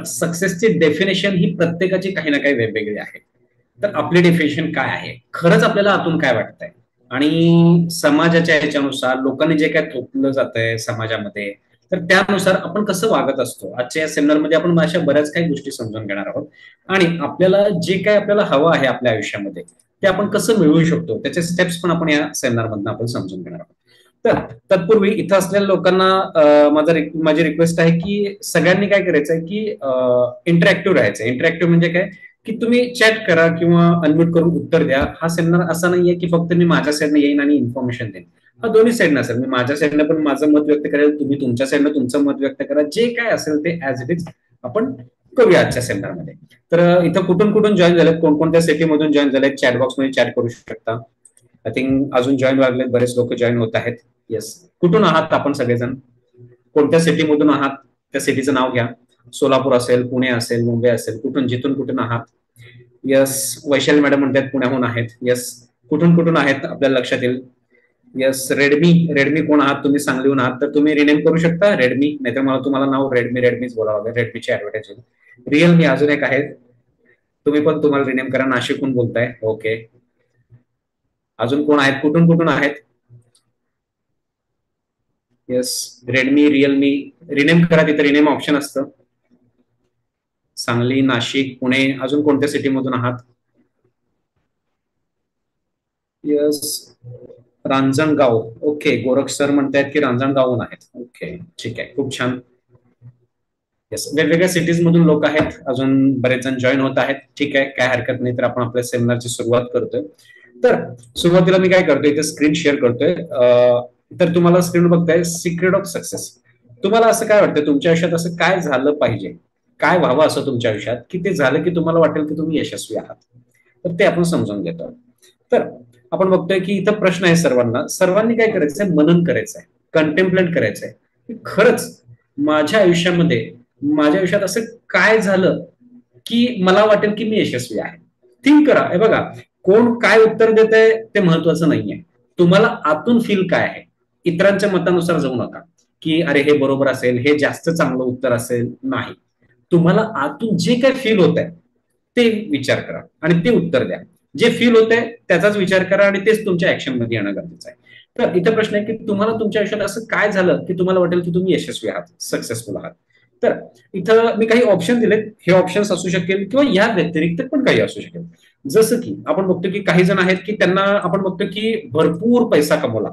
पण सक्सेसची डेफिनेशन ही प्रत्येकाची काही ना काही वेगवेगळी आहे. तर आपली डेफिनेशन काय आहे, खरंच आपल्याला आतून काय वाटतंय, आणि समाजाच्या ह्याच्यानुसार लोकांनी जे काय थोपलं जात आहे समाजामध्ये, तर त्यानुसार आपण कसं वागत असतो. आजच्या या सेमिनारमध्ये आपण अशा बऱ्याच काही गोष्टी समजून घेणार आहोत, आणि आपल्याला जे काय आपल्याला हवं आहे आपल्या आयुष्यामध्ये ते आपण कसं मिळवू शकतो त्याचे स्टेप्स पण आपण या सेमिनारमधून आपण समजून घेणार आहोत. तर तत्पूर्वी इथं असलेल्या लोकांना माझी रिक्वेस्ट आहे की सगळ्यांनी काय करायचं आहे की इंटरॅक्टिव्ह राहायचं. इंटरॅक्टिव्ह म्हणजे काय, की तुम्ही चॅट करा किंवा अनम्यूट करून उत्तर द्या. हा सेमिनार असा नाहीये की फक्त मी माझ्या साईडने येईन आणि इन्फॉर्मेशन देईन. हा दोन्ही साईडनं असेल. मी माझ्या साईडनं पण माझं मत व्यक्त करेल, तुम्ही तुमच्या साईडनं तुमचं मत व्यक्त करा. जे काय असेल ते ऍज इट इज आपण करूया आजच्या सेमिनारमध्ये. तर इथं कुठून कुठून जॉईन झालेत, कोणकोणत्या सिटीमधून जॉईन झालेत, चॅट बॉक्समध्ये चॅट करू शकता. आय थिंक अजून जॉईन व्हायला बरेच लोक जॉईन होत आहेत. येस, कुठून आहात आपण सगळेजण, कोणत्या सिटीमधून आहात त्या सिटीचं नाव घ्या. सोलापूर असेल, पुणे असेल, मुंबई असेल, कुठून जिथून कुठून आहात. यस, वैशाली मॅडम म्हणतात पुण्याहून आहेत. यस, कुठून कुठून आहेत आपल्याला लक्षात येईल. यस, रेडमी, रेडमी कोण आहात तुम्ही, सांगलीहून आहात तर तुम्ही रिनेम करू शकता रेडमी, नाहीतर मला तुम्हाला नाव रेडमीच बोलावं लागेल, रेडमीची ऍडव्हर्टाईज. रिअलमी अजून एक आहेत, तुम्ही पण तुम्हाला रिनेम करा, नाशिकहून बोलताय. ओके, अजून कोण आहेत, कुठून कुठून आहेत. येस, रेडमी, रिअलमी रिनेम करा, तिथे रिनेम ऑप्शन असतं. सांगली, नाशिक, पुणे, अजून कोणत्या सिटीमधून आहात. Yes, Ranjangaon. Okay, Gorakh sir म्हणतायत की रांजणगावहून आहेत. ओके, ठीक आहे, खूप छान. येस, वेगवेगळ्या सिटीज मधून लोक आहेत, अजून बरेच जण जॉईन होत आहेत. ठीक आहे, काय हरकत नाही. तर आपण आपल्या सेमिनारची सुरुवात करतोय. तर सुरुवातीला मी काय करतोय, इथे स्क्रीन शेअर करतोय. तर तुम्हाला स्क्रीन बघताय, सिक्रेट ऑफ सक्सेस. तुम्हाला असं काय वाटतं तुमच्या आयुष्यात असं काय झालं पाहिजे, काय व्हावं असं तुमच्या आयुष्यात की ते झालं की तुम्हाला वाटेल की तुम्ही यशस्वी आहात. तर ते आपण समजून घेतो. तर आपण बघतोय की इथं प्रश्न आहे सर्वांनी काय करायचंय, मनन करायचंय, कंटेम्पलेट करायचंय की खरंच माझ्या आयुष्यात असं काय झालं की मला वाटेल की मी यशस्वी आहे. थिंक करा. हे बघा, कोण काय उत्तर देत आहे ते महत्वाचं नाहीये, तुम्हाला आतून फील काय आहे. इतरांच्या मतानुसार जाऊ नका की अरे हे बरोबर असेल, हे जास्त चांगलं उत्तर असेल. नाही, तुम्हाला आतून जे काय फील होत आहे ते विचार करा आणि ते उत्तर द्या. जे फील होत आहे त्याचाच विचार करा आणि तेच तुमच्या ऍक्शन मध्ये येणं गरजेचं आहे. तर इथे प्रश्न आहे की तुम्हाला तुमच्या आयुष्यात असं काय झालं की तुम्हाला वाटेल की तुम्ही यशस्वी आहात, सक्सेसफुल आहात. तर इथं मी काही ऑप्शन दिलेत. हे ऑप्शन्स असू शकेल किंवा या व्यतिरिक्त पण काही असू शकेल. जसं की आपण बघतो की काही जण आहेत की त्यांना आपण बघतो की भरपूर पैसा कमवला.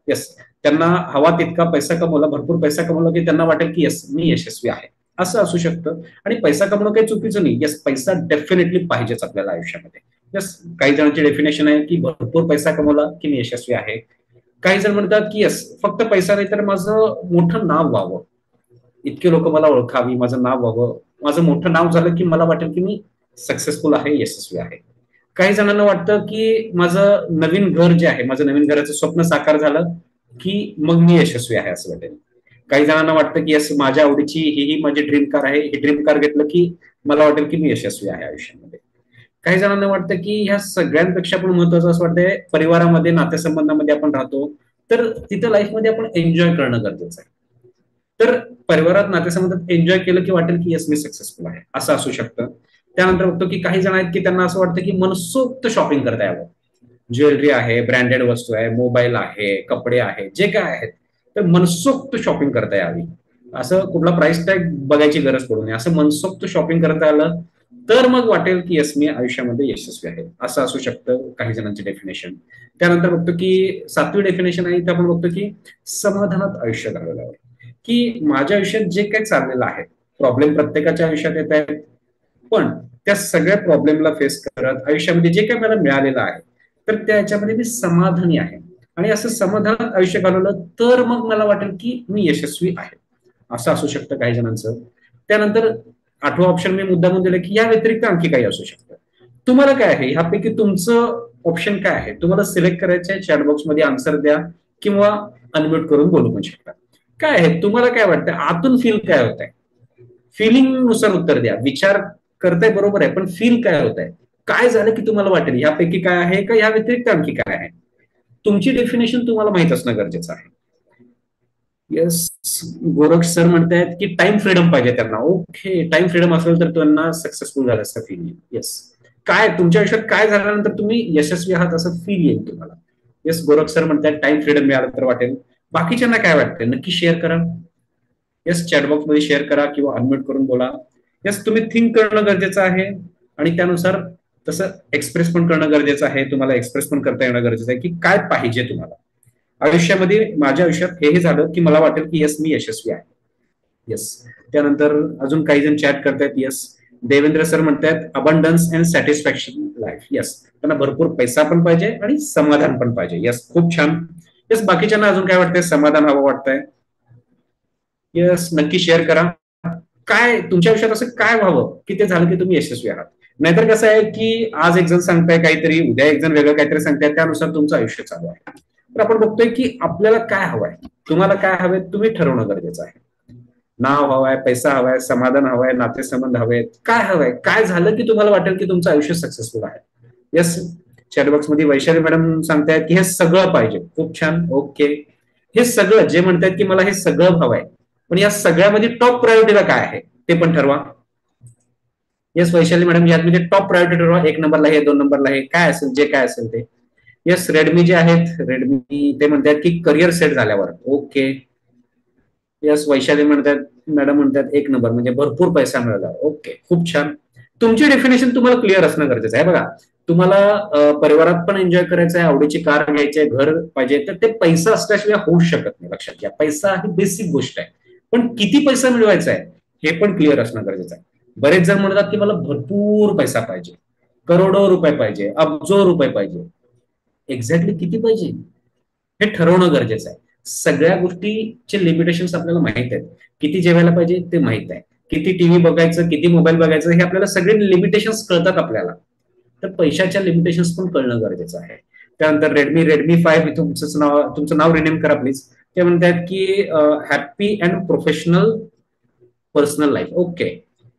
येस, त्यांना हवा तितका पैसा कमवला, भरपूर पैसा कमवला की त्यांना वाटेल की येस मी यशस्वी आहे, असं असू शकतं. आणि पैसा कमवणं काही चुकीचं नाही. येस, पैसा डेफिनेटली पाहिजेच आपल्याला आयुष्यामध्ये. येस, काही जणांची डेफिनेशन आहे की भरपूर पैसा कमवला की मी यशस्वी आहे. काही जण म्हणतात की येस, फक्त पैसा नाही तर माझं मोठं नाव व्हावं, इतके लोक मला ओळखावी, माझं नाव व्हावं, माझं मोठं नाव झालं की मला वाटेल की मी सक्सेसफुल आहे, यशस्वी आहे. काही जणांना वाटतं की माझं नवीन घर जे आहे, माझं नवीन घराचं स्वप्न साकार झालं की मग मी यशस्वी आहे असं वाटेल. काही जणांना वाटतं की यस, माझ्या आवडीची ही माझी ड्रीम कार आहे, ही ड्रीम कार घेतलं की मला वाटेल की मी यशस्वी आहे आयुष्यामध्ये. काही जणांना वाटतं की ह्या सगळ्यांपेक्षा पण महत्वाचं असं वाटतंय, परिवारामध्ये नातेसंबंधामध्ये आपण राहतो तर तिथं लाईफमध्ये आपण एन्जॉय करणं गरजेचं आहे. तर परिवारात नातेसंबंधात एन्जॉय केलं की वाटेल की येस मी सक्सेसफुल आहे, असं असू शकतं. त्यानंतर बघतो की काही जण आहेत की त्यांना असं वाटतं की मनसोक्त शॉपिंग करता यावं. ज्वेलरी आहे, ब्रँडेड वस्तू आहे, मोबाईल आहे, कपडे आहे, जे काय आहेत तर मनसोक्त शॉपिंग करता यावी. असं कुठला प्राइस टॅग बघायची गरज पडू नये, असं मनसोक्त शॉपिंग करता आलं तर मग वाटेल की येस मी आयुष्यामध्ये यशस्वी आहे, असं असू शकतं काही जणांची डेफिनेशन. त्यानंतर बघतो की 7वी डेफिनेशन आहे, इथे आपण बघतो की समाधानात आयुष्य घालवल्यावर, की माझ्या आयुष्यात जे काही चाललेलं आहे, प्रॉब्लेम प्रत्येकाच्या आयुष्यात येत आहेत, पण त्या सगळ्या प्रॉब्लेमला फेस करत आयुष्यामध्ये जे काही मला मिळालेलं आहे तर त्याच्यामध्ये मी समाधानी आहे. आणि असं समाधानात आयुष्य घालवलं तर मग मला वाटेल की मी यशस्वी आहे, असं असू शकतं काही जणांचं. त्यानंतर 8वं ऑप्शन मी मुद्दामून दिलं की या व्यतिरिक्त आणखी काही असू शकतं. तुम्हाला काय आहे ह्यापैकी तुमचं ऑप्शन काय आहे, तुम्हाला सिलेक्ट करायचं आहे. चॅटबॉक्स मध्ये आन्सर द्या किंवा अनम्यूट करून बोलू पण शकता. काय आहे, तुम्हाला काय वाटतं, आतून फील काय होत आहे, फिलिंग नुसार उत्तर द्या. विचार करताय बरोबर आहे, पण फील काय होत आहे, काय झालं की तुम्हाला वाटेल यापैकी काय आहे का या व्यतिरिक्त आणखी काय आहे. तुमची डेफिनेशन तुम्हाला माहित असणं गरजेचं आहे. येस, गोरख सर म्हणतायत की टाइम फ्रीडम पाहिजे त्यांना. ओके, टाइम फ्रीडम असेल तर त्यांना सक्सेसफुल झालं असं फील येईल. येस, काय तुमच्या आयुष्यात काय झाल्यानंतर तुम्ही यशस्वी आहात असं फील येईल तुम्हाला. येस, गोरख सर म्हणतात टाइम फ्रीडम मिळालं तर वाटेल. बाकीच्यांना काय वाटतं नक्की शेअर करा. येस, चॅटबॉक्स मध्ये शेअर करा किंवा अनम्यूट करून बोला. येस, तुम्ही थिंक करणं गरजेचं आहे आणि त्यानुसार तसं एक्सप्रेस पण करणं गरजेचं आहे. तुम्हाला एक्सप्रेस पण करता येणं गरजेचं आहे की काय पाहिजे तुम्हाला आयुष्यामध्ये. माझ्या आयुष्यात हे झालं की मला वाटेल की येस मी यशस्वी आहे. येस, त्यानंतर अजून काही जण चॅट करतायत. येस, देवेंद्र सर म्हणतात abundance and satisfaction life. Yes, त्यांना भरपूर पैसा पण पाहिजे आणि समाधान पण पाहिजे. येस, खूप छान. येस, बाकीच्यांना अजून काय वाटतंय, समाधान हवं वाटतंय. येस, नक्की शेअर करा. काय तुमच्या आयुष्यात असं काय व्हावं की ते झालं की तुम्ही यशस्वी आहात. नाहीतर कसं आहे की आज एक जण सांगताय काहीतरी, उद्या एक जण वेगळं काहीतरी सांगताय, त्यानुसार तुमचं आयुष्य चालू आहे. तर आपण बघतोय की आपल्याला काय हवंय, तुम्हाला काय हवंय तुम्ही ठरवणं गरजेचं आहे. नाव हवाय, पैसा हवाय, समाधान हवाय, नातेसंबंध हवेत, काय हवंय, काय झालं की तुम्हाला वाटेल की तुमचं आयुष्य सक्सेसफुल आहे. येस, चॅटबॉक्स मध्ये वैशाली मॅडम सांगतायत की हे सगळं पाहिजे. खूप छान. ओके, हे सगळं जे म्हणतायत की मला हे सगळं हवंय, पण या सगळ्यामध्ये टॉप प्रायोरिटीला काय आहे ते पण ठरवा. येस, वैशाली मॅडम यामध्ये टॉप प्रायोरिटी ठरवा. एक नंबरला हे, दोन नंबरला हे, काय असेल जे काय असेल ते. येस, रेडमी जे आहेत, रेडमी ते म्हणतात की करिअर सेट झाल्यावर. ओके, यस, वैशाली म्हणतात, मॅडम म्हणतात एक नंबर म्हणजे भरपूर पैसा मिळाला. ओके, खूप छान. तुमची डेफिनेशन तुम्हाला क्लिअर असणं गरजेचं आहे. बघा, तुम्हाला परिवारात पण एन्जॉय करायचं आहे, आवडीची कार घ्यायची आहे, घर पाहिजे, तर ते पैसा असल्याशिवाय होऊ शकत नाही. लक्षात घ्या, पैसा ही बेसिक गोष्ट आहे. पण किती पैसा मिळवायचा आहे हे पण क्लिअर असणं गरजेचं आहे. बरेच जण म्हणतात की मला भरपूर पैसा पाहिजे, करोडो रुपये पाहिजे, अब्जो रुपये पाहिजे. एक्झॅक्टली किती पाहिजे हे ठरवणं गरजेचं आहे. सगळ्या गोष्टीचे लिमिटेशन्स आपल्याला माहित आहेत. किती जेवायला पाहिजे ते माहित आहे, किती टीव्ही बघायचं, किती मोबाईल बघायचं, हे आपल्याला सगळे लिमिटेशन्स कळतात आपल्याला. तर पैशाच्या लिमिटेशन्स पण कळणं गरजेचं आहे. त्यानंतर रेडमी रेडमी 5 तुमचं नाव रिनेम करा प्लीज. ते म्हणतात की happy and professional personal life. Okay,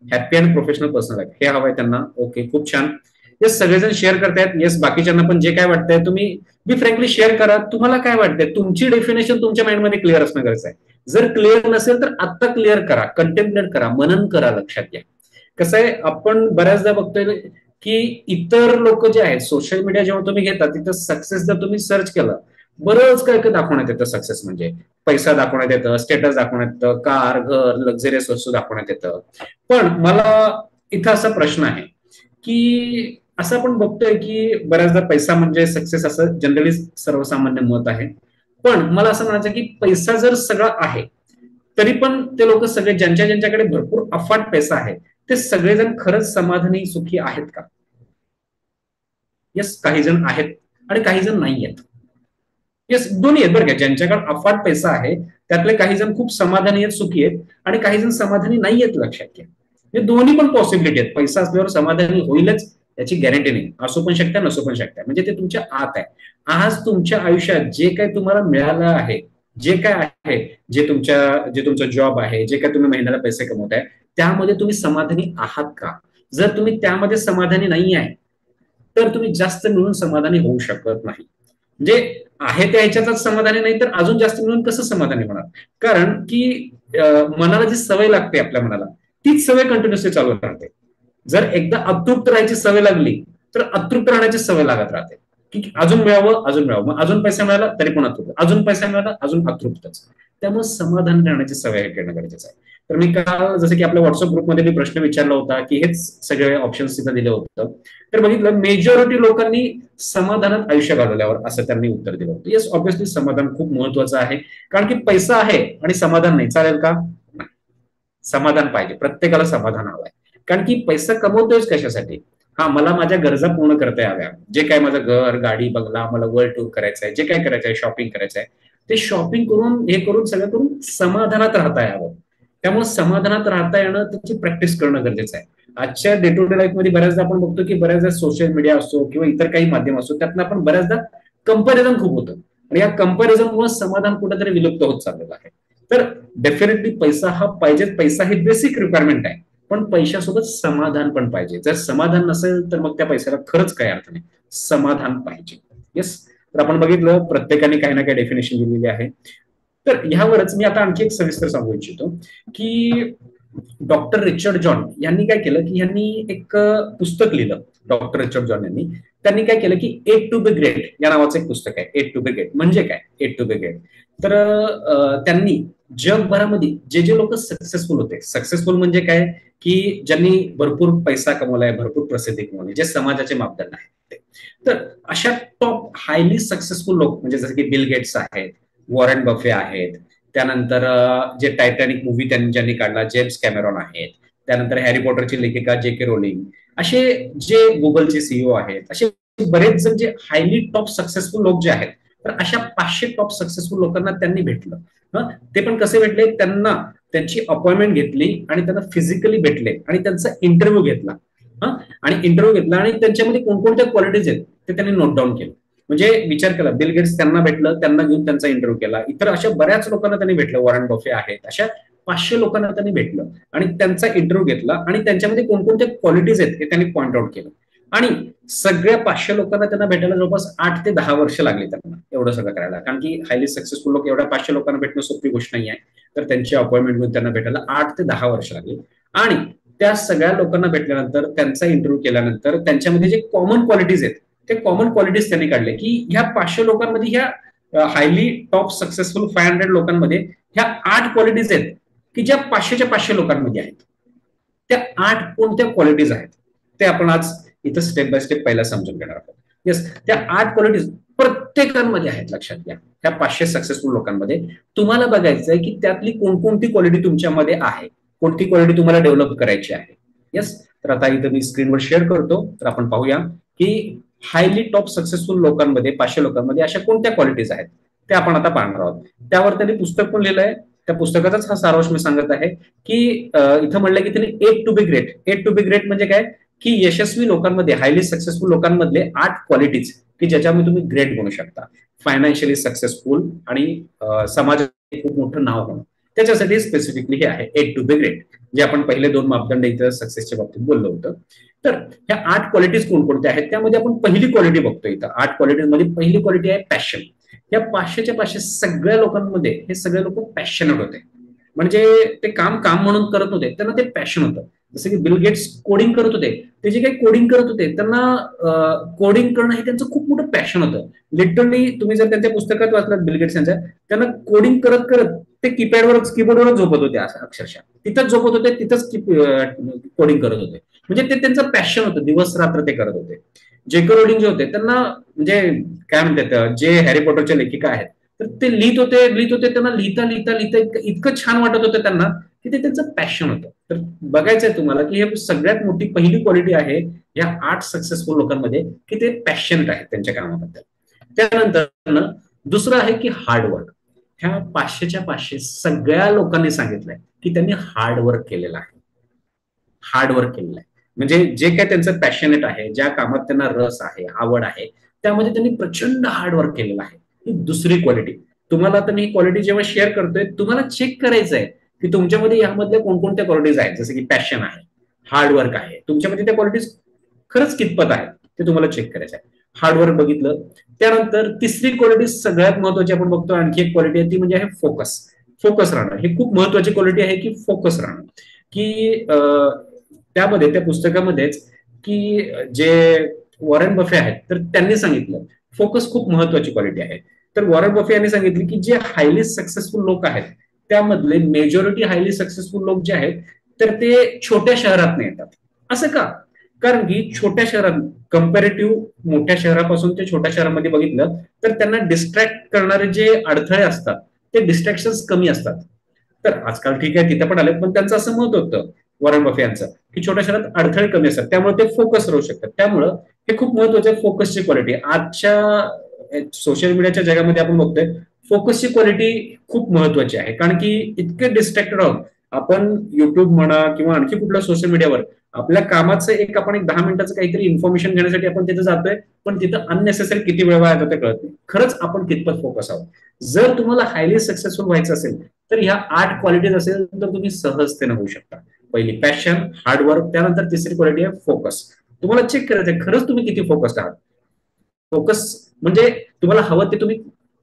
happy and professional personal life हे हवंय त्यांना. ओके, खूप छान. येस, सगळेजण शेअर करतायत. येस, बाकीच्यांना पण जे काय वाटतंय तुम्ही बी फ्रँकली शेअर करा. तुम्हाला काय वाटतंय, तुमची डेफिनेशन तुमच्या माइंडमध्ये क्लिअर असणं गरजेचं आहे. जर क्लिअर नसेल तर आता क्लिअर करा, कंटेम्पलेट करा, मनन करा. लक्षात घ्या, कसं आहे आपण बऱ्याचदा बघतोय की इतर लोक जे आहेत, सोशल मीडिया जेव्हा तुम्ही घेता तिथं सक्सेस जर तुम्ही सर्च केलं, बरंच काय काय दाखवण्यात येतं. सक्सेस म्हणजे पैसा दाखवण्यात येतं, स्टेटस दाखवण्यात येतं, कार, घर, लक्झरियस वस्तू दाखवण्यात येतं. पण मला इथं असा प्रश्न आहे की असं आपण बघतोय की बऱ्याचदा पैसा म्हणजे सक्सेस असं जनरली सर्वसामान्य मत आहे. पण मला असं म्हणायचं की पैसा जर सगळा आहे तरी पण ते लोक सगळे ज्यांच्याकडे भरपूर अफाट पैसा आहे ते सगळेजण खरंच समाधानी सुखी आहेत का? येस, काही जण आहेत आणि काही जण नाही आहेत. येस, दोन्ही आहेत बरं का. ज्यांच्याकडे अफाट पैसा आहे त्यातले काही जण खूप समाधानी आहेत, सुखी आहेत, आणि काही जण समाधानी नाही आहेत. लक्षात घ्या, हे दोन्ही पण पॉसिबिलिटी आहेत. पैसा असल्यावर समाधानी होईलच याची गॅरंटी नाही. असू पण शकते, नसू पण शकते. म्हणजे ते तुमच्या आत आहे. आज तुमच्या आयुष्यात जे काही तुम्हाला मिळालं आहे, जे काय आहे, जे तुमचं जॉब आहे, जे काय तुम्ही महिन्याला पैसे कमवताय, त्यामध्ये तुम्ही समाधानी आहात का? जर तुम्ही त्यामध्ये समाधानी नाही आहे तर तुम्ही जास्त मिळून समाधानी होऊ शकत नाही. म्हणजे आहे त्या ह्याच्यातच समाधानी नाही तर अजून जास्त मिळून कसं समाधानी होणार? कारण की मनाला जी सवय लागते, आपल्या मनाला तीच सवय कंटिन्युअसली चालू राहते. जर एकदा अतृप्त राहायची सवय लागली तर अतृप्त राहण्याची सवय लागत राहते की अजून मिळावं, अजून मिळावं, मग अजून पैसा मिळाला तरी पण अतृप्त, अजून पैसा मिळाला अजून अतृप्तच. त्यामुळे समाधान राहण्याची सवय घेणं गरजेचं आहे. तर मी काल जसं की आपल्या व्हॉट्सअप ग्रुपमध्ये मी प्रश्न विचारला होता की हेच सगळे ऑप्शन्स तिथं दिलं होतं. तर बघितलं मेजॉरिटी लोकांनी समाधानात आयुष्य घालवल्यावर असं त्यांनी उत्तर दिलं होतं. येस, ऑब्व्हियसली समाधान खूप महत्वाचं आहे. कारण की पैसा आहे आणि समाधान नाही, चालेल का? नाही. समाधान पाहिजे, प्रत्येकाला समाधान हवंय. कारण की पैसा कमवतोयच कशासाठी? हा, मला माझ्या गरजा पूर्ण करता याव्या. जे काय माझं घर, गाडी, बंगला, मला वर्ल्ड टूर करायचं आहे, जे काय करायचं आहे, शॉपिंग करायचं आहे, ते शॉपिंग करून हे करून सगळं करून समाधानात राहता यावं. त्यामुळे समाधानात राहता येणं त्याची प्रॅक्टिस करणं गरजेचं आहे. आजच्या डे टू डे लाईफ मध्ये बऱ्याचदा आपण बघतो की बऱ्याचदा सोशल मीडिया असो किंवा इतर काही माध्यम असो, त्यातनं आपण बऱ्याचदा कंपॅरिझन खूप होतं आणि या कंपॅरिझनमुळे समाधान कुठेतरी विलुप्त होत चाललेलं आहे. तर डेफिनेटली पैसा हा पाहिजेच. पैसा ही बेसिक रिक्वायरमेंट आहे, पण पैशासोबत समाधान पण पाहिजे. जर समाधान नसेल तर मग त्या पैशाला खरंच काही अर्थ नाही. समाधान पाहिजे. येस, तर आपण बघितलं प्रत्येकाने काही ना काही डेफिनेशन दिलेली आहे. तर ह्यावरच मी आता आणखी एक सविस्तर सांगू इच्छितो की डॉक्टर रिचर्ड जॉन यांनी काय केलं की यांनी एक पुस्तक लिहिलं. डॉक्टर रिचर्ड जॉन यांनी त्यांनी काय केलं की एट टू बी ग्रेट या नावाचं एक पुस्तक आहे. एट टू बी ग्रेट म्हणजे काय, एट टू बी ग्रेट. तर त्यांनी जगभरामध्ये जे जे लोक सक्सेसफुल होते, सक्सेसफुल म्हणजे काय की ज्यांनी भरपूर पैसा कमवलाय, भरपूर प्रसिद्धी कमवली, जे समाजाचे मापदंड आहेत ते. तर अशा टॉप हायली सक्सेसफुल लोक म्हणजे जसं की बिल गेट्स आहेत, वॉरेन बफे आहेत, त्यानंतर जे टायटॅनिक मूवी ज्यांनी काढला जेम्स कॅमेरॉन आहेत, त्यानंतर हॅरी पॉटरची लेखिका जे के रोलिंग, असे जे गुगलचे सीईओ आहेत, असे बरेच जण जे हायली टॉप सक्सेसफुल लोक जे आहेत, तर अशा 500 टॉप सक्सेसफुल लोकांना त्यांनी भेटलं. ते पण कसे भेटले, त्यांना त्यांची अपॉइंटमेंट घेतली आणि त्यांना फिजिकली भेटले आणि त्यांचा इंटरव्ह्यू घेतला. आणि इंटरव्ह्यू घेतला आणि त्यांच्यामध्ये कोणकोणत्या क्वालिटीज आहेत ते त्यांनी नोट डाऊन केलं. म्हणजे विचार केला, बिल गेट्स त्यांना भेटलं, त्यांना घेऊन त्यांचा इंटरव्ह्यू केला, इतर अशा बऱ्याच लोकांना त्यांनी भेटलं, वॉरेन बफे आहेत, अशा 500 लोकांना त्यांनी भेटलं आणि त्यांचा इंटरव्ह्यू घेतला आणि त्यांच्यामध्ये कोणकोणत्या क्वालिटीज आहेत हे त्यांनी पॉइंट आउट केलं. आणि सगळ्या 500 लोकांना त्यांना भेटायला जवळपास 8 ते 10 वर्ष लागली त्यांना एवढं सगळं करायला, कारण की हायली सक्सेसफुल लोक एवढ्या 500 लोकांना भेटणं सोपी गोष्ट नाही आहे. तर त्यांची अपॉइंटमेंट घेऊन त्यांना भेटायला 8 ते 10 वर्ष लागली. आणि त्या सगळ्या लोकांना भेटल्यानंतर, त्यांचा इंटरव्ह्यू केल्यानंतर, त्यांच्यामध्ये जे कॉमन क्वालिटीज आहेत ते कॉमन क्वालिटीज त्यांनी काढले की ह्या 500 लोकांमध्ये, ह्या हायली टॉप सक्सेसफुल 500 लोकांमध्ये ह्या 8 क्वालिटीज आहेत की ज्या 500च्या 500 लोकांमध्ये आहेत. त्या 8 कोणत्या क्वालिटीज आहेत ते आपण आज इथं स्टेप बाय स्टेप पहिला समजून घेणार आहोत. येस, त्या 8 क्वालिटीज प्रत्येकांमध्ये आहेत, लक्षात घ्या. ह्या 500 सक्सेसफुल लोकांमध्ये तुम्हाला बघायचं आहे की त्यातली कोणकोणती क्वालिटी तुमच्यामध्ये आहे, कोणती क्वालिटी तुम्हाला डेव्हलप करायची आहे. येस, तर आता इथं मी स्क्रीनवर शेअर करतो, तर आपण पाहूया की हायली टॉप सक्सेसफुल लोकांमध्ये, 500 लोकांमध्ये अशा कोणत्या क्वालिटीज आहेत ते आपण आता पाहणार आहोत. त्यावर त्यांनी पुस्तक पण लिहिलंय, त्या पुस्तकाचाच हा सारांश मी सांगत आहे की इथं म्हणलं की त्यांनी eight to be great. Eight to be great म्हणजे काय की यशस्वी लोकांमध्ये, हायली सक्सेसफुल लोकांमधले 8 क्वालिटीज की ज्याच्यामध्ये तुम्ही ग्रेट बनू शकता, फायनान्शियली सक्सेसफुल आणि समाजात खूप मोठं नाव होणं. त्याच्यासाठी स्पेसिफिकली हे आहे एट टू बी ग्रेट, जे आपण पहिले 2 मापदंड इथं सक्सेसच्या बाबतीत बोललो होतं. तर ह्या 8 क्वालिटीज कोणकोणत्या आहेत त्यामध्ये आपण पहिली क्वालिटी बघतो. इथं 8 क्वालिटीज मध्ये पहिली क्वालिटी आहे पॅशन. या 500च्या 500 सगळ्या लोकांमध्ये हे सगळे लोक पॅशनेट होते, म्हणजे ते काम काम म्हणून करत होते, त्यांना ते पॅशन होतं. जसं की बिल गेट्स कोडिंग करत होते, ते जे काही कोडिंग करत होते त्यांना कोडिंग करणं हे त्यांचं खूप मोठं पॅशन होतं. लिटरली तुम्ही जर त्यांच्या पुस्तकात वाचलात बिल गेट्स यांच्या, त्यांना कोडिंग करत करत ते कीबोर्डवरच झोपत होते, असं अक्षरशः तिथंच झोपत होते, तिथंच कोडिंग करत होते. म्हणजे ते त्यांचं पॅशन होतं, दिवस रात्र ते करत होते. जे के रोलिंग जे होते त्यांना म्हणजे काय म्हणतात, जे हॅरी पॉटरच्या लेखिका आहेत, तर ते लिहित होते, त्यांना लिहिता लिहिता लिहिता इतकं छान वाटत होतं त्यांना की ते त्यांचं पॅशन होतं. तर बघायचंय तुम्हाला की हे सगळ्यात मोठी पहिली क्वालिटी आहे या 8 सक्सेसफुल लोकांमध्ये की ते पॅशनेट आहेत त्यांच्या कामाबद्दल. त्यानंतर दुसरं आहे की हार्डवर्क. ह्या 500च्या 500 सगळ्या लोकांनी सांगितलंय की त्यांनी हार्डवर्क केलेलं आहे. हार्डवर्क केलेलं आहे म्हणजे जे काय त्यांचं पॅशनेट आहे, ज्या कामात त्यांना रस आहे, आवड आहे, त्यामध्ये त्यांनी प्रचंड हार्डवर्क केलेलं आहे. ही दुसरी क्वालिटी. तुम्हाला आता मी ही क्वालिटी जेव्हा शेअर करतोय, तुम्हाला चेक करायचं आहे की तुमच्यामध्ये यामधल्या कोणकोणत्या क्वालिटीज आहेत. जसं की पॅशन आहे, हार्डवर्क आहे, तुमच्यामध्ये त्या क्वालिटीज खरंच कितपत आहेत ते तुम्हाला चेक करायचं आहे. हार्डवर्क बघितलं. त्यानंतर तिसरी क्वालिटी सगळ्यात महत्वाची आपण बघतो, आणखी एक क्वालिटी आहे ती म्हणजे आहे फोकस. फोकस राहणं हे खूप महत्वाची क्वालिटी आहे की फोकस राहणं. की त्यामध्ये, त्या पुस्तकामध्येच की जे वॉरेन बफे आहेत तर त्यांनी सांगितलं फोकस खूप महत्वाची क्वालिटी आहे. तर वॉरेन बफे यांनी सांगितले की जे हायली सक्सेसफुल लोक आहेत त्यामधले मेजॉरिटी हायली सक्सेसफुल लोक जे आहेत तर ते छोट्या शहरात येतात. असं का? कारण की छोट्या शहरात कम्पॅरेटिव्ह मोठ्या शहरापासून ते छोट्या शहरामध्ये बघितलं तर त्यांना डिस्ट्रॅक्ट करणारे जे अडथळे असतात ते डिस्ट्रॅक्शन कमी असतात. तर आजकाल ठीक आहे तिथे पण आले, पण त्यांचं असं मत होतं वॉरेन बफे यांचं की छोट्या शहरात अडथळे कमी असतात, त्यामुळे ते फोकस राहू शकतात. त्यामुळं हे खूप महत्वाचं आहे फोकसची क्वालिटी. आजच्या सोशल मीडियाच्या जगामध्ये आपण बघतोय फोकसची क्वालिटी खूप महत्वाची आहे, कारण की इतके डिस्ट्रॅक्टेड आहोत आपण. युट्यूब म्हणा किंवा आणखी कुठल्या सोशल मीडियावर आपल्या कामाचं आपण 10 मिनिटाचं काहीतरी इन्फॉर्मेशन घेण्यासाठी आपण तिथे जातोय, पण तिथं अननेसेसरी किती वेळ वाया जातो कळत नाही. खरंच आपण कितपत फोकस आहोत. जर तुम्हाला हायली सक्सेसफुल व्हायचं असेल तर ह्या 8 क्वालिटीज असेल तर तुम्ही सहजतेने होऊ शकता. पहिली पॅशन, हार्डवर्क, त्यानंतर तिसरी क्वालिटी आहे फोकस. तुम्हाला चेक करायचं खरंच तुम्ही किती फोकस्ड आहात. फोकस म्हणजे तुम्हाला हवं ते तुम्ही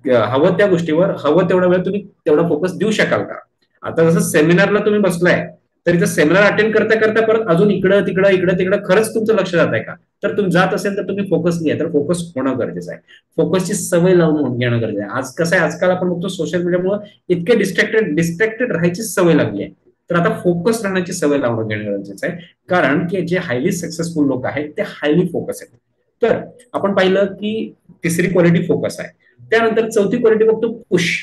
हवं त्या गोष्टीवर हवं तेवढा वेळ तुम्ही तेवढा फोकस देऊ शकाल का? आता जसं सेमिनारला तुम्ही बसलाय, तर इथं सेमिनार अटेंड करता करता परत अजून इकडं तिकडं खरंच तुमचं लक्ष जात आहे का? तर तुम्ही जात असेल तर तुम्ही फोकस नाही, तर फोकस होणं गरजेचं आहे. फोकसची सवय लावून घेणं गरजेचं आहे. आज कसं आहे, आजकाल आपण बघतो सोशल मीडियामुळे इतके डिस्ट्रॅक्टेड राहायची सवय लागली आहे. तर आता फोकस राहण्याची सवय लावून घेणं गरजेचं आहे. कारण की जे हायली सक्सेसफुल लोक आहेत ते हायली फोकस आहेत. तर आपण पाहिलं की तिसरी क्वालिटी फोकस आहे. त्यानंतर चौथी क्वालिटी बघतो पुश.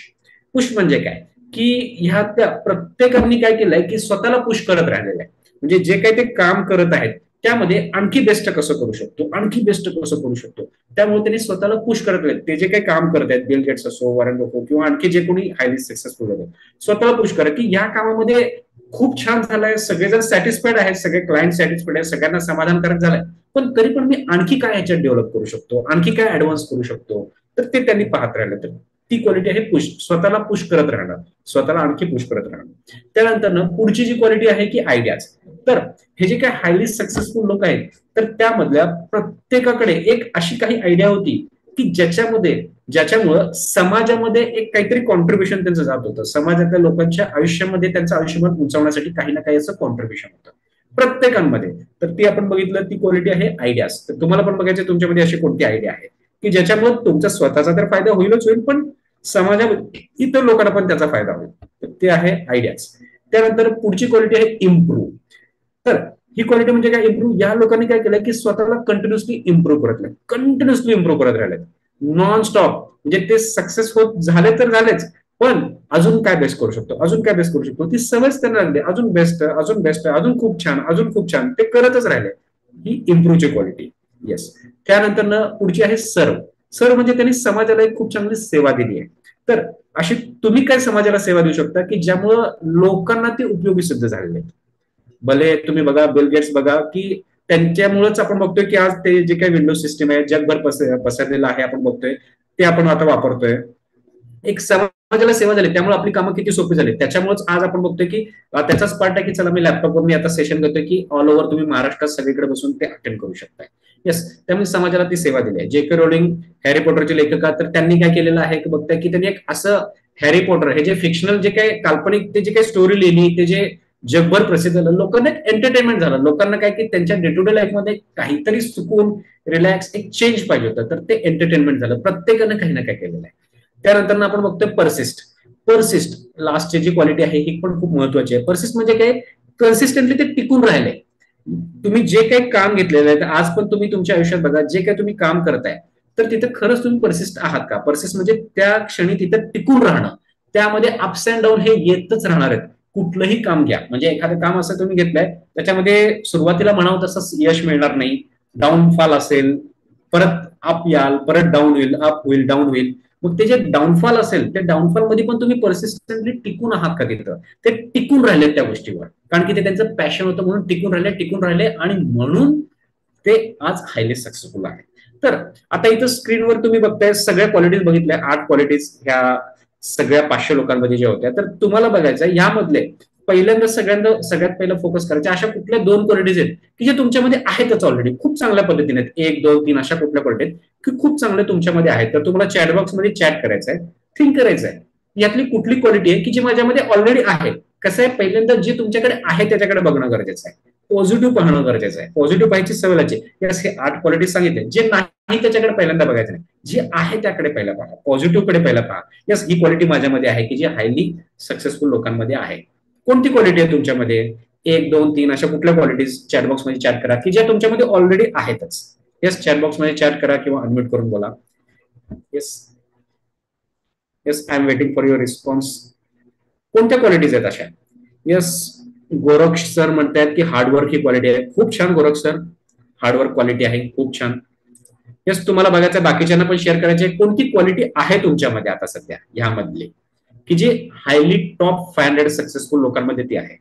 पुश म्हणजे काय, की ह्या त्या प्रत्येकाने काय केलंय की स्वतःला पुश करत राहिलेलं आहे. म्हणजे जे काही ते काम करत आहेत त्यामध्ये आणखी बेस्ट कसं करू शकतो, आणखी बेस्ट कसं करू शकतो, त्यामुळे त्यांनी स्वतःला पुश करत राहिले. ते जे काही काम करत आहेत, बिल गेट्स असो, वॉरेन बफेट किंवा आणखी जे कोणी हायली सक्सेसफुल होते, स्वतःला पुश करा की या कामामध्ये खूप छान झालंय, सगळेजण सॅटिस्फाईड आहेत, सगळे क्लायंट सॅटिस्फाईड आहेत, सगळ्यांना समाधानकारक झालंय, पण तरी पण मी आणखी काय ह्याच्यात डेव्हलप करू शकतो, आणखी काय ऍडव्हान्स करू शकतो, तर ते त्यांनी पाहत राहिलं. तर ती क्वालिटी आहे पुश, स्वतःला पुश करत राहणं, स्वतःला आणखी पुश करत राहणं. त्यानंतर ना पुढची जी क्वालिटी आहे की आयडियाज. तर हे जे काही हायली सक्सेसफुल लोक आहेत, तर त्यामधल्या प्रत्येकाकडे एक अशी काही आयडिया होती की ज्याच्यामुळं समाजामध्ये एक काहीतरी कॉन्ट्रीब्युशन त्यांचं जात होतं, समाजातल्या लोकांच्या आयुष्यामध्ये त्यांचं आयुष्यमान उंचावण्यासाठी काही ना काही असं कॉन्ट्रीब्युशन होतं प्रत्येकांमध्ये. तर ती आपण बघितलं, ती क्वालिटी आहे आयडियाज. तर तुम्हाला पण बघायचं तुमच्यामध्ये अशी कोणती आयडिया आहे की ज्याच्यामुळे तुमचा स्वतःचा तर फायदा होईलच होईल, पण समाजामध्ये इतर लोकांना पण त्याचा फायदा होईल. तर ते आहे आयडियाज. त्यानंतर पुढची क्वालिटी आहे इम्प्रूव्ह. तर ही क्वालिटी म्हणजे काय, इम्प्रूव्ह. या लोकांनी काय केलं की स्वतःला कंटिन्युअसली इम्प्रूव्ह करत राहिले, कंटिन्युअसली इम्प्रूव्ह करत राहिले, नॉन स्टॉप. म्हणजे ते सक्सेस होत झाले तर झालेच, पण अजून काय बेस्ट करू शकतो, अजून काय बेस्ट करू शकतो, ती सवयच त्यांना लागली. अजून बेस्ट, अजून बेस्ट, अजून खूप छान, अजून खूप छान, ते करतच राहिले. ही इम्प्रूव्हची क्वालिटी. येस. त्यानंतर ना पुढची आहे सर्व. सर्व म्हणजे त्यांनी समाजाला एक खूप चांगली सेवा दिली आहे. तर अशी तुम्ही काय समाजाला सेवा देऊ शकता की ज्यामुळं लोकांना ते उपयोगी सिद्ध झालेले आहेत. भले तुम्ही बघा बिल गेट्स बघा की त्यांच्यामुळेच आपण बघतोय की आज ते जे काही विंडोज सिस्टम आहे जगभर पसरलेलं आहे, आपण बघतोय ते आपण आता वापरतोय. एक समाजाला सेवा झाली, त्यामुळे आपली कामं किती सोपी झाली. त्याच्यामुळेच आज आपण बघतोय की त्याचाच पार्ट आहे की चला मी लॅपटॉपवर मी आता सेशन घेतोय की ऑल ओव्हर तुम्ही महाराष्ट्रात सगळीकडे बसून ते अटेंड करू शकताय. येस. त्यामुळे समाजाला ती सेवा दिली आहे. जे के रोलिंग हॅरी पॉटरचे लेखक, तर त्यांनी काय केलेलं आहे की बघताय की त्यांनी एक असं हॅरी पॉटर हे जे फिक्शनल जे काही काल्पनिक ते जे काही स्टोरी लिहिली, ते जे जगभर प्रसिद्ध झालं, लोकांना एक एंटरटेनमेंट झालं. लोकांना काय की त्यांच्या डे टू डे लाईफमध्ये काहीतरी सुकून, रिलॅक्स, एक चेंज पाहिजे होतं, तर ते एंटरटेनमेंट झालं. प्रत्येकानं काही ना काही केलेलं आहे. त्यानंतर आपण बघतोय परसिस्ट. परसिस्ट लास्टची जी क्वालिटी आहे ही पण खूप महत्वाची आहे. परसिस्ट म्हणजे काय, कन्सिस्टंटली ते टिकून राहिले. तुम्ही जे काही काम घेतलेलं आहे, आज पण तुम्ही तुमच्या आयुष्यात बघा, जे काही तुम्ही काम करताय, तर तिथे खरंच तुम्ही परसिस्ट आहात का? परसिस्ट म्हणजे त्या क्षणी तिथे टिकून राहणं. त्यामध्ये अप्स अँड डाऊन हे येतच राहणार आहेत. कुठलंही काम घ्या, म्हणजे एखादं काम असं तुम्ही घेतलंय, त्याच्यामध्ये सुरुवातीला म्हणावं तसं यश मिळणार नाही, डाऊनफॉल असेल, परत अप याल, परत डाऊन होईल, अप होईल, डाऊन होईल. मग ते जे डाऊनफॉल असेल, त्या डाऊनफॉल मध्ये पण तुम्ही परसिस्टंटली टिकून आहात का तिथं? ते टिकून राहिले त्या गोष्टीवर, कारण की ते त्यांचं पॅशन होतं म्हणून टिकून राहिले आणि म्हणून ते आज हायली सक्सेसफुल आहे. तर आता इथं स्क्रीनवर तुम्ही बघताय सगळ्या क्वालिटीज बघितल्या, 8 क्वालिटीज ह्या सगळ्या 500 लोकांमध्ये ज्या होत्या. तर तुम्हाला बघायचं यामधले पहिल्यांदा सगळ्यात पहिलं फोकस करायचे अशा कुठल्या 2 क्वालिटीज आहेत की जे तुमच्यामध्ये आहेतच ऑलरेडी, खूप चांगल्या पद्धतीने आहेत. 1, 2, 3 अशा कुठल्या क्वालिटी आहेत की खूप चांगले तुमच्यामध्ये आहेत. तर तुम्हाला चॅटबॉक्स मध्ये चॅट करायचं आहे, थिंक करायचं आहे, यातली कुठली क्वालिटी आहे की जी माझ्यामध्ये ऑलरेडी आहे. कसं आहे, पहिल्यांदा जे तुमच्याकडे आहे त्याच्याकडे बघणं गरजेचं आहे, पॉझिटिव्ह पाहणं गरजेचं आहे, पॉझिटिव्ह पाहायची सवय लागते. यस, हे 8 क्वालिटी सांगितले. जे नाही त्याच्याकडे पहिल्यांदा बघायचं नाही, जे आहे त्याकडे पहिला पहा, पॉझिटिव्ह कडे पहिला पहा. यस, ही क्वालिटी माझ्यामध्ये आहे की जी हायली सक्सेसफुल लोकांमध्ये आहे. कोणती क्वालिटी आहे तुमच्यामध्ये? 1, 2, 3 अशा कुठल्या क्वालिटीज चॅटबॉक्स मध्ये चॅट करा की ज्या तुमच्यामध्ये ऑलरेडी आहेतच. येस, चॅटबॉक्स मध्ये चॅट करा किंवा अनम्यूट करून बोला. Yes, yes, I am waiting for your response. कोणत्या क्वालिटीज आहेत अशा? येस, गोरख सर म्हणतात की हार्डवर्क ही क्वालिटी आहे. खूप छान गोरख सर, हार्डवर्क क्वालिटी आहे, खूप छान. येस, तुम्हाला बघायचं बाकीच्यांना पण शेअर करायचे कोणती क्वालिटी आहे तुमच्यामध्ये आता सध्या ह्यामधली की जी हायली टॉप 500 सक्सेसफुल लोकांमध्ये ती आहे.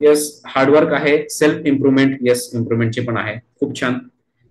येस, हार्डवर्क आहे, सेल्फ इम्प्रुव्हमेंट, येस इम्प्रुव्हमेंटची पण आहे, खूप छान.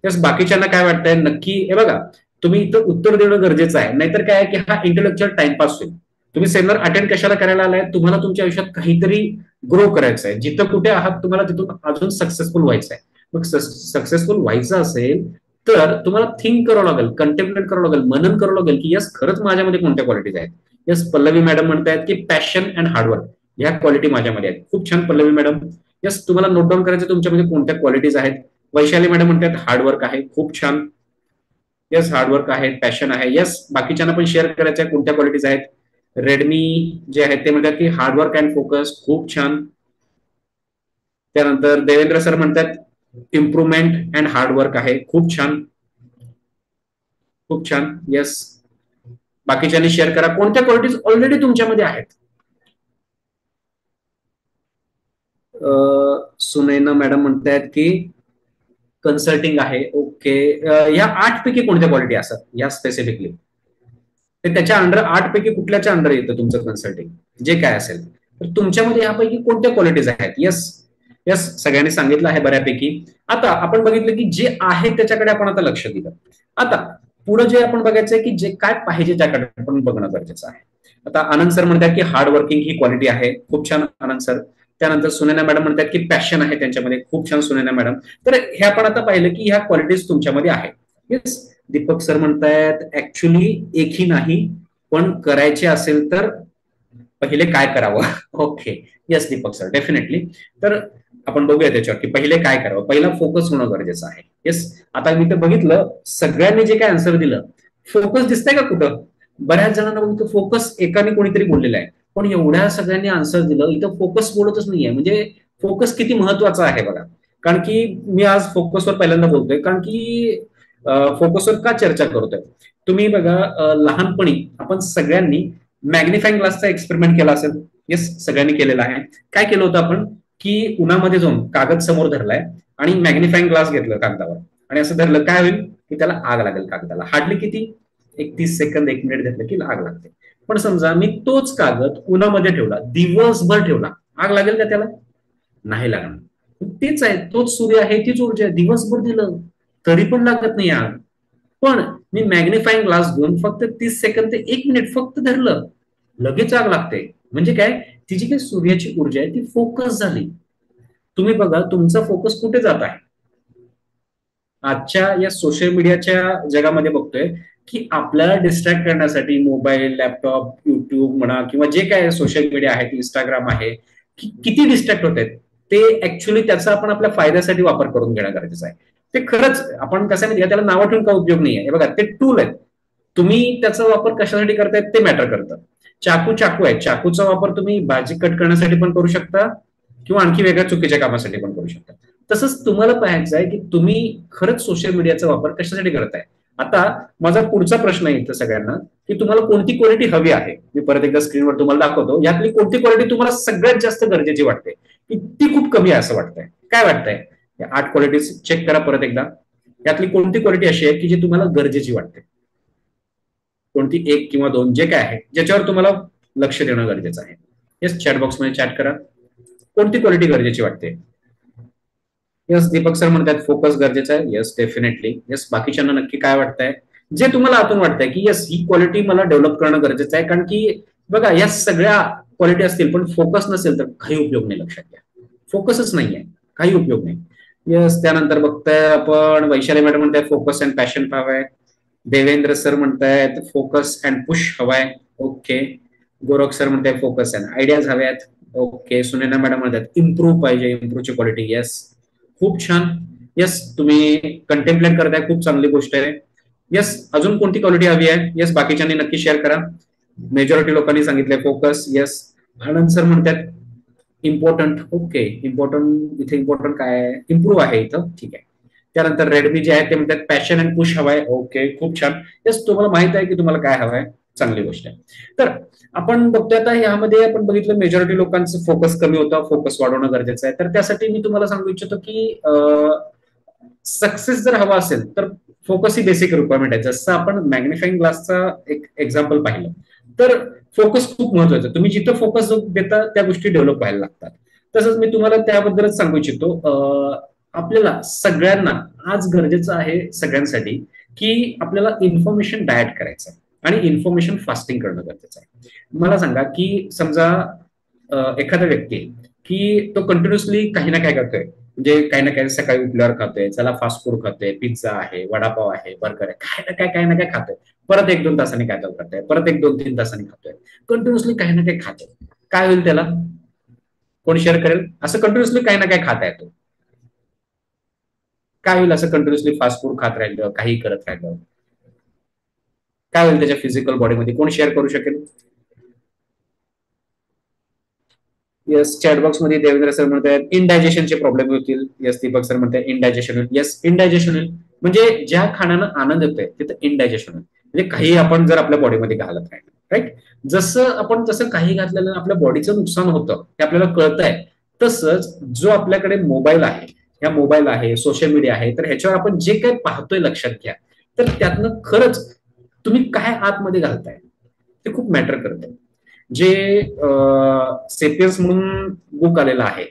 येस, बाकीच्यांना काय वाटतंय नक्की हे बघा, तुम्ही इथं उत्तर देणं गरजेचं आहे, नाहीतर काय की हा इंटेलेक्च्युअल टाइमपास होईल. तुम्ही सेमिनार अटेंड कशाला करायला आलाय? तुम्हाला तुमच्या आयुष्यात काहीतरी ग्रो करायचं आहे. जिथं कुठे आहात तुम्हाला तिथून अजून सक्सेसफुल व्हायचं आहे. मग सक्सेसफुल व्हायचं असेल तर तुम्हाला थिंक करावं लागेल, कंटेम्पलेट करावं लागेल, मनन करावं लागेल की यस खरंच माझ्यामध्ये कोणत्या क्वालिटीज आहेत. यस पल्लवी मॅडम म्हणतायत की पॅशन अँड हार्डवर्क ह्या क्वालिटी माझ्यामध्ये आहेत. खूप छान पल्लवी मॅडम. यस तुम्हाला नोट डाऊन करायचं तुमच्यामध्ये कोणत्या क्वालिटीज आहेत. वैशाली मॅडम म्हणतात हार्डवर्क आहे. खूप छान. यस हार्डवर्क आहे, पॅशन आहे. यस बाकीच्यांना पण शेअर करायचं आहे कोणत्या क्वालिटीज आहेत. रेडमी जे आहेत ते म्हणतात की हार्डवर्क अँड फोकस. खूप छान. त्यानंतर देवेंद्र सर म्हणतात इम्प्रुव्हमेंट अँड हार्डवर्क आहे. खूप छान. खूप छान. येस बाकीच्यांनी शेअर करा कोणत्या क्वालिटीज ऑलरेडी तुमच्यामध्ये आहेत. सुनैना मॅडम म्हणतायत की कन्सल्टिंग आहे. ओके. या 8 पैकी कोणत्या क्वालिटी असतात या स्पेसिफिकली. ते त्याच्या अंडर 8 पैकी कुठल्याच्या अंडर येतं तुमचं कन्सल्टिंग जे काय असेल तर तुमच्यामध्ये यापैकी कोणत्या क्वालिटीज आहेत. येस यस सगळ्यांनी सांगितलं आहे बऱ्यापैकी. आता आपण बघितलं की जे आहे त्याच्याकडे आपण आता लक्ष दिलं. आता पुढे जे आपण बघायचं आहे की जे काय पाहिजे त्याकडे आपण बघणं गरजेचं आहे. आता आनंद सर म्हणतात की हार्ड वर्किंग ही क्वालिटी आहे. खूप छान आनंद सर. त्यानंतर सुनैना मॅडम म्हणतात की पॅशन आहे त्यांच्यामध्ये. खूप छान सुनैना मॅडम. तर हे आपण आता पाहिलं की ह्या क्वालिटीज तुमच्यामध्ये आहेत. येस दीपक सर म्हणतायत ऍक्च्युली एकही नाही पण करायचे असेल तर पहिले काय करावं. Okay. Yes Deepak sir definitely. तर आपण बघूया त्याच्यावर की पहिले काय करावं. पहिला फोकस होणं गरजेचं आहे. येस आता मी तर बघितलं सगळ्यांनी जे काय आन्सर दिलं फोकस दिसतंय का कुठं. बऱ्याच जणांना बघतो फोकस एकाने कोणीतरी बोललेलं आहे पण एवढ्या सगळ्यांनी आन्सर दिलं इथं फोकस बोलतच नाहीये. म्हणजे फोकस किती महत्वाचा आहे बघा. कारण की मी आज फोकसवर पहिल्यांदा बोलतोय कारण की फोकसवर का चर्चा करतोय. तुम्ही बघा लहानपणी आपण सगळ्यांनी मॅग्निफाईंग ग्लासचा एक्सपेरिमेंट केला असेल. येस सगळ्यांनी केलेला आहे. काय केलं होतं आपण की उन्हामध्ये जाऊन कागद समोर धरलाय आणि मॅग्निफाईंग ग्लास घेतलं कागदावर आणि असं धरलं काय होईल की त्याला आग लागेल कागदाला. हार्डली किती एक 30 सेकंद 1 मिनिट धरलं की आग लागते. पण समजा मी तोच कागद उन्हामध्ये ठेवला दिवसभर ठेवला आग लागेल का त्याला. नाही लागणार. तेच आहे तोच सूर्य आहे तीच ऊर्जा आहे दिवसभर दिलं तरी पण लागत नाही आग. पण मी मॅग्निफाईंग ग्लास घेऊन फक्त 30 सेकंद ते 1 मिनिट फक्त धरलं लगेच आग लागते. म्हणजे काय ती जी काही सूर्याची ऊर्जा आहे ती फोकस झाली. तुम्ही बघा तुमचा फोकस कुठे जात आहे. आजच्या या सोशल मीडियाच्या जगामध्ये बघतोय की आपल्याला डिस्ट्रॅक्ट करण्यासाठी मोबाईल लॅपटॉप युट्यूब म्हणा किंवा जे काय सोशल मीडिया आहेत इंस्टाग्राम आहे किती डिस्ट्रॅक्ट होत आहेत. ते ऍक्च्युली त्याचा आपण आपल्या फायद्यासाठी वापर करून घेणं गरजेचं आहे. ते खरंच आपण कसं माहिती त्याला नावं ठेवून का उपयोग नाही आहे. बघा ते टूल आहेत. तुम्ही त्याचा वापर कशासाठी करतायत ते मॅटर करतं. चाकू आहे चाकूचा वापर तुम्ही भाजी कट करण्यासाठी पण करू शकता किंवा आणखी वेगळ्या चुकीच्या कामासाठी पण करू शकता. तसंच तुम्हाला पाहायचं आहे की तुम्ही खरंच सोशल मीडियाचा वापर कशासाठी करताय. आता माझा पुढचा प्रश्न आहे इथं सगळ्यांना की तुम्हाला कोणती क्वालिटी हवी आहे. मी परत एकदा स्क्रीनवर तुम्हाला दाखवतो यातली कोणती क्वालिटी तुम्हाला सगळ्यात जास्त गरजेची वाटते की ती खूप कमी आहे असं वाटतंय. काय वाटतंय या 8 क्वालिटीज चेक करा परत एकदा. यातली कोणती क्वालिटी अशी आहे की जी तुम्हाला गरजेची वाटते. कोणती एक किंवा दोन जे काय आहे ज्याच्यावर तुम्हाला लक्ष देणं गरजेचं आहे. येस चॅट बॉक्समध्ये चॅट करा. कोणती क्वालिटी गरजेची वाटते. येस दीपक सर म्हणतात फोकस गरजेचा आहे. Yes definitely. येस बाकीच्यांना नक्की काय वाटतंय जे तुम्हाला आतून वाटतंय की येस ही क्वालिटी मला डेव्हलप करणं गरजेचं आहे. कारण की बघा या सगळ्या क्वालिटी असतील पण फोकस नसेल तर काही उपयोग नाही. लक्षात घ्या फोकसच नाहीये काही उपयोग नाही. येस त्यानंतर बघताय आपण वैशाली मॅडम म्हणताय फोकस अँड पॅशन हवाय. देवेंद्र सर म्हणतायत फोकस अँड पुश हवाय. ओके. गोरख सर म्हणताय फोकस अँड आयडियाज हव्यात. ओके. सुनैना मॅडम म्हणतात इम्प्रूव्ह पाहिजे इम्प्रूव्हची क्वालिटी. येस खूप छान. येस तुम्ही कंटेम्पलेट करताय खूप चांगली गोष्ट आहे. येस अजून कोणती क्वालिटी हवी आहे. येस बाकीच्यांनी नक्की शेअर करा. मेजॉरिटी लोकांनी सांगितलंय फोकस. येस आनंद सर म्हणतात इम्पॉर्टंट. ओके इम्पॉर्टंट इथे इम्पॉर्टंट काय आहे इम्प्रूव्ह आहे इथं ठीक आहे. त्यानंतर रेडमी जे आहे ते म्हणतात पॅशन अँड पुश हवाय. ओके खूप छान. येस तुम्हाला माहित आहे की तुम्हाला काय हवंय चांगली गोष्ट आहे. तर आपण बघतोय आता यामध्ये आपण बघितलं मेजॉरिटी लोकांचं फोकस कमी होतं फोकस वाढवणं गरजेचं आहे. तर त्यासाठी मी तुम्हाला सांगू इच्छितो की सक्सेस जर हवा असेल तर फोकस ही बेसिक रिक्वायरमेंट आहे. जसं आपण मॅग्निफाईंग ग्लासचा एक एक्झाम्पल पाहिलं तर फोकस खूप महत्वाचं. तुम्ही जिथं फोकस देता त्या गोष्टी डेव्हलप व्हायला लागतात. तसंच मी तुम्हाला त्याबद्दलच सांगू इच्छितो आपल्याला सगळ्यांना आज गरजेचं आहे सगळ्यांसाठी की आपल्याला इन्फॉर्मेशन डायट करायचं आणि इन्फॉर्मेशन फास्टिंग करणं गरजेचं आहे. मला सांगा की समजा एखादा व्यक्ती की तो कंटिन्युअसली काही ना काय करतोय म्हणजे काही ना काही सकाळी उठल्यावर खातोय, चला फास्ट फूड खातोय, पिझ्झा आहे, वडापाव आहे, बर्गर आहे, काय ना काय खातोय. परत 1-2 तासांनी काय तर करतोय, परत 1-2-3 तासांनी खातोय. कंटिन्युअसली काही ना काही खातोय. काय होईल त्याला? कोण शेअर करेल? असं कंटिन्युअसली काही ना काही खाता येतो. काय होईल असं कंटिन्युअसली फास्ट फूड खात राहिलं, काही करत राहिलं? काय होईल त्याच्या फिजिकल बॉडीमध्ये? कोण शेअर करू शकेल? येस, चॅटबॉक्स मध्ये देवेंद्र सर म्हणतात इनडायजेशनचे प्रॉब्लेम होतील. येस, दीपक सर म्हणतात इनडायजेशन होईल. येस, इनडायजेशन होईल. म्हणजे ज्या खाण्यानं आनंद येतोय तिथं इनडायजेशन होईल. म्हणजे काही आपण जर आपल्या बॉडीमध्ये घालत राहिलो, राईट, जसं काही घातलेलं आपल्या बॉडीचं नुकसान होतं हे आपल्याला कळतंय. तसंच जो आपल्याकडे मोबाईल आहे, ह्या मोबाईल आहे, सोशल मीडिया आहे, तर ह्याच्यावर आपण जे काही पाहतोय लक्षात घ्या, तर त्यातनं खरंच तुम्ही काय आतमध्ये घालताय ते खूप मॅटर करतं. जे सेपियन्स म्हणून बुक आलेलं आहे,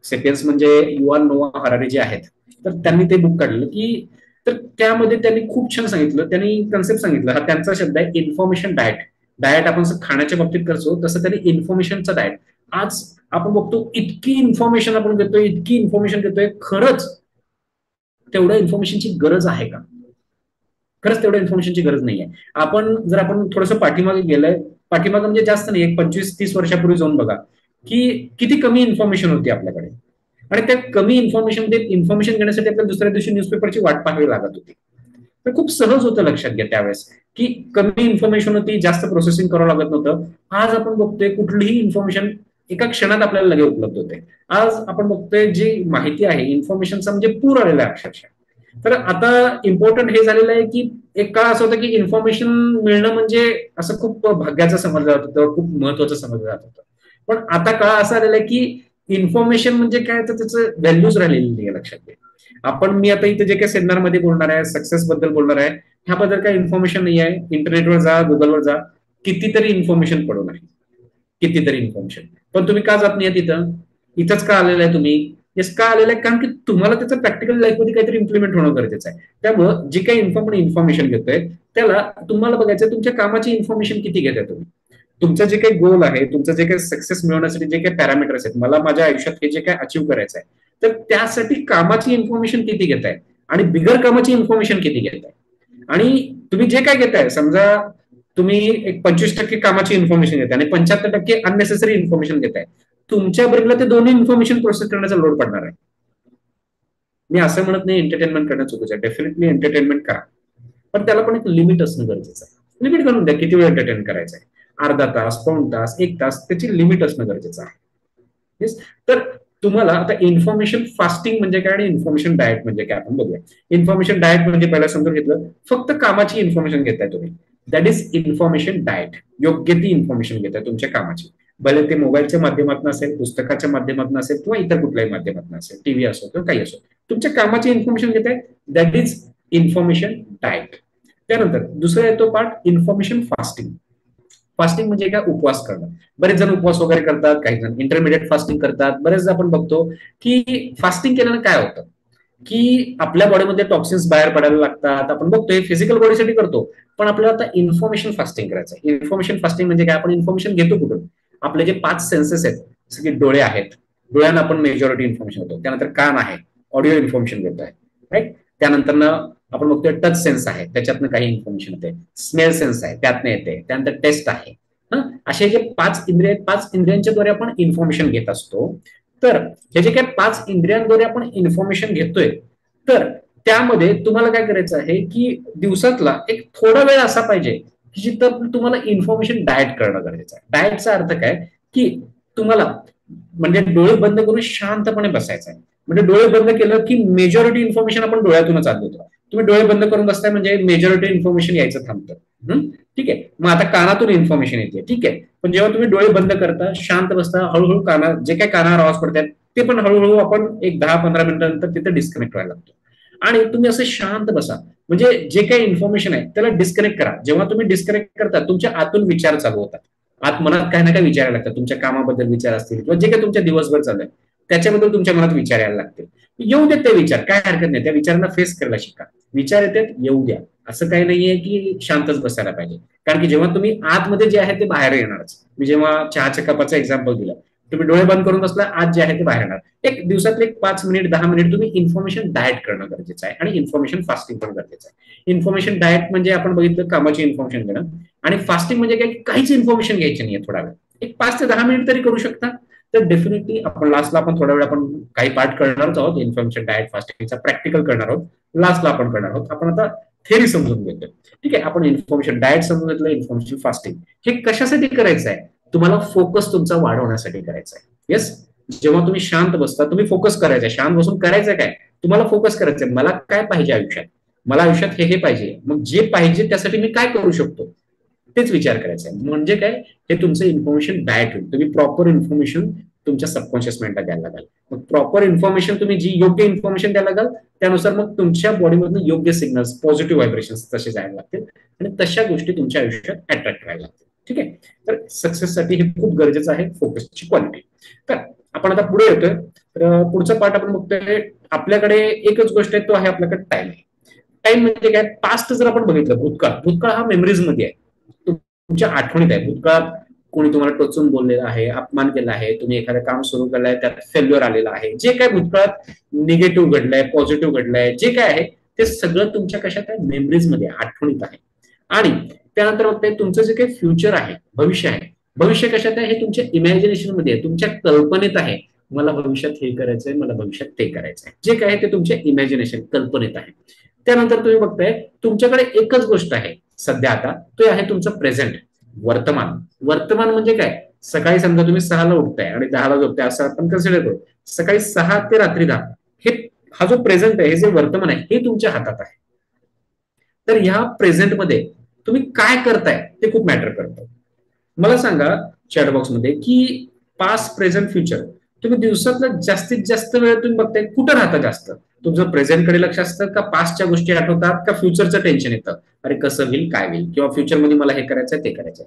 सेपियन्स म्हणजे युवान नोआ हरारी जे आहेत, तर त्यांनी ते बुक काढलं की, तर त्यामध्ये त्यांनी खूप छान सांगितलं, त्यांनी कन्सेप्ट सांगितलं. हा त्यांचा शब्द आहे, इन्फॉर्मेशन डाएट. डाएट आपण खाण्याच्या बाबतीत करतो तसं त्यांनी इन्फॉर्मेशनचा डाएट. आज आपण बघतो इतकी इन्फॉर्मेशन आपण घेतोय, इतकी इन्फॉर्मेशन घेतोय, खरंच तेवढ्या इन्फॉर्मेशनची गरज आहे का? खरंच तेवढ्या इन्फॉर्मेशनची गरज नाहीये. आपण थोडंसं पाठीमागे गेलंय, पाठीमागे म्हणजे जास्त नाही, एक 25-30 वर्षापूर्वी जाऊन बघा की किती कमी इन्फॉर्मेशन होती आपल्याकडे. आणि त्या कमी इन्फॉर्मेशन घेण्यासाठी आपल्याला दुसऱ्या दिवशी न्यूजपेपरची वाट पाहावी लागत होती. तर खूप सहज होतं, लक्षात घ्या त्यावेळेस, की कमी इन्फॉर्मेशन होती, जास्त प्रोसेसिंग करावं लागत नव्हतं. आज आपण बघतोय कुठलीही इन्फॉर्मेशन एका क्षणात आपल्याला लगेच उपलब्ध होते. आज आपण बघतोय जी माहिती आहे, इन्फॉर्मेशनचा म्हणजे पूर आलेला आहे अक्षरशः. तर आता इम्पॉर्टंट हे झालेलं आहे की, एक काळ असं होतं की इन्फॉर्मेशन मिळणं म्हणजे असं खूप भाग्याचं समजलं जात होतं, खूप महत्वाचं समजलं जात होतं. पण आता काळ असा आलेला आहे की इन्फॉर्मेशन म्हणजे काय, तर त्याचं व्हॅल्यूज राहिलेली नाही, लक्षात घ्या. मी आता इथे जे काही सेमिनारमध्ये बोलणार आहे, सक्सेस बद्दल बोलणार आहे, ह्याबद्दल काही इन्फॉर्मेशन नाही आहे. इंटरनेटवर जा, गुगलवर जा, कितीतरी इन्फॉर्मेशन पडून आहे, कितीतरी इन्फॉर्मेशन. पण तुम्ही का जात नाही तिथं? इथंच का आलेलं आहे तुम्ही? येस, का आलेलं आहे? कारण की तुम्हाला त्याचं प्रॅक्टिकल लाईफमध्ये काहीतरी इम्प्लिमेंट होणं गरजेचं आहे. त्यामुळं जे काही इन्फॉर्मेशन घेतोय त्याला तुम्हाला बघायचं तुमच्या कामाची इन्फॉर्मेशन किती घेताय तुम्ही. तुमचं जे काही गोल आहे, तुमचं जे काही सक्सेस मिळवण्यासाठी जे काही पॅरामीटर्स आहेत, मला माझ्या आयुष्यात हे जे काही अचीव्ह करायचं आहे, तर त्यासाठी कामाची इन्फॉर्मेशन किती घेताय आणि बिगर कामाची इन्फॉर्मेशन किती घेताय. आणि तुम्ही जे काय घेताय, समजा तुम्ही एक 25% कामाची इन्फॉर्मेशन घेताय आणि 75% अननेसेसरी इन्फॉर्मेशन घेताय, तुमच्या ब्रेनला ते दोन्ही इन्फॉर्मेशन प्रोसेस करण्याचा लोड पडणार आहे. मी असं म्हणत नाही एंटरटेनमेंट करणं चुकीचं आहे, डेफिनेटली एंटरटेनमेंट करा, पण त्याला पण एक लिमिट असणं गरजेचं आहे. लिमिट घालून द्या, किती वेळ एंटरटेन करायचं आहे, अर्धा तास, पाऊण तास, 1 तास, त्याची लिमिट असणं गरजेचं आहे. येस. तर तुम्हाला आता इन्फॉर्मेशन फास्टिंग म्हणजे काय आणि इन्फॉर्मेशन डाएट म्हणजे काय आपण बघूया. इन्फॉर्मेशन डाएट म्हणजे पहिला समजून घेतलं, फक्त कामाची इन्फॉर्मेशन घेताय तुम्ही, दॅट इज इन्फॉर्मेशन डाएट. योग्य ती इन्फॉर्मेशन घेताय तुमच्या कामाची, भले ते मोबाईलच्या माध्यमातून असेल, पुस्तकाच्या माध्यमातून असेल, किंवा इतर कुठल्याही माध्यमातून असेल, टीव्ही असो किंवा काही असो, तुमच्या कामाची इन्फॉर्मेशन घेताय, दॅट इज इन्फॉर्मेशन डाएट. त्यानंतर दुसरा येतो पार्ट इन्फॉर्मेशन फास्टिंग. फास्टिंग म्हणजे काय? उपवास करणं. बरेच जण उपवास वगैरे करतात, काही जण इंटरमिडिएट फास्टिंग करतात. बरेच आपण बघतो की फास्टिंग केल्यानं काय होतं, की आपल्या बॉडीमध्ये टॉक्सिन्स बाहेर पडायला लागतात. आपण बघतोय फिजिकल बॉडीसाठी करतो, पण आपल्याला आता इन्फॉर्मेशन फास्टिंग करायचं आहे. इन्फॉर्मेशन फास्टिंग म्हणजे काय? आपण इन्फॉर्मेशन घेतो कुठून? आपले जे 5 सेन्सेस आहेत, जसं की डोळे आहेत, डोळ्यांना आपण मेजॉरिटी इन्फॉर्मेशन घेतो. त्यानंतर कान आहे, ऑडिओ इन्फॉर्मेशन घेतोय, राईट. त्यानंतर आपण बघतोय टच सेन्स आहे, त्याच्यातनं काही इन्फॉर्मेशन येते. स्मेल सेन्स आहे, त्यातनं येते. त्यानंतर टेस्ट आहे. असे जे 5 इंद्रिय आहेत, 5 इंद्रियांच्या द्वारे आपण इन्फॉर्मेशन घेत असतो. तर हे जे काही 5 इंद्रियांद्वारे आपण इन्फॉर्मेशन घेतोय, तर त्यामध्ये तुम्हाला काय करायचं आहे की दिवसातला एक थोडा वेळ असा पाहिजे की जिथं तुम्हाला इन्फॉर्मेशन डाएट करणं गरजेचं आहे. डाएटचा अर्थ काय, की तुम्हाला म्हणजे डोळे बंद करून शांतपणे बसायचं आहे. म्हणजे डोळे बंद केलं की मेजॉरिटी इन्फॉर्मेशन आपण डोळ्यातूनच आत घेतो. तुम्ही डोळे बंद करून बसताय म्हणजे मेजॉरिटी इन्फॉर्मेशन यायचं थांबतं. ठीक आहे, मग आता कानातून इन्फॉर्मेशन येते, ठीक आहे, पण जेव्हा तुम्ही डोळे बंद करता, शांत बसता, हळूहळू जे काही कानावर आवाज पडतात ते पण हळूहळू आपण एक 10-15 मिनिटांनंतर तिथे डिस्कनेक्ट व्हायला लागतो. आणि तुम्ही असं शांत बसा, म्हणजे जे काही इन्फॉर्मेशन आहे त्याला डिस्कनेक्ट करा. जेव्हा तुम्ही डिस्कनेक्ट करता, तुमच्या आतून विचार चालू होतात. आत मनात काही ना काही विचारायला लागतात, तुमच्या कामाबद्दल विचार असतील किंवा जे काही तुमच्या दिवसभर चाललंय त्याच्याबद्दल तुमच्या मनात विचार यायला लागतील. येऊ देत ते विचार, काय हरकत नाही, त्या विचारांना फेस करायला शिका. विचार येतात, येऊ द्या. असं काही नाहीये की शांतच बसायला पाहिजे, कारण की जेव्हा तुम्ही आतमध्ये जे आहे ते बाहेर येणारच. मी जेव्हा चहाच्या कपाचं एक्झाम्पल दिलं, तुम्ही डोळे बंद करून बसला, आज जे आहे ते बाहेर येणार. एक दिवसातले 5 मिनिट 10 मिनिट तुम्ही इन्फॉर्मेशन डाएट करणं गरजेचं आहे, आणि इन्फॉर्मेशन फास्टिंग पण गरजेचं आहे. इन्फॉर्मेशन डाएट म्हणजे आपण बघितलं कामाची इन्फॉर्मेशन घेणं, आणि फास्टिंग म्हणजे काय, काहीच इन्फॉर्मेशन घ्यायची नाहीये. थोडा वेळ, एक 5 ते 10 मिनिट तरी करू शकता. तर डेफिनेटली आपण लास्टला आपण थोडा वेळ आपण काही पार्ट करणारच आहोत इन्फॉर्मेशन डाएट फास्टिंगचा, प्रॅक्टिकल करणार आहोत, लास्टला आपण करणार आहोत. आपण आता थेरी समजून घेतोय. ठीक आहे, आपण इन्फॉर्मेशन डाएट समजून घेतलं, इन्फॉर्मेशन फास्टिंग हे कशासाठी करायचं आहे, तुम्हाला फोकस तुमचा वाढवण्यासाठी करायचा आहे. येस, जेव्हा तुम्ही शांत बसता, तुम्ही फोकस करायचा, शांत बसून करायचं काय, तुम्हाला फोकस करायचंय, मला काय पाहिजे आयुष्यात, मला आयुष्यात हे पाहिजे, मग जे पाहिजे त्यासाठी मी काय करू शकतो, तेच विचार करायचा आहे. म्हणजे काय, हे तुमचं इन्फॉर्मेशन डाएट होईल. तुम्ही प्रॉपर इन्फॉर्मेशन तुमच्या सबकॉन्शियस माइंडला द्यायला लागाल. मग प्रॉपर इन्फॉर्मेशन तुम्ही जी योग्य इन्फॉर्मेशन द्यायला लागाल, त्यानुसार मग तुमच्या बॉडीमधून योग्य सिग्नल्स, पॉझिटिव्ह व्हायब्रेशन्स तसे जायला लागतील, आणि तशा गोष्टी तुमच्या आयुष्यात अट्रॅक्ट करायला लागतील. ठीक आहे, तर सक्सेससाठी हे खूप गरजेचं आहे, फोकसची क्वालिटी. तर आपण आता पुढे येतोय. तर पुढचा पार्ट आपण बघतोय. आपल्याकडे एकच गोष्ट आहे, तो आहे आपल्याकडे टाइम. टाइम म्हणजे काय, पास्ट जर आपण बघितलं, भूतकाळ, भूतकाळ हा मेमरीज मध्ये आहे, तुमच्या आठवणीत आहे. भूतकाळात कोणी तुम्हाला टोचून बोललेलं आहे, अपमान केला आहे, तुम्ही एखादं काम सुरू केलंय त्यात फेल्युअर आलेलं आहे, जे काय भूतकाळात निगेटिव्ह घडलंय, पॉझिटिव्ह घडलंय, जे काय आहे ते सगळं तुमच्या कशात आहे, मेमरीज मध्ये, आठवणीत आहे. आणि त्यानंतर मग ते तुमचं जे काही फ्युचर आहे, भविष्य आहे, भविष्य कशात आहे, हे तुमच्या इमॅजिनेशन मध्ये आहे, तुमच्या कल्पनेत आहे. मला भविष्यात हे करायचंय, मला भविष्यात ते करायचंय, जे काय आहे ते तुमच्या इमॅजिनेशन, कल्पनेत आहे. त्यानंतर तुम्ही बघताय, तुमच्याकडे एकच गोष्ट आहे सध्या आता, तो आहे तुमचं प्रेझेंट, वर्तमान. वर्तमान म्हणजे काय, सकाळी समजा तुम्ही 6ला उठताय आणि 10ला झोपताय, असं आपण कन्सिडर करू. सकाळी 6 ते रात्री 10 हे, हा जो प्रेझेंट आहे, हे जे वर्तमान आहे, हे तुमच्या हातात आहे. तर ह्या प्रेझेंटमध्ये तुम्ही काय करताय ते खूप मॅटर करतं. मला सांगा चॅटबॉक्स मध्ये की पास्ट, प्रेझेंट, फ्युचर, तुम्ही दिवसातला जास्तीत जास्त वेळ तुम्ही बघताय कुठं राहता जास्त, तुमचं प्रेझेंटकडे लक्ष असतं का, पास्टच्या गोष्टी आठवतात का, फ्युचरचं टेन्शन येतं, अरे कसं होईल, काय होईल, किंवा फ्युचरमध्ये मला हे करायचंय ते करायचंय.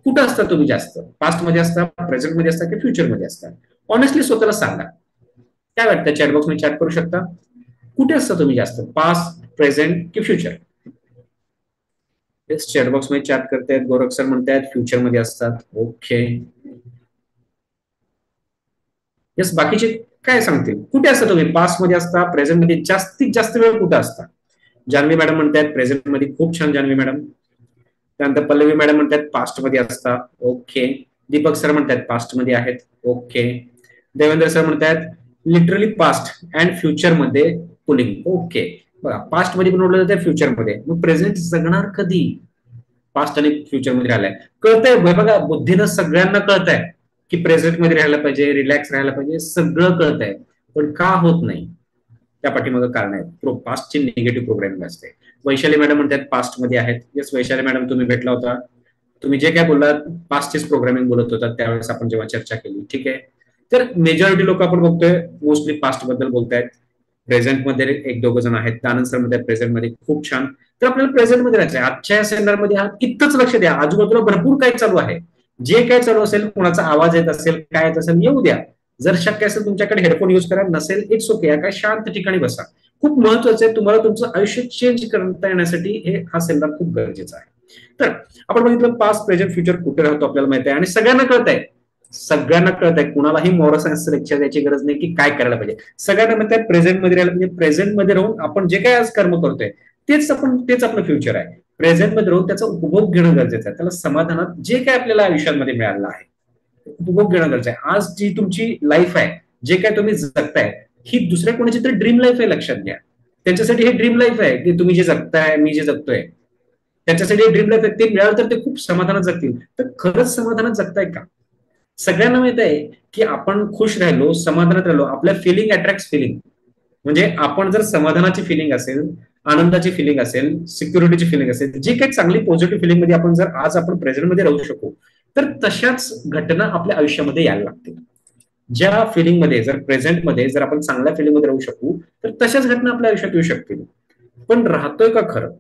कुठं असता तुम्ही जास्त, पास्ट मध्ये असता, प्रेझेंट मध्ये असता की फ्युचर मध्ये असता? ऑनेस्टली स्वतःला सांगा. काय वाटतं, चॅटबॉक्स मध्ये चॅट करू शकता. कुठे असता तुम्ही जास्त, पास्ट, प्रेझेंट की फ्युचर? चॅटबॉक्स मध्ये चॅट करतायत, गोरख सर म्हणतायत फ्युचर मध्ये असतात. ओके, यस, बाकीचे काय सांगतील, कुठे असता तुम्ही, पास्ट मध्ये असता, प्रेझेंट मध्ये, जास्तीत जास्त वेळ कुठे असता? जान्हवी मॅडम म्हणतात प्रेझेंट मध्ये, खूप छान जान्हवी मॅडम. त्यानंतर पल्लवी मॅडम म्हणतात पास्ट मध्ये असता. ओके. दीपक सर म्हणतात पास्ट मध्ये आहेत. ओके. देवेंद्र सर म्हणतात लिटरली पास्ट अँड फ्युचर मध्ये पुलिंग. ओके, बघा, पास्ट मध्ये बनवलं जाते, फ्युचर मध्ये, मग प्रेझेंट जगणार कधी? पास्ट आणि फ्युचर मध्ये राहिलाय, कळतंय बघा, बुद्धीनं सगळ्यांना कळतंय की प्रेझेंट मध्ये राहायला पाहिजे, रिलॅक्स राहायला पाहिजे, सगळं कळतंय, पण का होत नाही, त्या पाठीमागं कारण आहे, पास्टची निगेटिव्ह प्रोग्रामिंग असते. वैशाली मॅडम म्हणतात पास्ट मध्ये आहेत. येस वैशाली मॅडम, तुम्ही भेटला होता, तुम्ही जे काय बोललात पास्टचीच प्रोग्रामिंग बोलत होता त्यावेळेस आपण जेव्हा चर्चा केली. ठीक आहे, तर मेजॉरिटी लोक आपण बघतोय मोस्टली पास्ट बद्दल बोलतायत. प्रेझेंट मध्ये एक दोघ जण आहेत, त्यानंतर सर मध्ये प्रेझेंट मध्ये, खूप छान. तर आपल्याला प्रेझेंट मध्ये राहायचं आहे. आजच्या सेमिनारमध्ये इतकंच लक्ष द्या, आजूबाजूला भरपूर काय चालू आहे, जे काय चालू असेल, कोणाचा आवाज येत असेल, काय येत असेल, येऊ द्या. जर शक्य असेल तुमच्याकडे हेडफोन युज करा, नसेल इट्स ओके, काय शांत ठिकाणी बसा. खूप महत्वाचं आहे, तुम्हाला तुमचं आयुष्य चेंज करता येण्यासाठी हे हा सेमिनार खूप गरजेचा आहे. तर आपण बघितलं पास्ट, प्रेझेंट, फ्युचर कुठे राहतो आपल्याला माहिती आहे, आणि सगळ्यांना कळत आहे, सगळ्यांना कळत आहे, कुणालाही मोरल सायन्स लेक्चर द्यायची गरज नाही की काय करायला पाहिजे. सगळ्यांना माहिती आहे प्रेझेंट मध्ये राहायला पाहिजे. प्रेझेंट मध्ये राहून आपण जे काय आज कर्म करतोय तेच आपलं फ्युचर आहे. प्रेझेंट मध्ये राहून त्याचा उपभोग घेणं गरजेचं आहे, त्याला समाधानात जे काय आपल्याला आयुष्यामध्ये मिळालं आहे उपभोग घेणं गरजेचं आहे. आज जी तुमची लाईफ आहे, जे काय तुम्ही जगताय, ही दुसऱ्या कोणाची तरी ड्रीम लाईफ आहे, लक्षात घ्या. त्यांच्यासाठी हे ड्रीम लाईफ आहे की तुम्ही जे जगताय, मी जे जगतोय, त्यांच्यासाठी ड्रीम लाईफ आहे, ते मिळालं तर ते खूप समाधानात जगतील. तर खरंच समाधानात जगताय का? सगळ्यांना माहित आहे की आपण खुश राहिलो, समाधानात राहिलो, आपल्या फिलिंग अट्रॅक्ट फिलिंग. म्हणजे आपण जर समाधानाची फिलिंग असेल, आनंदाची फिलिंग असेल, सिक्युरिटीची फिलिंग असेल, जी काही चांगली पॉझिटिव्ह फिलिंग मध्ये आपण जर आज आपण प्रेझेंट मध्ये राहू शकू, तर तशाच घटना आपल्या आयुष्यामध्ये यायला लागतील. ज्या फिलिंग मध्ये, जर प्रेझेंट मध्ये जर आपण चांगल्या फिलिंग मध्ये राहू शकू, तर तशाच घटना आपल्या आयुष्यात येऊ शकतील. पण राहतोय का खरं?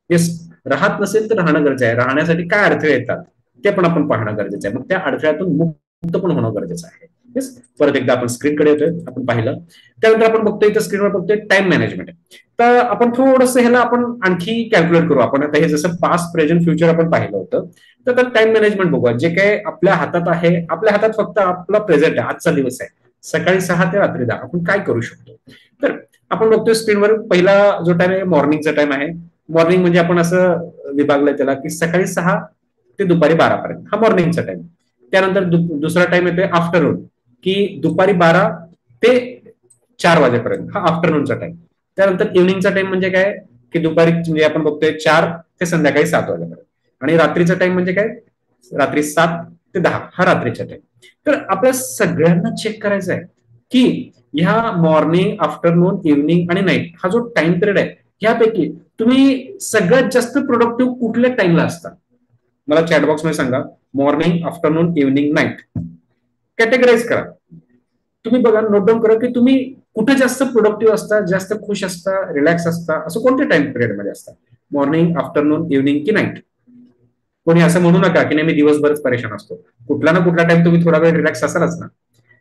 येस, राहत नसेल तर राहणं गरजेचं आहे. राहण्यासाठी काय अडथळे येतात ते पण आपण पाहणं गरजेचं आहे. मग त्या अडथळ्यातून मुक्त पण होणं गरजेचं आहे. परत एकदा आपण स्क्रीनकडे येतोय, आपण पाहिलं. त्यानंतर आपण बघतोय इथं स्क्रीनवर बघतोय टाइम मॅनेजमेंट. तर आपण थोडंसं ह्याला आपण आणखी कॅल्क्युलेट करू. आपण आता हे जसं पास्ट प्रेझेंट फ्युचर आपण पाहिलं होतं, तर टाइम मॅनेजमेंट बघूया. जे काय आपल्या हातात आहे, आपल्या हातात फक्त आपला प्रेझेंट आहे, आजचा दिवस आहे, सकाळी 6 ते रात्री 10 आपण काय करू शकतो. तर आपण बघतोय स्क्रीनवर पहिला जो टाइम आहे मॉर्निंगचा टाइम आहे. मॉर्निंग म्हणजे आपण असं विभागलंय त्याला की सकाळी 6 ते दुपारी 12 पर्यंत हा मॉर्निंगचा टाइम. त्यानंतर दुसरा टाइम येतोय आफ्टरनून, की दुपारी 12 ते 4 वाजेपर्यंत हा आफ्टरनूनचा टाइम. त्यानंतर इव्हनिंगचा टाइम म्हणजे काय, की दुपारी म्हणजे आपण बघतोय 4 ते संध्याकाळी 7 वाजेपर्यंत. आणि रात्रीचा टाइम म्हणजे काय, रात्री 7 ते 10 हा रात्रीचा टाइम. तर आपल्या सगळ्यांना चेक करायचं आहे की ह्या मॉर्निंग, आफ्टरनून, इव्हनिंग आणि नाईट हा जो टाइम पिरियड आहे, ह्यापैकी तुम्ही सगळ्यात जास्त प्रोडक्टिव्ह कुठल्या टाइमला असता. मला चॅटबॉक्स मध्ये सांगा. Morning, afternoon, evening, night categorise करा. तुम्ही बघा, नोट डाऊन करा की तुम्ही कुठे जास्त प्रोडक्टिव्ह असता, जास्त खुश असता, रिलॅक्स असता, असं कोणत्या टाइम पिरियड मध्ये असता. मॉर्निंग, आफ्टरनून, इव्हनिंग की नाईट. कोणी असं म्हणू नका की नाही मी दिवसभरच परेशान असतो. कुठला ना कुठला टाइम तुम्ही थोडा वेळ रिलॅक्स असालच ना.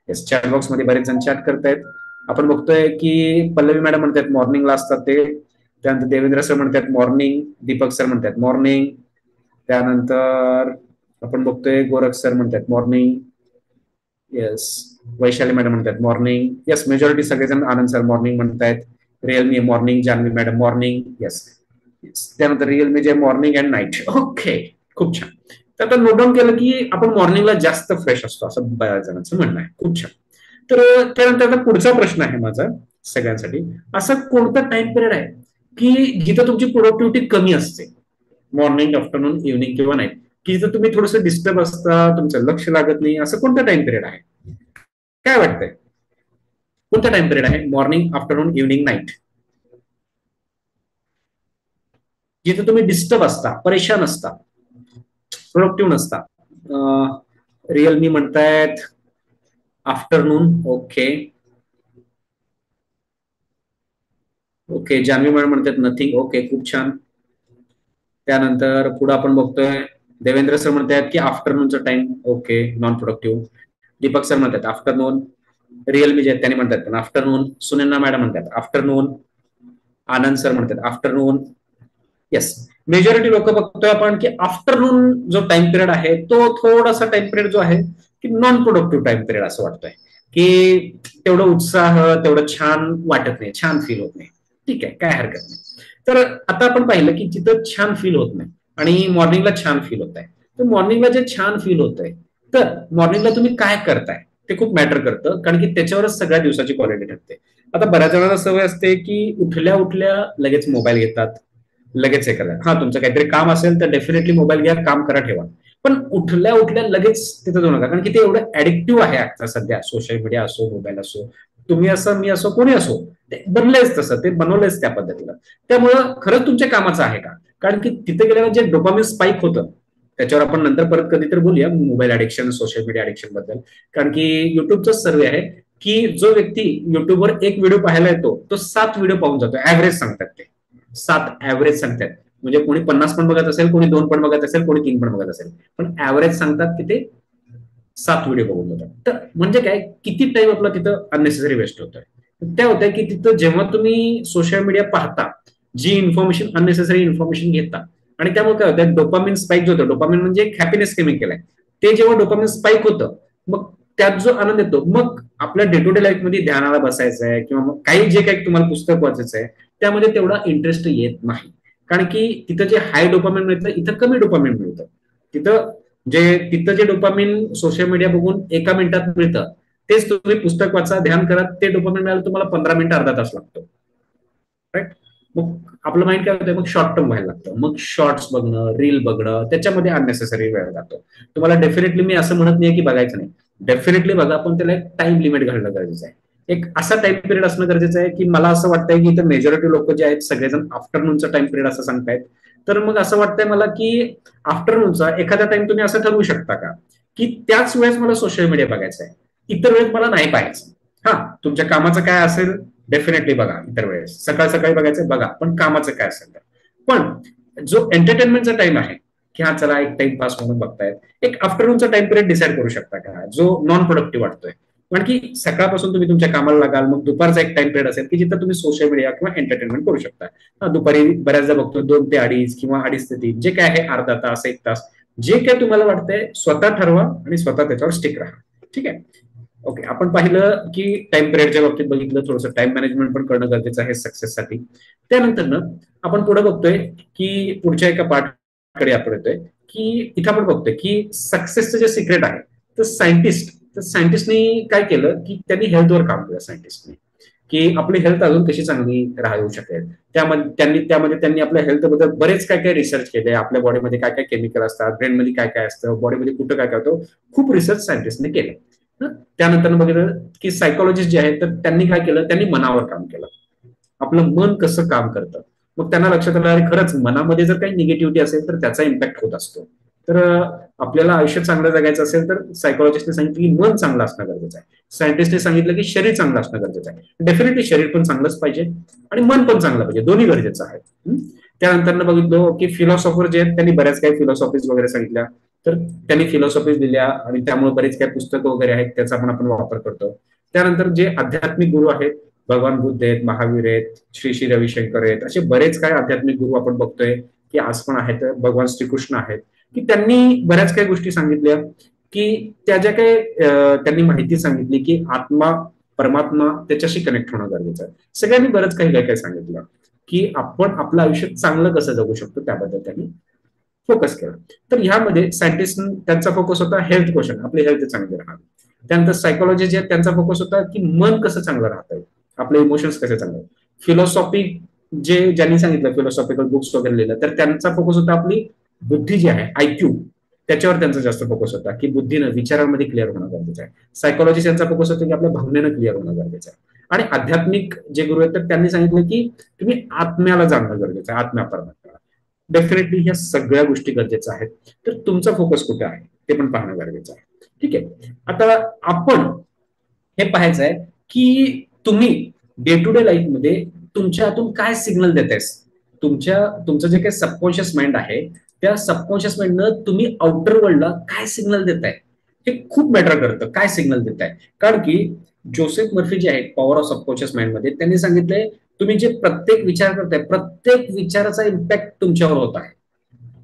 येस, चॅट बॉक्स मध्ये बरेच जण चॅट करतायत. आपण बघतोय की पल्लवी मॅडम म्हणतात मॉर्निंगला असतात ते. त्यानंतर देवेंद्र सर म्हणतात मॉर्निंग, दीपक सर म्हणतात मॉर्निंग. त्यानंतर आपण बघतोय गोरख सर म्हणतात मॉर्निंग. येस, वैशाली मॅडम म्हणतात मॉर्निंग. येस, मेजॉरिटी सगळेजण आनंद सर मॉर्निंग म्हणतायत. Realme morning, Jahnavi madam morning. Yes, त्यानंतर रिअलमी जे मॉर्निंग अँड नाईट. ओके, खूप छान. तर आता नोट डाऊन केलं की आपण मॉर्निंगला जास्त फ्रेश असतो असं बऱ्याच जणांचं म्हणणं आहे. खूप छान. तर त्यानंतर आता पुढचा प्रश्न आहे माझा सगळ्यांसाठी. असं कोणतं टाइम पिरियड आहे की जिथं तुमची प्रोडक्टिव्हिटी कमी असते, मॉर्निंग, आफ्टरनून, इव्हनिंग किंवा नाईट, की जिथं तुम्ही थोडंसं डिस्टर्ब असता, तुमचं लक्ष लागत नाही, असं कोणतं टाइम पिरियड आहे. काय वाटतंय, कोणतं टाइम पिरियड आहे मॉर्निंग, आफ्टरनून, इव्हनिंग, नाईट, जिथे तुम्ही डिस्टर्ब असता, परेशान असता, प्रोडक्टिव्ह नसता. रिअलमी म्हणतायत afternoon. Okay okay, Jahnavi madam म्हणतात नथिंग. ओके, खूप छान. त्यानंतर पुढे आपण बघतोय देवेंद्र सर म्हणतात की आफ्टरनूनचा time. Okay, non productive. Deepak sir म्हणतात आफ्टरनून. रिअलमी जे त्यांनी म्हणतात आफ्टरनून. सुनंदा मॅडम म्हणतात आफ्टरनून. आनंद सर म्हणतात आफ्टरनून. येस, मेजॉरिटी लोक बघतोय आपण की आफ्टरनून जो टाइम पिरियड आहे तो थोडासा टाइम पिरियड जो आहे की नॉन प्रोडक्टिव्ह टाइम पिरियड असं वाटतंय, की तेवढं उत्साह, तेवढं छान वाटत नाही, छान फील होत नाही. ठीक आहे, काय हरकत नाही. तर आता आपण पाहिलं की जिथं छान फील होत नाही आणि मॉर्निंगला छान फील होत आहे, तर मॉर्निंगला जे छान फील होत आहे, तर मॉर्निंगला तुम्ही काय करताय ते खूप मॅटर करतं, कारण की त्याच्यावरच सगळ्या दिवसाची क्वालिटी ठरते. आता बऱ्याच जणांना सवय असते की उठल्या उठल्या लगेच मोबाईल घेतात, लगेच हे करा. हा, तुमचं काहीतरी काम असेल तर डेफिनेटली मोबाईल घ्या, काम करा, ठेवा. पण उठल्या उठल्या लगेच तिथं जाऊ नका, कारण की ते एवढं ऍडिक्टिव्ह आहे आता सध्या. सोशल मीडिया असो, मोबाईल असो, तुम्ही असं, मी असो, कोणी असो, ते बनलेच तसं, ते बनवलेच त्या पद्धतीनं. त्यामुळं खरंच तुमच्या कामाचं आहे का. कारण की तिथे गेल्यावर जे डोपामिन स्पाइक होतं, त्याच्यावर आपण नंतर परत कधी तर बोलूया mobile addiction, social media addiction बद्दल. कारण की युट्यूबचाच सर्वे आहे की जो व्यक्ती युट्यूबवर एक व्हिडिओ पाहायला येतो तो 7 व्हिडिओ पाहून जातो. ऍव्हरेज सांगतात ते, 7 ऍव्हरेज सांगतात. म्हणजे कोणी 50 पण बघत असेल, कोणी 2 पण बघत असेल, कोणी 3 पण बघत असेल, पण ऍव्हरेज सांगतात की ते 7 व्हिडिओ बघून जातात. तर म्हणजे काय, किती टाइम आपला तिथं अननेसेसरी वेस्ट होतोय. त्या होत्या की तिथं जेव्हा तुम्ही सोशल मीडिया पाहता, जी इन्फॉर्मेशन, अननेसेसरी इन्फॉर्मेशन घेता, आणि त्यामुळे काय होतं, डोपामिन स्पाइक जो होतं, डोपामिन म्हणजे एक हॅपीनेस केमिकल आहे, ते जेव्हा डोपामिन स्पाइक होतं, मग त्यात जो आनंद येतो, मग आपल्या डे टू डे लाईफ मध्ये ध्यानाला बसायचं आहे किंवा मग काही जे काही तुम्हाला पुस्तक वाचायचं आहे त्यामध्ये तेवढा इंटरेस्ट येत नाही. कारण की तिथं जे हाय डोपामिन मिळतं, इथं कमी डोपामिन मिळतं. तिथं तिथं जे डोपामिन सोशल मीडिया बघून एका मिनिटात मिळतं, तेच तुम्ही पुस्तक वाचा, ध्यान करा, ते डोपामिन मिळायला तुम्हाला 15 मिनिटं, अर्धा तास लागतो. राईट. मग आपलं माइंड काय होतं, मग शॉर्ट टर्म व्हायला लागतं, मग शॉर्ट्स बघणं, रील बघणं, त्याच्यामध्ये अननेसेसरी वेळ जातो. तुम्हाला डेफिनेटली मी असं म्हणत नाही की बघायचं नाही, डेफिनेटली बघा, पण त्याला एक टाइम लिमिट घालणं गरजेचं आहे. एक असा टाइम पिरियड असणं गरजेचं आहे की मला असं वाटतंय की इथं मेजॉरिटी लोक जे आहेत सगळेजण आफ्टरनूनचा टाइम पिरियड असं सांगतायत. तर मग असं वाटतंय मला की आफ्टरनूनचा एखादा टाइम तुम्ही असं ठरवू शकता का की त्याच वेळेस मला सोशल मीडिया बघायचा आहे, इतर वेळेस मला नाही पाहायचं. हा, तुमच्या कामाचं काय असेल डेफिनेटली बघा, इतर वेळेस सकाळ सकाळी बघायचं बघा, पण कामाचं काय असेल तर. पण जो एंटरटेनमेंटचा टाइम आहे की हा चला एक टाइम पास म्हणून बघतायत, एक आफ्टरनूनचा टाइम पिरियड डिसाईड करू शकता का जो नॉन प्रोडक्टिव्ह वाटतोय. कारण की सकाळपासून तुम्ही तुमच्या कामाला लागाल, मग दुपारचा एक टाइम पिरियड असेल की जिथं तुम्ही सोशल मीडिया किंवा एंटरटेनमेंट करू शकता. दुपारी बऱ्याचदा बघतो 2 ते 2.5 किंवा 2.5 ते 3 जे काय आहे, अर्धा तास 1 तास, जे काय तुम्हाला वाटतंय स्वतः ठरवा आणि स्वतः त्याच्यावर स्टिक राहा. ठीक आहे. ओके, आपण पाहिलं की टाइम पिरियडच्या बाबतीत बघितलं, थोडंसं टाइम मॅनेजमेंट पण करणं गरजेचं आहे सक्सेससाठी. त्यानंतर ना आपण पुढे बघतोय की पुढच्या एका पार्टकडे आपण येतोय की इथं आपण बघतोय की सक्सेसचं जे सिक्रेट आहे, तर सायंटिस्टनी काय केलं की त्यांनी हेल्थवर काम केलं. सायंटिस्टनी की आपली हेल्थ अजून कशी चांगली राहू शकेल, त्यामध्ये त्यांनी आपल्या हेल्थ बद्दल बरेच काय काय रिसर्च केले. आपल्या बॉडीमध्ये काय काय केमिकल असतात, ब्रेनमध्ये काय काय असतं, बॉडीमध्ये कुठं काय काय होतं, खूप रिसर्च सायंटिस्टने केले. त्यानंतर बघितलं की सायकोलॉजिस्ट जे आहेत, तर त्यांनी काय केलं, त्यांनी मनावर काम केलं. आपलं मन कसं काम करतं. मग त्यांना लक्षात आलं, अरे खरंच मनामध्ये जर काही निगेटिव्हिटी असेल तर त्याचा इम्पॅक्ट होत असतो. तर आपल्याला आयुष्य चांगलं जगायचं असेल तर सायकोलॉजिस्टने सांगितलं की मन चांगलं असणं गरजेचं आहे. सायंटिस्टने सांगितलं की शरीर चांगलं असणं गरजेचं आहे. डेफिनेटली शरीर पण चांगलंच पाहिजे आणि मन पण चांगलं पाहिजे, दोन्ही गरजेचं आहे. त्यानंतर बघितलं की फिलॉसॉफर जे आहेत त्यांनी बऱ्याच काही फिलॉसॉफीज वगैरे सांगितल्या. तर त्यांनी फिलॉसॉफीज दिल्या आणि त्यामुळे बरेच काही पुस्तकं वगैरे आहेत, त्याचा पण आपण वापर करतो. त्यानंतर जे आध्यात्मिक गुरु आहेत, भगवान बुद्ध आहेत, महावीर आहेत, श्री श्री रविशंकर आहेत, असे बरेच काही आध्यात्मिक गुरु आपण बघतोय की आज पण आहेत. भगवान श्रीकृष्ण आहेत की त्यांनी बऱ्याच काही गोष्टी सांगितल्या की त्या ज्या काही त्यांनी माहिती सांगितली की आत्मा, परमात्मा त्याच्याशी कनेक्ट होणं गरजेचं आहे. सगळ्यांनी बरंच काही काय काय सांगितलं की आपण आपलं आयुष्य चांगलं कसं जगू शकतो, त्याबद्दल त्यांनी फोकस केला. तर ह्यामध्ये सायंटिस्ट त्यांचा फोकस होता हेल्थ क्वेश्चन, आपली हेल्थ चांगली राहावी. त्यानंतर सायकोलॉजी जे त्यांचा फोकस होता की मन कसं चांगलं राहतंय, आपले इमोशन्स कसे चांगले. फिलॉसॉफी जे ज्यांनी सांगितलं, फिलॉसॉफिकल बुक्स वगैरे लिहिलं, तर त्यांचा फोकस होता आपली बुद्धी जी आहे, आयक्यू, त्याच्यावर त्यांचा जास्त फोकस होता की बुद्धीनं, विचारांमध्ये क्लिअर होणं गरजेचं आहे. सायकोलॉजी त्यांचा फोकस होता की आपल्या भावनेनं क्लिअर होणं गरजेचं आहे. आणि आध्यात्मिक जे गुरु आहेत तर त्यांनी सांगितलं की तुम्ही आत्म्याला जाणणं गरजेचं आहे, आत्म्यापर्यंत. डेफिनेटली ह्या सगळ्या गोष्टी गरजेच्या आहेत. तर तुमचा फोकस कुठे आहे ते पण पाहणं गरजेचं आहे. ठीक आहे. आता आपण हे पाहायचं आहे की तुम्ही डे टू डे लाईफ मध्ये तुमच्या हातून काय सिग्नल देतायस. तुमचं जे काही सबकॉन्शियस माइंड आहे, त्या सबकॉन्शियस माइंडनं तुम्ही आउटर वर्ल्डला काय सिग्नल देताय, हे खूप मॅटर करतं. काय सिग्नल देताय. कारण की जोसेफ मर्फी जे आहेत, पॉवर ऑफ सबकॉन्शियस माइंड मध्ये, त्यांनी सांगितलंय तुम्ही जे प्रत्येक विचार करताय, प्रत्येक विचाराचा इम्पॅक्ट तुमच्यावर होत आहे.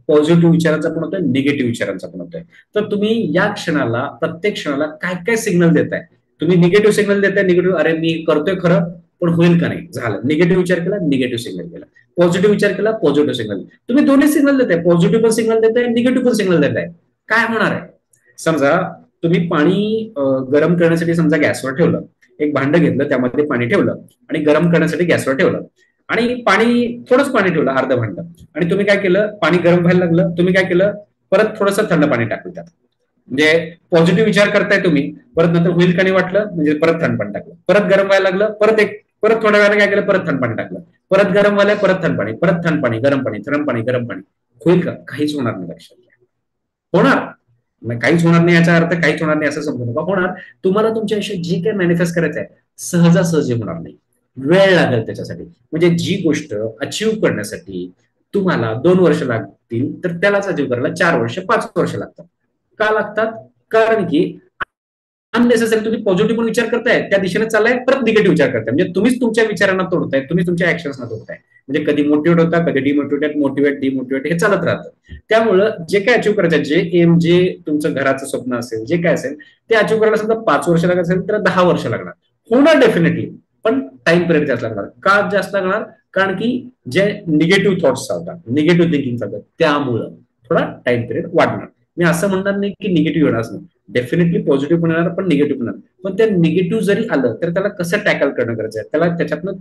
पॉझिटिव्ह विचारांचा पण होतोय, निगेटिव्ह विचारांचा पण होतोय. तर तुम्ही या क्षणाला, प्रत्येक क्षणाला काय काय सिग्नल देताय. तुम्ही निगेटिव्ह सिग्नल देताय, निगेटिव्ह, अरे मी करतोय खरं पण होईल का नाही, झालं. निगेटिव्ह विचार केला, निगेटिव्ह सिग्नल केला. पॉझिटिव्ह विचार केला, पॉझिटिव्ह सिग्नल. तुम्ही दोन्ही सिग्नल देताय, पॉझिटिव्ह पण सिग्नल देताय, निगेटिव्ह पण सिग्नल देताय. काय होणार आहे. समजा तुम्ही पाणी गरम करण्यासाठी समजा गॅसवर ठेवलं, एक भांड घेतलं, त्यामध्ये पाणी ठेवलं आणि गरम करण्यासाठी गॅसवर ठेवलं आणि थोडंच पाणी ठेवलं, अर्ध भांड. आणि तुम्ही काय केलं, पाणी गरम व्हायला लागलं, तुम्ही काय केलं, परत थोडंसं थंड पाणी टाकलं त्यात. म्हणजे पॉझिटिव्ह विचार करताय तुम्ही, परत नंतर होईल का नाही वाटलं, म्हणजे परत थंड पाणी टाकलं, परत गरम व्हायला लागलं, परत थोड्या वेळाने काय केलं, परत थंड पाणी टाकलं, परत गरम व्हायला, परत थंड पाणी, परत थंड पाणी, गरम पाणी, गरम पाणी, गरम पाणी. होईल का, काहीच होणार नाही. लक्षात घ्या, होणार काहीच होणार नाही याचा अर्थ काहीच होणार नाही असं समजू नका. होणार. तुम्हाला तुमच्या आयुष्यात जे काही मॅनिफेस्ट करायचं आहे, सहजासहजी होणार नाही, वेळ लागेल त्याच्यासाठी. म्हणजे जी गोष्ट अचीव्ह करण्यासाठी तुम्हाला 2 वर्ष लागतील, तर त्यालाच अचीव्ह करायला 4 वर्ष, 5 वर्ष लागतात. का लागतात. कारण की अननेसेसरी तुम्ही पॉझिटिव्ह पण विचार करताय, त्या दिशेने चाललाय, परत निगेटिव्ह विचार करताय. म्हणजे तुम्हीच तुमच्या विचारांना तोडताय, तुम्ही तुमच्या ऍक्शन्सना तोडताय. म्हणजे कधी मोटिवेट होता, कधी डिमोटिवेट, मोटिवेट, डिमोटिवेट, हे चालत राहतं. त्यामुळं जे काय अचीव्ह करायचं, जे एम, जे तुमचं घराचं स्वप्न असेल, जे काय असेल, ते अचीव्ह करायला समजा 5 वर्ष लागत असेल तर 10 वर्ष लागणार. होणार डेफिनेटली, पण टाइम पिरियड जास्त लागणार. का जास्त लागणार. कारण की जे निगेटिव्ह थॉट्स चालतात, निगेटिव्ह थिंकिंग चालतात, त्यामुळं थोडा टाइम पिरियड वाढणार. मी असं म्हणणार नाही की निगेटिव्ह येणार नाही, डेफिनेटली पॉझिटिव्ह पण येणार, पण निगेटिव्ह पण येणार. पण त्या निगेटिव्ह जरी आलं तर त्याला कसं टॅकल करणं गरजेचं आहे, त्याला त्याच्यातनं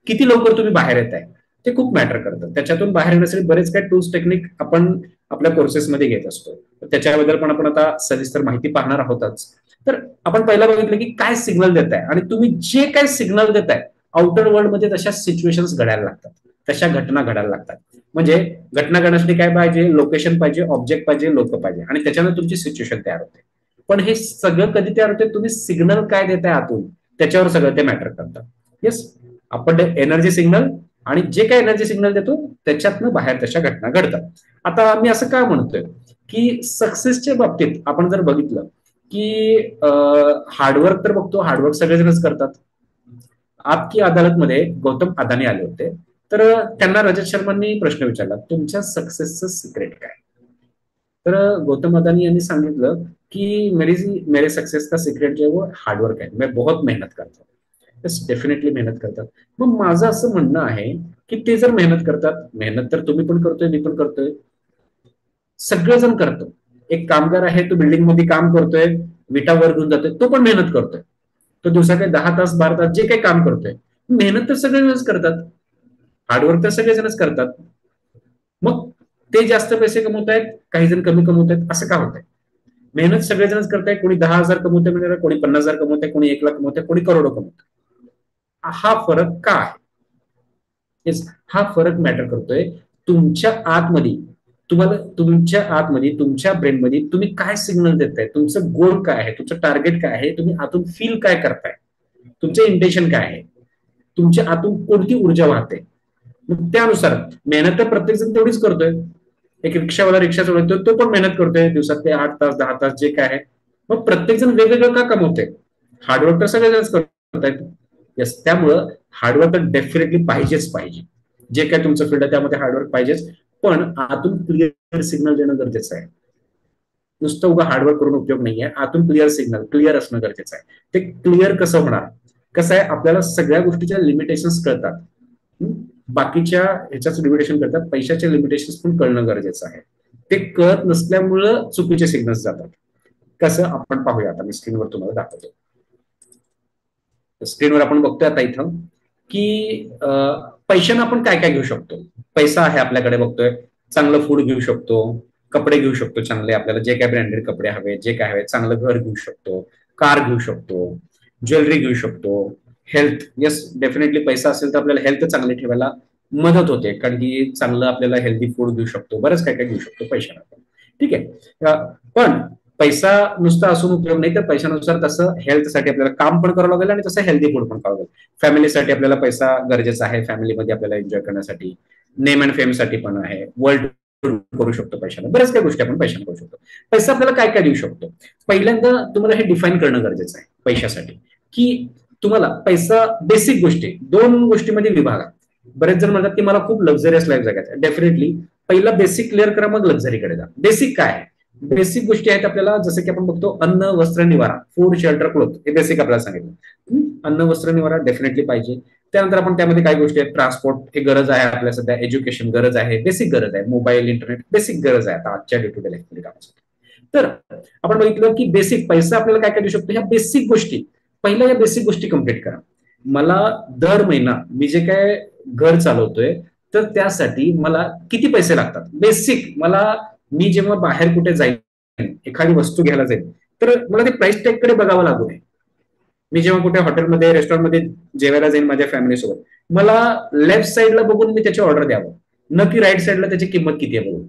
किती लवकर तुम्ही बाहेर येत आहे, ते खूप मॅटर करतं. त्याच्यातून बाहेर येण्यासाठी बरेच काही टूल्स, टेक्निक आपण आपल्या कोर्सेसमध्ये घेत असतो. त्याच्याबद्दल पण आपण आता सविस्तर माहिती पाहणार आहोतच. तर आपण पहिला बघितलं की काय सिग्नल देत आहे, आणि तुम्ही जे काय सिग्नल देताय आउटर वर्ल्ड मध्ये तशा सिच्युएशन्स घडायला लागतात, तशा घटना घडायला लागतात. म्हणजे घटना घडण्यासाठी काय पाहिजे, लोकेशन पाहिजे, ऑब्जेक्ट पाहिजे, लोक पाहिजे, आणि त्याच्यानं तुमची सिच्युएशन तयार होते. पण हे सगळं कधी तयार होते, तुम्ही सिग्नल काय देताय आतून, त्याच्यावर सगळं ते मॅटर करतं. येस, आपण एनर्जी सिग्नल, आणि जे काय एनर्जी सिग्नल देतो त्याच्यातनं बाहेर तशा घटना घडतात. आता मी असं काय म्हणतोय की सक्सेसच्या बाबतीत आपण जर बघितलं की हार्डवर्क तर बघतो, हार्डवर्क सगळेजणच करतात. आपकी अदालतमध्ये गौतम अदानी आले होते, तर त्यांना रजत शर्मांनी प्रश्न विचारला, तुमच्या सक्सेसचं सिक्रेट काय? तर गौतम अदानी यांनी सांगितलं की मेरे सक्सेस का सिक्रेट जो है वो हार्डवर्क है, मैं बहुत मेहनत करता हूँ. डेफिनेटली मेहनत करतात. मग माझं असं म्हणणं आहे की ते जर मेहनत करतात, मेहनत तर तुम्ही पण करतोय, मी पण करतोय, सगळेजण करतो. एक कामगार आहे, तो बिल्डिंग मध्ये काम करतोय, विटा वर घेऊन जातोय, तो पण मेहनत करतोय. तो दिवसा काही 10 तास 12 तास जे काही काम करतोय, मेहनत तर सगळेजणच करतात, हार्डवर्क तर सगळेजणच करतात. मग ते जास्त पैसे कमवत आहेत, काही जण कमी कमवत आहेत, असं का होत आहे? मेहनत सगळेजणच करताय, कोणी 10,000 कमवते म्हणजे, कोणी 50,000 कमवते, कोणी 1 लाख कमवते, कोणी करोडो कमवते. हा फरक का आहे? हा फरक मॅटर करतोय तुमच्या आतमध्ये. तुम्हाला तुमच्या आतमध्ये, तुमच्या ब्रेनमध्ये तुम्ही काय सिग्नल देताय, तुमचं गोल काय आहे, तुमचं टार्गेट काय आहे, तुम्ही आतून फील काय करताय, तुमचे इंटेन्शन काय आहे, तुमच्या आतून कोणती ऊर्जा वाहते. मग त्यानुसार मेहनत तर प्रत्येक जण तेवढीच करतोय. एक रिक्षावाला रिक्षा चालवतोय, तो पण मेहनत करतोय दिवसात ते 8 तास 10 तास जे काय आहे. मग प्रत्येक जण वेगवेगळं का कमवतोय? हार्डवर्क तर सगळेजणच करतायत. येस, त्यामुळं हार्डवर्क तर डेफिनेटली पाहिजेच पाहिजे. जे काय तुमचं फील्ड आहे त्यामध्ये हार्डवर्क पाहिजेच, पण आतून क्लिअर सिग्नल देणं गरजेचं आहे. नुसतं उगा हार्डवर्क करून उपयोग नाहीये, आतून क्लिअर सिग्नल क्लिअर असणं गरजेचं आहे. ते क्लिअर कसं होणार? कसं आहे, आपल्याला सगळ्या गोष्टीच्या लिमिटेशन्स कळतात. बाकीच्या ह्याच्याच लिमिटेशन करतात, पैशाचे लिमिटेशन पण कळणं गरजेचं आहे. ते कळत नसल्यामुळं चुकीचे सिग्नल्स जातात. कसं आपण पाहूया, आता मी स्क्रीनवर तुम्हाला दाखवतो. स्क्रीनवर आपण बघतोय आता इथं की पैशानं आपण काय काय घेऊ शकतो. पैसा आहे आपल्याकडे, बघतोय चांगलं फूड घेऊ शकतो, कपडे घेऊ शकतो चांगले, आपल्याला जे काय ब्रँडेड कपडे हवे, जे काय हवे, चांगलं घर घेऊ शकतो, कार घेऊ शकतो, ज्वेलरी घेऊ शकतो, हेल्थ. येस, डेफिनेटली पैसा असेल तर आपल्याला हेल्थ चांगली ठेवायला मदत होते, कारण की चांगलं आपल्याला हेल्दी फूड घेऊ शकतो, बरंच काय काय घेऊ शकतो पैशानं आपण. ठीक आहे. पण पैसा नुसता असून उपयोग नाही, तर पैशानुसार तसं हेल्थसाठी आपल्याला काम पण करावं लागेल आणि तसं हेल्दी फूड पण करावं लागेल. फॅमिलीसाठी आपल्याला पैसा गरजेचा आहे, फॅमिलीमध्ये आपल्याला एन्जॉय करण्यासाठी, नेम अँड फेमसाठी पण आहे, वर्ल्ड करू शकतो पैशाने, बऱ्याच काही गोष्टी आपण पैशाने करू शकतो. पैसा आपल्याला काय काय देऊ शकतो? पहिल्यांदा तुम्हाला हे डिफाईन करणं गरजेचं आहे पैशासाठी, की तुम्हाला पैसा बेसिक गोष्टी 2 गोष्टीमध्ये विभागा. बरेच जण म्हणतात की मला खूप लक्झरियस लाईफ जगायचं, डेफिनेटली पहिला बेसिक क्लिअर करा, मग लक्झरीकडे जा. बेसिक काय आहे? बेसिक गोष्टी आहेत आपल्याला, जसं की आपण बघतो अन्न वस्त्र निवारा, फूड शेल्टर क्लोथ, हे बेसिक आपल्याला सांगितलं. अन्न वस्त्र निवारा डेफिनेटली पाहिजे. त्यानंतर आपण त्यामध्ये काही गोष्टी आहेत, ट्रान्सपोर्ट हे गरज आहे आपल्या सध्या, एज्युकेशन गरज आहे, बेसिक गरज आहे, मोबाईल इंटरनेट बेसिक गरज आहे आता आजच्या डे टू डे लाईफमध्ये कामासाठी. तर आपण बघितलं की बेसिक पैसा आपल्याला काय काय देऊ शकतो, ह्या बेसिक गोष्टी, पहिल्या या बेसिक गोष्टी कम्प्लीट करा. मला दर महिना मी जे काय घर चालवतोय, तर त्यासाठी मला किती पैसे लागतात बेसिक. मला मी जेव्हा बाहेर कुठे जाईल, एखादी वस्तू घ्यायला जाईल, तर मला ते प्राइस टॅग कडे बघावं लागू नये. मी जेव्हा कुठे हॉटेलमध्ये रेस्टॉरंटमध्ये जेवायला जाईल माझ्या फॅमिलीसोबत, मला लेफ्ट साईडला बघून मी त्याची ऑर्डर द्यावं, न की राईट साईडला त्याची किंमत किती आहे बघून.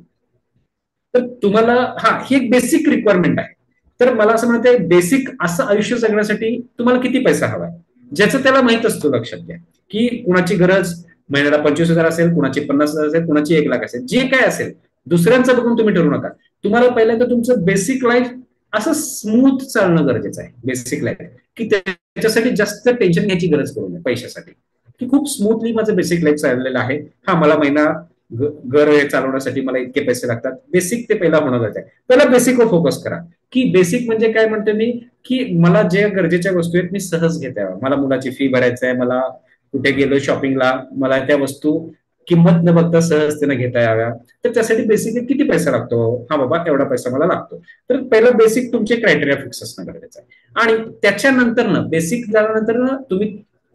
तर तुम्हाला हा ही एक बेसिक रिक्वायरमेंट आहे. तर मला असं म्हणतंय, बेसिक असं आयुष्य जगण्यासाठी तुम्हाला किती पैसा हवाय, ज्याचं त्याला माहित असतो. लक्षात घ्या की कुणाची गरज महिन्याला 25,000 असेल, कुणाची 50,000 असेल, कुणाची 1 लाख असेल, जे काय असेल दुसऱ्यांचं बघून तुम्ही ठरवू नका. तुम्हाला पहिल्यांदा तुमचं बेसिक लाईफ असं स्मूथ चालणं गरजेचं आहे. बेसिक लाईफ की त्याच्यासाठी जास्त टेन्शन घ्यायची गरज करू नये पैशासाठी, की खूप स्मूथली माझं बेसिक लाईफ चाललेलं आहे. हा, मला महिना घर हे चालवण्यासाठी मला इतके पैसे लागतात, बेसिक ते पहिला होणं गरजेचं आहे. पहिला बेसिकवर फोकस करा, की बेसिक म्हणजे काय म्हणतो मी, की मला जे गरजेच्या वस्तू आहेत मी सहज घेता यावं. मला मुलाची फी भरायचं आहे, मला कुठे गेलो शॉपिंगला, मला त्या वस्तू किंमत न बघता सहजतेने घेता याव्या, तर त्यासाठी बेसिक किती पैसा लागतो, हा बाबा एवढा पैसा मला लागतो. तर पहिलं बेसिक तुमचे क्रायटेरिया फिक्स असणं गरजेचं आहे. आणि त्याच्यानंतर ना बेसिक झाल्यानंतर ना तुम्ही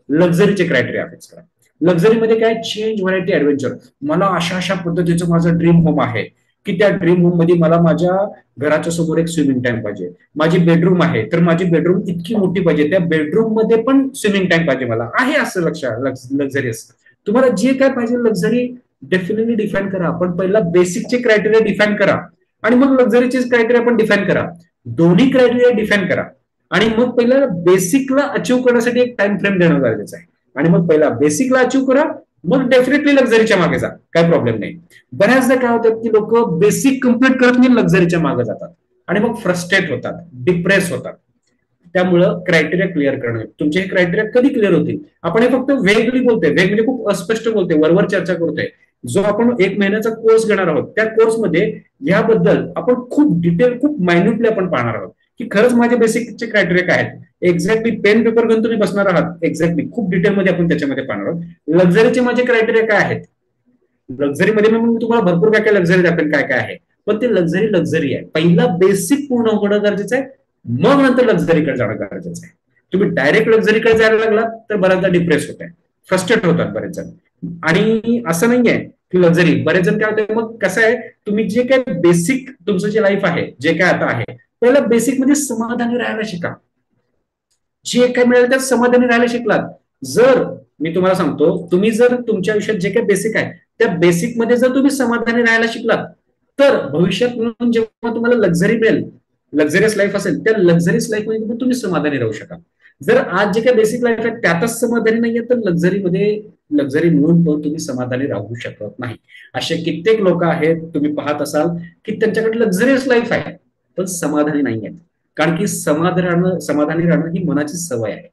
लक्झरीचे क्रायटेरिया फिक्स करा. लक्झरीमध्ये काय, चेंज, व्हरायटी, ऍडव्हेंचर. मला अशा अशा पद्धतीचं माझं ड्रीम होम आहे, की त्या ड्रीम होम मध्ये मला माझ्या घराच्या समोर एक स्विमिंग टँक पाहिजे. माझी बेडरूम आहे, तर माझी बेडरूम इतकी मोठी पाहिजे, त्या बेडरूम मध्ये पण स्विमिंग टँक पाहिजे मला, आहे असं लक्झरियस. तुम्हाला जे काय पाहिजे लक्झरी डेफिनेटली डिफाईन करा. पण पहिला बेसिकचे क्रायटेरिया डिफाईन करा आणि मग लक्झरीचे क्रायटेरिया पण डिफाईन करा. दोन्ही क्रायटेरिया डिफाईन करा आणि मग पहिला बेसिकला अचीव्ह करण्यासाठी एक टाइम फ्रेम देणं गरजेचं आहे. आणि मग पहिला बेसिकला अचीव्ह करा, मग डेफिनेटली लक्झरीच्या मागे जा, काय प्रॉब्लेम नाही. बऱ्याचदा काय होतं की लोक बेसिक कम्प्लीट करत नाही, लक्झरीच्या मागे जातात. आणि मग फ्रस्ट्रेट होतात, डिप्रेस होतात. त्यामुळं क्रायटेरिया क्लिअर करणं, तुमचे हे क्रायटेरिया कधी क्लिअर होतील? आपण हे फक्त वेगळी बोलतोय, वेग म्हणजे खूप अस्पष्ट बोलतोय, वरवर चर्चा करतोय. जो आपण 1 महिन्याचा कोर्स घेणार आहोत त्या कोर्समध्ये याबद्दल आपण खूप डिटेल, खूप मायन्युटली आपण पाहणार आहोत की खरंच माझे बेसिकचे क्रायटेरिया काय आहेत. एक्झॅक्टली पेन पेपर घेऊन तुम्ही बसणार आहात, एक्झॅक्टली खूप डिटेलमध्ये आपण त्याच्यामध्ये पाहणार आहोत. लक्झरीचे माझे क्रायटेरिया काय आहेत, लक्झरीमध्ये मी तुम्हाला भरपूर काय काय लक्झरी दाखवेल काय काय आहे, पण ते लक्झरी लक्झरी आहे. पहिला बेसिक पूर्ण होणं गरजेचं आहे, मग नंतर लक्झरीकडे जाणं गरजेचं आहे. तुम्ही डायरेक्ट लक्झरीकडे जायला लागलात तर बऱ्याचदा डिप्रेस होत आहे, फ्रस्ट्रेट होतात बरेच जण. आणि असं नाहीये की लक्झरी, बरेच जण काय होते, मग कसं आहे, तुम्ही जे काय बेसिक तुमचं जे लाईफ आहे, जे काय आता आहे, पहिला बेसिक मध्ये समाधानी राहायला शिका. जे काय मिळेल त्यात समाधानी राहायला शिकलात, जर मी तुम्हाला सांगतो, तुम्ही जर तुमच्या आयुष्यात जे काही बेसिक आहे त्या बेसिक मध्ये जर तुम्ही समाधानी राहायला शिकलात, तर भविष्यात म्हणून जेव्हा तुम्हाला लक्झरी मिळेल, लक्झरियस लाईफ असेल, त्या लक्झरियस लाईफ मध्ये तुम्ही समाधानी राहू शकाल. जर आज जे काही बेसिक लाईफ आहे त्यातच समाधानी नाहीये, तर लक्झरीमध्ये लक्झरी मिळून पण तुम्ही समाधानी राहू शकत नाही. असे कित्येक लोक आहेत, तुम्ही पाहत असाल की त्यांच्याकडे लक्झरियस लाईफ आहे पण समाधानी नाही आहेत. कारण की समाधानी राहणं ही मनाची सवय आहे.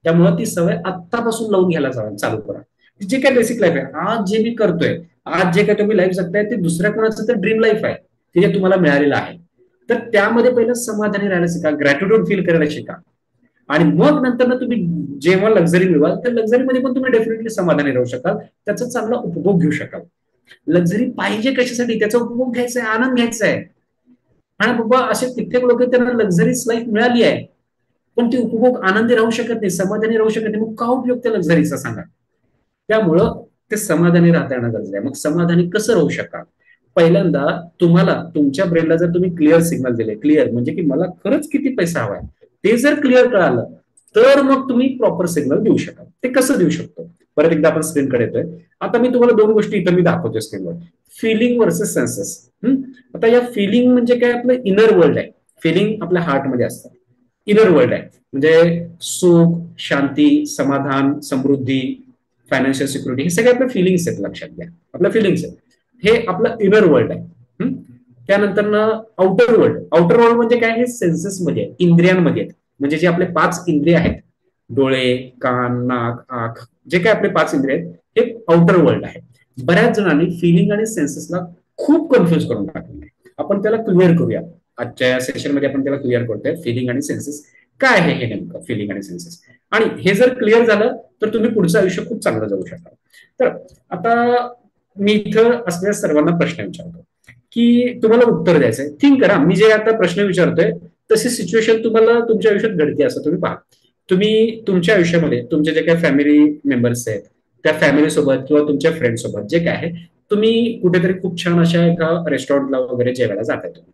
त्यामुळे ती सवय आत्तापासून लावून घ्यायला चालू करा. जे काय बेसिक लाईफ आहे, आज जे मी करतोय, आज जे काय तुम्ही लाईफ जगताय, ते दुसऱ्या कोणाचं तर ड्रीम लाईफ आहे, ते जे तुम्हाला मिळालेलं आहे. तर त्यामध्ये पहिलं समाधानी राहायला शिका, ग्रॅटिट्यूड फील करायला शिका. आणि मग नंतर ना तुम्ही जेव्हा लक्झरी मिळवाल, त्या लक्झरीमध्ये पण तुम्ही डेफिनेटली समाधानी राहू शकाल, त्याचा चांगला उपभोग घेऊ शकाल. लक्झरी पाहिजे कशासाठी, त्याचा उपभोग घ्यायचा आहे, आनंद घ्यायचा आहे. आणि बाबा असे कित्येक लोक, त्यांना लक्झरीज लाईफ मिळाली आहे पण ती उपभोग आनंदी राहू शकत नाही, समाधानी राहू शकत नाही. मग का उपयोग त्या लक्झरीचा सांगा. त्यामुळं ते समाधानी राहता येणं गरजेचं आहे. मग समाधानी कसं राहू शकाल? पहिल्यांदा तुम्हाला तुमच्या ब्रेनला जर तुम्ही क्लिअर सिग्नल दिले, क्लिअर म्हणजे की मला खरंच किती पैसा हवाय, ते जर क्लिअर कळालं तर मग तुम्ही प्रॉपर सिग्नल देऊ शकाल. ते कसं देऊ शकतो? परत एकदा आपण स्क्रीनकडे येतोय. आता मी तुम्हाला 2 गोष्टी इथं मी दाखवतोय स्क्रीनवर, फिलिंग वर्सेस सेन्सेस. आता या फिलिंग म्हणजे काय, आपलं इनर वर्ल्ड आहे. फिलिंग आपल्या हार्टमध्ये असतं, इनर वर्ल्ड आहे. म्हणजे सुख, शांती, समाधान, समृद्धी, फायनान्शियल सिक्युरिटी, हे सगळे आपले फिलिंग्स आहेत. लक्षात घ्या, आपल्या फिलिंग्स आहेत, हे आपलं इनर वर्ल्ड आहे. त्यानंतर ना आउटर वर्ल्ड. आउटर वर्ल्ड म्हणजे काय, हे सेन्सेस मध्ये, इंद्रियांमध्ये आहेत. म्हणजे जे आपले 5 इंद्रिय आहेत, डोळे, कान, नाक, आंख, जे काय आपले 5 इंद्रिय आहेत, हे आउटर वर्ल्ड आहे. बऱ्याच जणांनी फिलिंग आणि सेन्सेसला खूप कन्फ्युज करून टाकले. आपण त्याला क्लिअर करूया. आजच्या सेशन मध्ये आपण त्याला क्लिअर करतोय, फिलिंग आणि सेन्सेस काय आहे हे नेमकं, फिलिंग आणि सेन्सेस. आणि हे जर क्लिअर झालं तर तुम्ही पुढचं आयुष्य खूप चांगलं जगू शकाल. तर आता मी इथं असलेल्या सर्वांना प्रश्न विचारतो की तुम्हाला उत्तर द्यायचंय. थिंक करा, मी जे आता प्रश्न विचारतोय तशी सिच्युएशन तुम्हाला तुमच्या आयुष्यात घडते असं तुम्ही पहा. तुम्ही तुमच्या आयुष्यामध्ये तुमचे जे काही फॅमिली मेंबर्स आहेत, त्या फॅमिली सोबत किंवा तुमच्या फ्रेंड सोबत जे काय आहे, तुम्ही कुठेतरी खूप छान अशा एका रेस्टॉरंटला वगैरे जेवायला जाताय तुम्ही,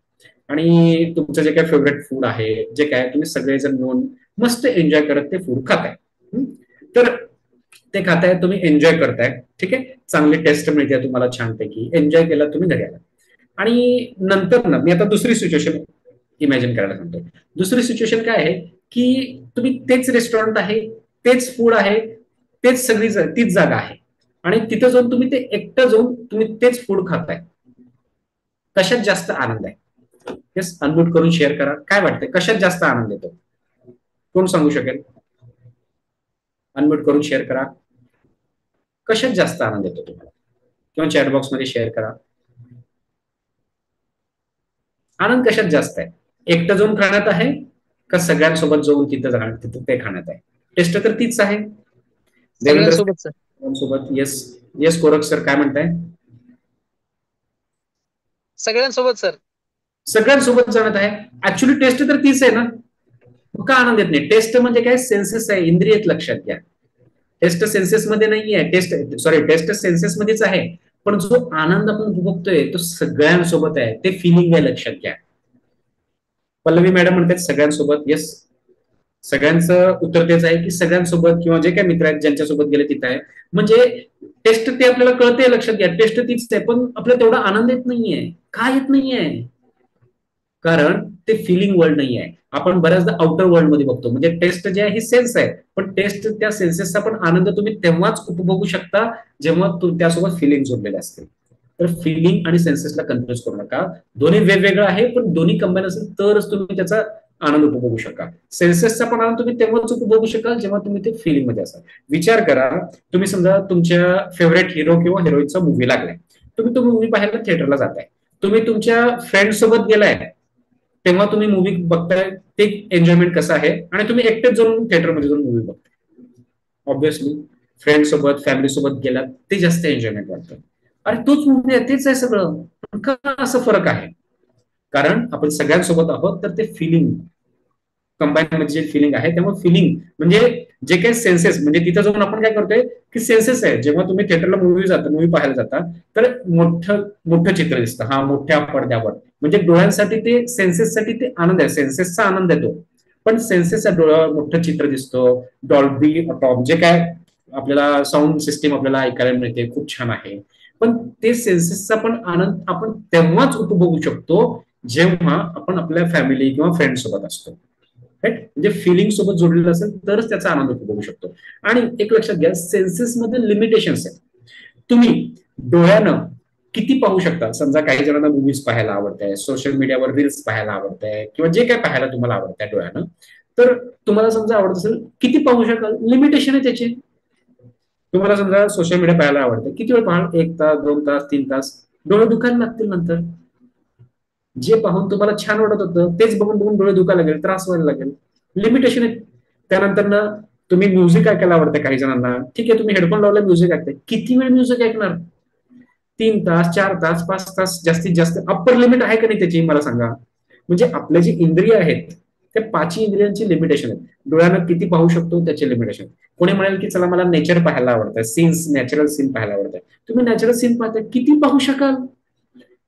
आणि तुमचं जे काय फेवरेट फूड आहे, जे काय तुम्ही सगळेजण मिळून मस्त एन्जॉय करत ते फूड खाताय. तर ते खाताय, तुम्ही एन्जॉय करताय, ठीक आहे, चांगली टेस्ट मिळते तुम्हाला, छानपैकी एन्जॉय केला, तुम्ही घरी आला. आणि नंतर ना मी आता दुसरी सिच्युएशन इमॅजिन करायला सांगतो. दुसरी सिच्युएशन काय आहे की तुम्ही तेच रेस्टॉरंट आहे, तेच फूड आहे, तेच सगळी तीच जागा आहे, आणि तिथं जाऊन तुम्ही ते एकटं जाऊन तुम्ही तेच फूड खाताय. कशात जास्त आनंद आहे? येस, अनम्यूट करून शेअर करा, काय वाटतंय कशात जास्त आनंद येतो? कोण सांगू शकेल? अनम्यूट करून शेअर करा, कशात जास्त आनंद येतो तुम्हाला, किंवा चॅट बॉक्स मध्ये शेअर करा. आनंद कशात जास्त आहे? एकटं जाऊन खाण्यात आहे का सगळ्यांसोबत जाऊन तिथं ते खाण्यात आहे? टेस्ट तर तीच आहे. देवेंद्र सगळ्यांसोबत सर. सोबत. येस, येस कोरक सर, काय म्हणताय? सगळ्यांसोबत सर. सगळ्यांसोबत जाण्यात आहे. ऍक्च्युली टेस्ट तर तीच आहे ना, का आनंद येत नाही? टेस्ट म्हणजे काय, सेन्सेस आहे, इंद्रिय आहेत, लक्षात घ्या. टेस्ट सेन्सेस मध्ये नाही आहे, टेस्ट सेन्सेस मध्येच आहे, पण जो आनंद आपण भोगतोय तो सगळ्यांसोबत आहे, ते फिलिंग आहे, लक्षात घ्या. पल्लवी मॅडम म्हणतात सगळ्यांसोबत. येस, सगळ्यांचं उत्तर तेच आहे की सगळ्यांसोबत, किंवा जे काही मित्र आहेत ज्यांच्यासोबत गेले तिथं आहे. म्हणजे टेस्ट ते आपल्याला कळते, लक्षात घ्या, टेस्ट तीच आहे, पण आपल्याला तेवढा आनंद येत नाहीये. का येत नाहीये? कारण ते फिलिंग वर्ल्ड नाही आहे. आपण बऱ्याचदा आउटर वर्ल्ड मध्ये बघतो. म्हणजे टेस्ट जे आहे ही सेन्स आहे, पण टेस्ट त्या सेन्सेसचा पण आनंद तुम्ही तेव्हाच उपभोगू शकता जेव्हा त्यासोबत फिलिंग जोडलेले असतील. तर फिलिंग आणि सेन्सेसला कन्फ्युज करू नका. दोन्ही वेगवेगळं आहे, पण दोन्ही कंबाईन असेल तरच तुम्ही त्याचा आनंद उपभोगू शकाल. सेन्सेसचा पण आनंद तुम्ही तेव्हाच उपभोगू शकाल जेव्हा तुम्ही ते फिलिंग मध्ये असाल. विचार करा, तुम्ही समजा तुमच्या फेवरेट हिरो किंवा हिरोईनचा मूवी लागलाय, तुम्ही तो मूवी पाहायला थिएटरला जाताय, तुम्ही तुमच्या फ्रेंड सोबत गेलाय, तेव्हा तुम्ही मूवी बघताय, ते एन्जॉयमेंट कसं आहे, आणि तुम्ही एकटेच जाऊन थिएटरमध्ये जाऊन मूवी बघताय. ऑब्व्हियसली फ्रेंड सोबत फॅमिली सोबत गेलात ते जास्त एन्जॉयमेंट वाटतं. अरे तोच मूवी आहे, तेच आहे सगळं, पण का असं फरक आहे? कारण आपण सगळ्यांसोबत आहोत, तर ते फिलिंग कंबाईन म्हणजे जे फिलिंग आहे, त्यामुळे फिलिंग म्हणजे जे काही सेन्सेस, म्हणजे तिथं जाऊन आपण काय करतोय की सेन्सेस आहे. जेव्हा तुम्ही थिएटरला मूवी पाहायला जाता, तर मोठं मोठं चित्र दिसतं, हा मोठ्या पडद्यावर, म्हणजे डोळ्यांसाठी ते सेन्सेससाठी ते आनंद आहे, सेन्सेसचा आनंद आहे तो. पण सेन्सेसच्या डोळ्यावर मोठं चित्र दिसतो, डॉल्बी टॉप जे काय आपल्याला साऊंड सिस्टीम आपल्याला ऐकायला मिळते, खूप छान आहे. पण ते सेन्सेसचा पण आनंद आपण तेव्हाच उपभोगू शकतो जेव्हा आपण आपल्या फॅमिली किंवा फ्रेंड सोबत असतो. राईट, म्हणजे फिलिंग सोबत जोडलेलं असेल तरच त्याचा आनंद उपभोगू शकतो. आणि एक लक्षात घ्या, सेन्सेस मध्ये लिमिटेशन्स आहेत. तुम्ही डोळ्यानं किती पाहू शकता? समजा काही जणांना मूवीज पाहायला आवडत सोशल मीडियावर रील्स पाहायला आवडत किंवा जे काय पाहायला तुम्हाला आवडत आहे डोळ्यानं, तर तुम्हाला समजा आवडत असेल, किती पाहू शकाल? लिमिटेशन आहे त्याचे. तुम्हाला समजा सोशल मीडिया पाहायला आवडतं, किती वेळ पाहाल? 1 तास, 2 तास, 3 तास, डोळे दुखायला लागतील नंतर. जे पाहून तुम्हाला छान वाटत होतं तेच बघून बघून डोळे दुखायला लागेल, त्रास व्हायला लागेल. लिमिटेशन आहे. त्यानंतर ना, तुम्ही म्युझिक ऐकायला आवडतं काही जणांना, ठीक आहे, तुम्ही हेडफोन लावला म्युझिक ऐकताय, किती वेळ म्युझिक ऐकणार? 3 तास, 4 तास, 5 तास, जास्तीत जास्त अप्पर लिमिट आहे का नाही त्याची मला सांगा. म्हणजे आपले जे इंद्रिय आहेत, त्या 5 इंद्रियांची लिमिटेशन आहे. डोळ्यानं किती पाहू शकतो त्याचे लिमिटेशन. कोणी म्हणेल की चला मला नेचर पाहायला आवडतं, सीन्स, नॅचरल सीन पाहायला आवडतं, तुम्ही नॅचरल सीन पाहताय, किती पाहू शकाल?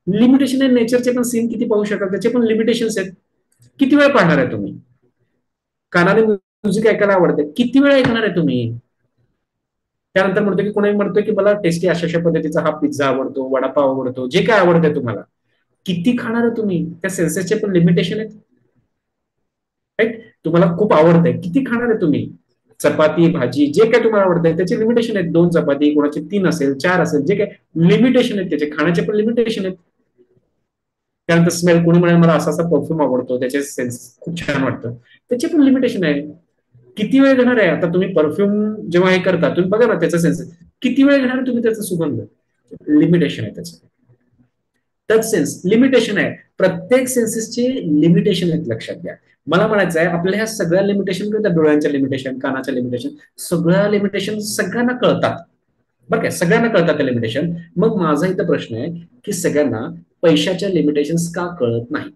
लिमिटेशन आहे. नेचरचे पण सीन किती पाहू शकाल, त्याचे पण लिमिटेशन्स आहेत. किती वेळ पाहणार आहे तुम्ही? कानाने म्युझिक ऐकायला आवडते, किती वेळ ऐकणार आहे तुम्ही? त्यानंतर म्हणतो की कोणी म्हणतो की मला टेस्टी अशा अशा पद्धतीचा हा पिझ्झा आवडतो, वडापाव आवडतो, जे काय आवडतंय तुम्हाला, किती खाणार आहे तुम्ही? त्या सेन्सेसचे पण लिमिटेशन आहेत. राईट, तुम्हाला खूप आवडतंय, किती खाणार आहे तुम्ही? चपाती भाजी जे काय तुम्हाला आवडतंय त्याचे लिमिटेशन आहेत. 2 चपाती, कोणाचे 3 असेल, 4 असेल, जे काय लिमिटेशन आहेत त्याचे, खाण्याचे पण लिमिटेशन आहेत. त्यानंतर स्मेल, कोणी म्हणेल मला असा असा परफ्यूम आवडतो, त्याचे सेन्स खूप छान वाटतं, त्याचे पण लिमिटेशन आहे. किती वेळ घेणार आहे? आता तुम्ही परफ्यूम जेव्हा हे करता, तुम्ही बघा ना त्याचा सेन्स, किती वेळ घेणार तुम्ही त्याचा सुगंध? लिमिटेशन आहे त्याचं. टच सेन्स लिमिटेशन आहे. प्रत्येक सेन्सेसचे लिमिटेशन आहेत, लक्षात घ्या. मला म्हणायचं आहे, आपल्या ह्या सगळ्या लिमिटेशन कळतात, डोळ्यांच्या लिमिटेशन, कानाच्या लिमिटेशन, सगळ्या लिमिटेशन सगळ्यांना कळतात, बरं काय, सगळ्यांना कळतात त्या लिमिटेशन. मग माझा इथं प्रश्न आहे की सगळ्यांना पैशाच्या लिमिटेशन्स का कळत नाहीत?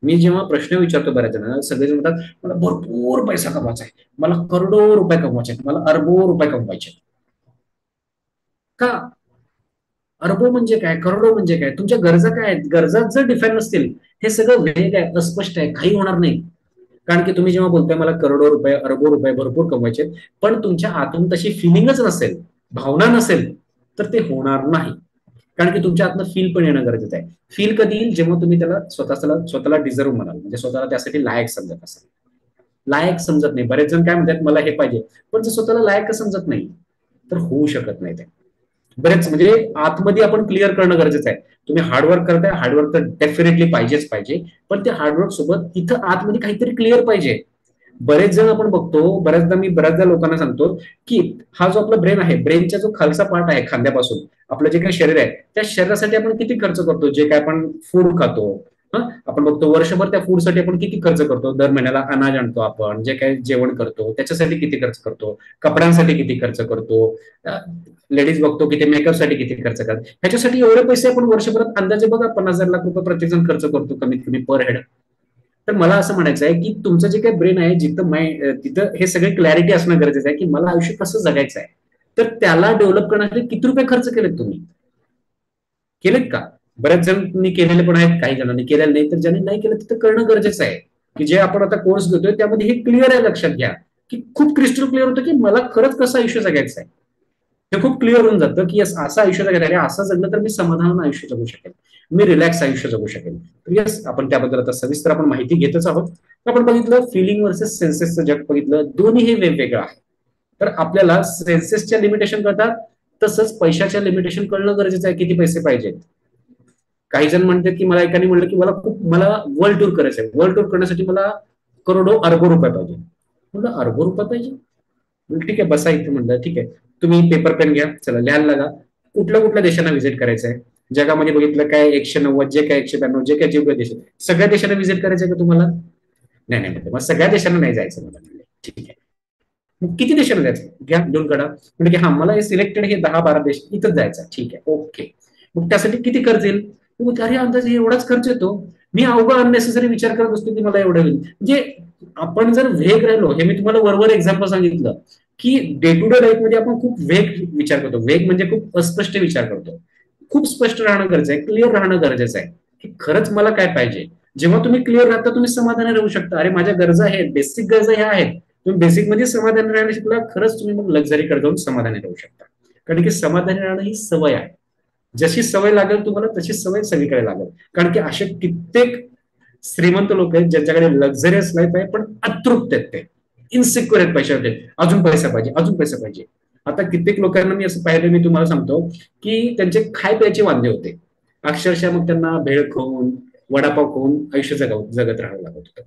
मी जेव्हा प्रश्न विचारतो बऱ्याच जणांना, सगळेजण म्हणतात मला भरपूर पैसा कमवायचा आहे, मला करोडो रुपये कमवायचे आहेत, मला अरबो रुपये कमवायचे. का? अरबो म्हणजे काय, करोडो म्हणजे काय, तुमच्या गरजा काय आहेत? गरजा जर डिफाईन नसतील, हे सगळं वेग आहे, अस्पष्ट आहे, काही होणार नाही. कारण की तुम्ही जेव्हा बोलताय मला करोडो रुपये, अरबो रुपये भरपूर कमवायचे, पण तुमच्या आतून तशी फिलिंगच नसेल, भावना नसेल, तर ते होणार नाही. कारण की तुमच्या आतनं फील पण येणं गरजेचं आहे. फील कधी येईल? जेव्हा तुम्ही त्याला स्वतःला डिझर्व म्हणाल, म्हणजे स्वतःला त्यासाठी लायक समजत असाल. लायक समजत नाही. बरेच जण काय म्हणतात मला हे पाहिजे, पण जर स्वतःला लायक समजत नाही तर होऊ शकत नाही ते. बरेच म्हणजे आतमध्ये आपण क्लिअर करणं गरजेचं आहे. तुम्ही हार्डवर्क करताय, हार्डवर्क तर डेफिनेटली पाहिजेच पाहिजे, पण त्या हार्डवर्क सोबत तिथं आतमध्ये काहीतरी क्लिअर पाहिजे. बरेच जण आपण बघतो, बऱ्याचदा लोकांना सांगतो की हा जो आपला ब्रेन आहे, ब्रेनचा जो खालचा पार्ट आहे खांद्यापासून, आपलं जे काही शरीर आहे, त्या शरीरासाठी आपण किती खर्च करतो? जे काय आपण फूड खातो, आपण बघतो वर्षभर त्या फूडसाठी आपण किती खर्च करतो? दर महिन्याला अनाज आणतो, आपण जे काही जेवण करतो त्याच्यासाठी किती खर्च करतो? कपड्यांसाठी किती खर्च करतो? लेडीज बघतो की ते मेकअपसाठी किती खर्च करतात. ह्याच्यासाठी एवढे पैसे आपण वर्षभरात अंदाजे बघा 50,000 लाख रुपये प्रत्येक जण खर्च करतो कमीत कमी पर हेड. तर मला असं म्हणायचं आहे की तुमचं जे काही ब्रेन आहे, तिथं हे सगळे क्लॅरिटी असणं गरजेचं आहे की मला आयुष्य कसं जगायचं आहे. तर त्याला डेव्हलप करण्यासाठी किती रुपये खर्च केलेत तुम्ही? केलेत का? बऱ्याच जणांनी केलेले पण आहेत, काही जणांनी केलेले नाही. तर ज्यांनी नाही केलं तिथं करणं गरजेचं आहे की जे आपण आता कोर्स घेतोय त्यामध्ये हे क्लिअर आहे, लक्षात घ्या की खूप क्रिस्टल क्लिअर होतं की मला खरंच कसं आयुष्य जगायचं आहे. हे खूप क्लिअर होऊन जातं की यस असं आयुष्य जगायचं आहे, असं जगलं तर मी समाधान आयुष्य जगू शकेल, मी रिलॅक्स आयुष्य जगू शकेल. तर यस, आपण त्याबद्दल आता सविस्तर आपण माहिती घेतच आहोत. आपण बघितलं फिलिंग वर्सेस सेन्सेसचं जग बघितलं, दोन्ही हे वेगवेगळं आहे. तर आपल्याला सेन्सेसच्या लिमिटेशन कळतात, तसंच पैशाच्या लिमिटेशन कळणं गरजेचं आहे, किती पैसे पाहिजेत. काही जण म्हणतात की मला एकाने म्हणलं की मला वर्ल्ड टूर करायचं आहे, वर्ल्ड टूर करण्यासाठी मला करोडो अरबो रुपये पाहिजे. म्हणलं अरबो रुपये पाहिजे, ठीक आहे बसा इथे. म्हणलं ठीक आहे, तुम्ही पेपर पेन घ्या, चला लिहायला लागा. कुठल्या कुठल्या देशांना व्हिजिट करायचं आहे जगामध्ये, बघितलं काय 190 जे काय 192 जे काय जेवढे देश सगळ्या देशांना व्हिजिट करायचं आहे का तुम्हाला? नाही नाही, मग सगळ्या देशांना नाही जायचं मला. म्हणले ठीक आहे, मग किती देशांना जायचं? घ्या दोन कडा. म्हणजे की हा मला हे सिलेक्टेड हे 10-12 देश इथंच जायचं, ठीक आहे ओके. मग त्यासाठी किती खर्च येईल? अरे अंदाजे एवढाच खर्च येतो. मी अवघड अननेसेसरी विचार करत असतो की मला एवढं होईल. म्हणजे आपण जर वेग राहिलो, हे मी तुम्हाला वरवर एक्झाम्पल सांगितलं की डे टू डे लाईफ मध्ये आपण खूप वेग विचार करतो. वेग म्हणजे खूप अस्पष्ट विचार करतो. खूप स्पष्ट राहणं गरजेचं आहे, क्लिअर राहणं गरजेचं आहे की खरंच मला काय पाहिजे. जेव्हा तुम्ही क्लिअर राहता तुम्ही समाधानी राहू शकता. अरे माझ्या गरजा आहेत, बेसिक गरजा ह्या आहेत. तुम्ही बेसिक मध्ये समाधानी राहायला शिकला, खरंच तुम्ही मग लक्झरीकडे जाऊन समाधानी राहू शकता. कारण की समाधानी राहणं ही सवय आहे. जशी सवय लागेल तुम्हाला तशी सवय सगळीकडे लागेल. कारण की असे कित्येक श्रीमंत लोक आहेत ज्यांच्याकडे लक्झरियस लाईफ आहे पण अतृप्त आहेत, ते इनसिक्युअर आहेत पैशामध्ये. अजून पैसा पाहिजे, अजून पैसा पाहिजे. आता कित्येक लोकांना मी असं पाहिलं, मी तुम्हाला सांगतो की त्यांचे खाय प्यायचे वांदे होते. अक्षरशः मग त्यांना भेळ खाऊन वडापाव खाऊन आयुष्य जगत राहावं लागत होतं.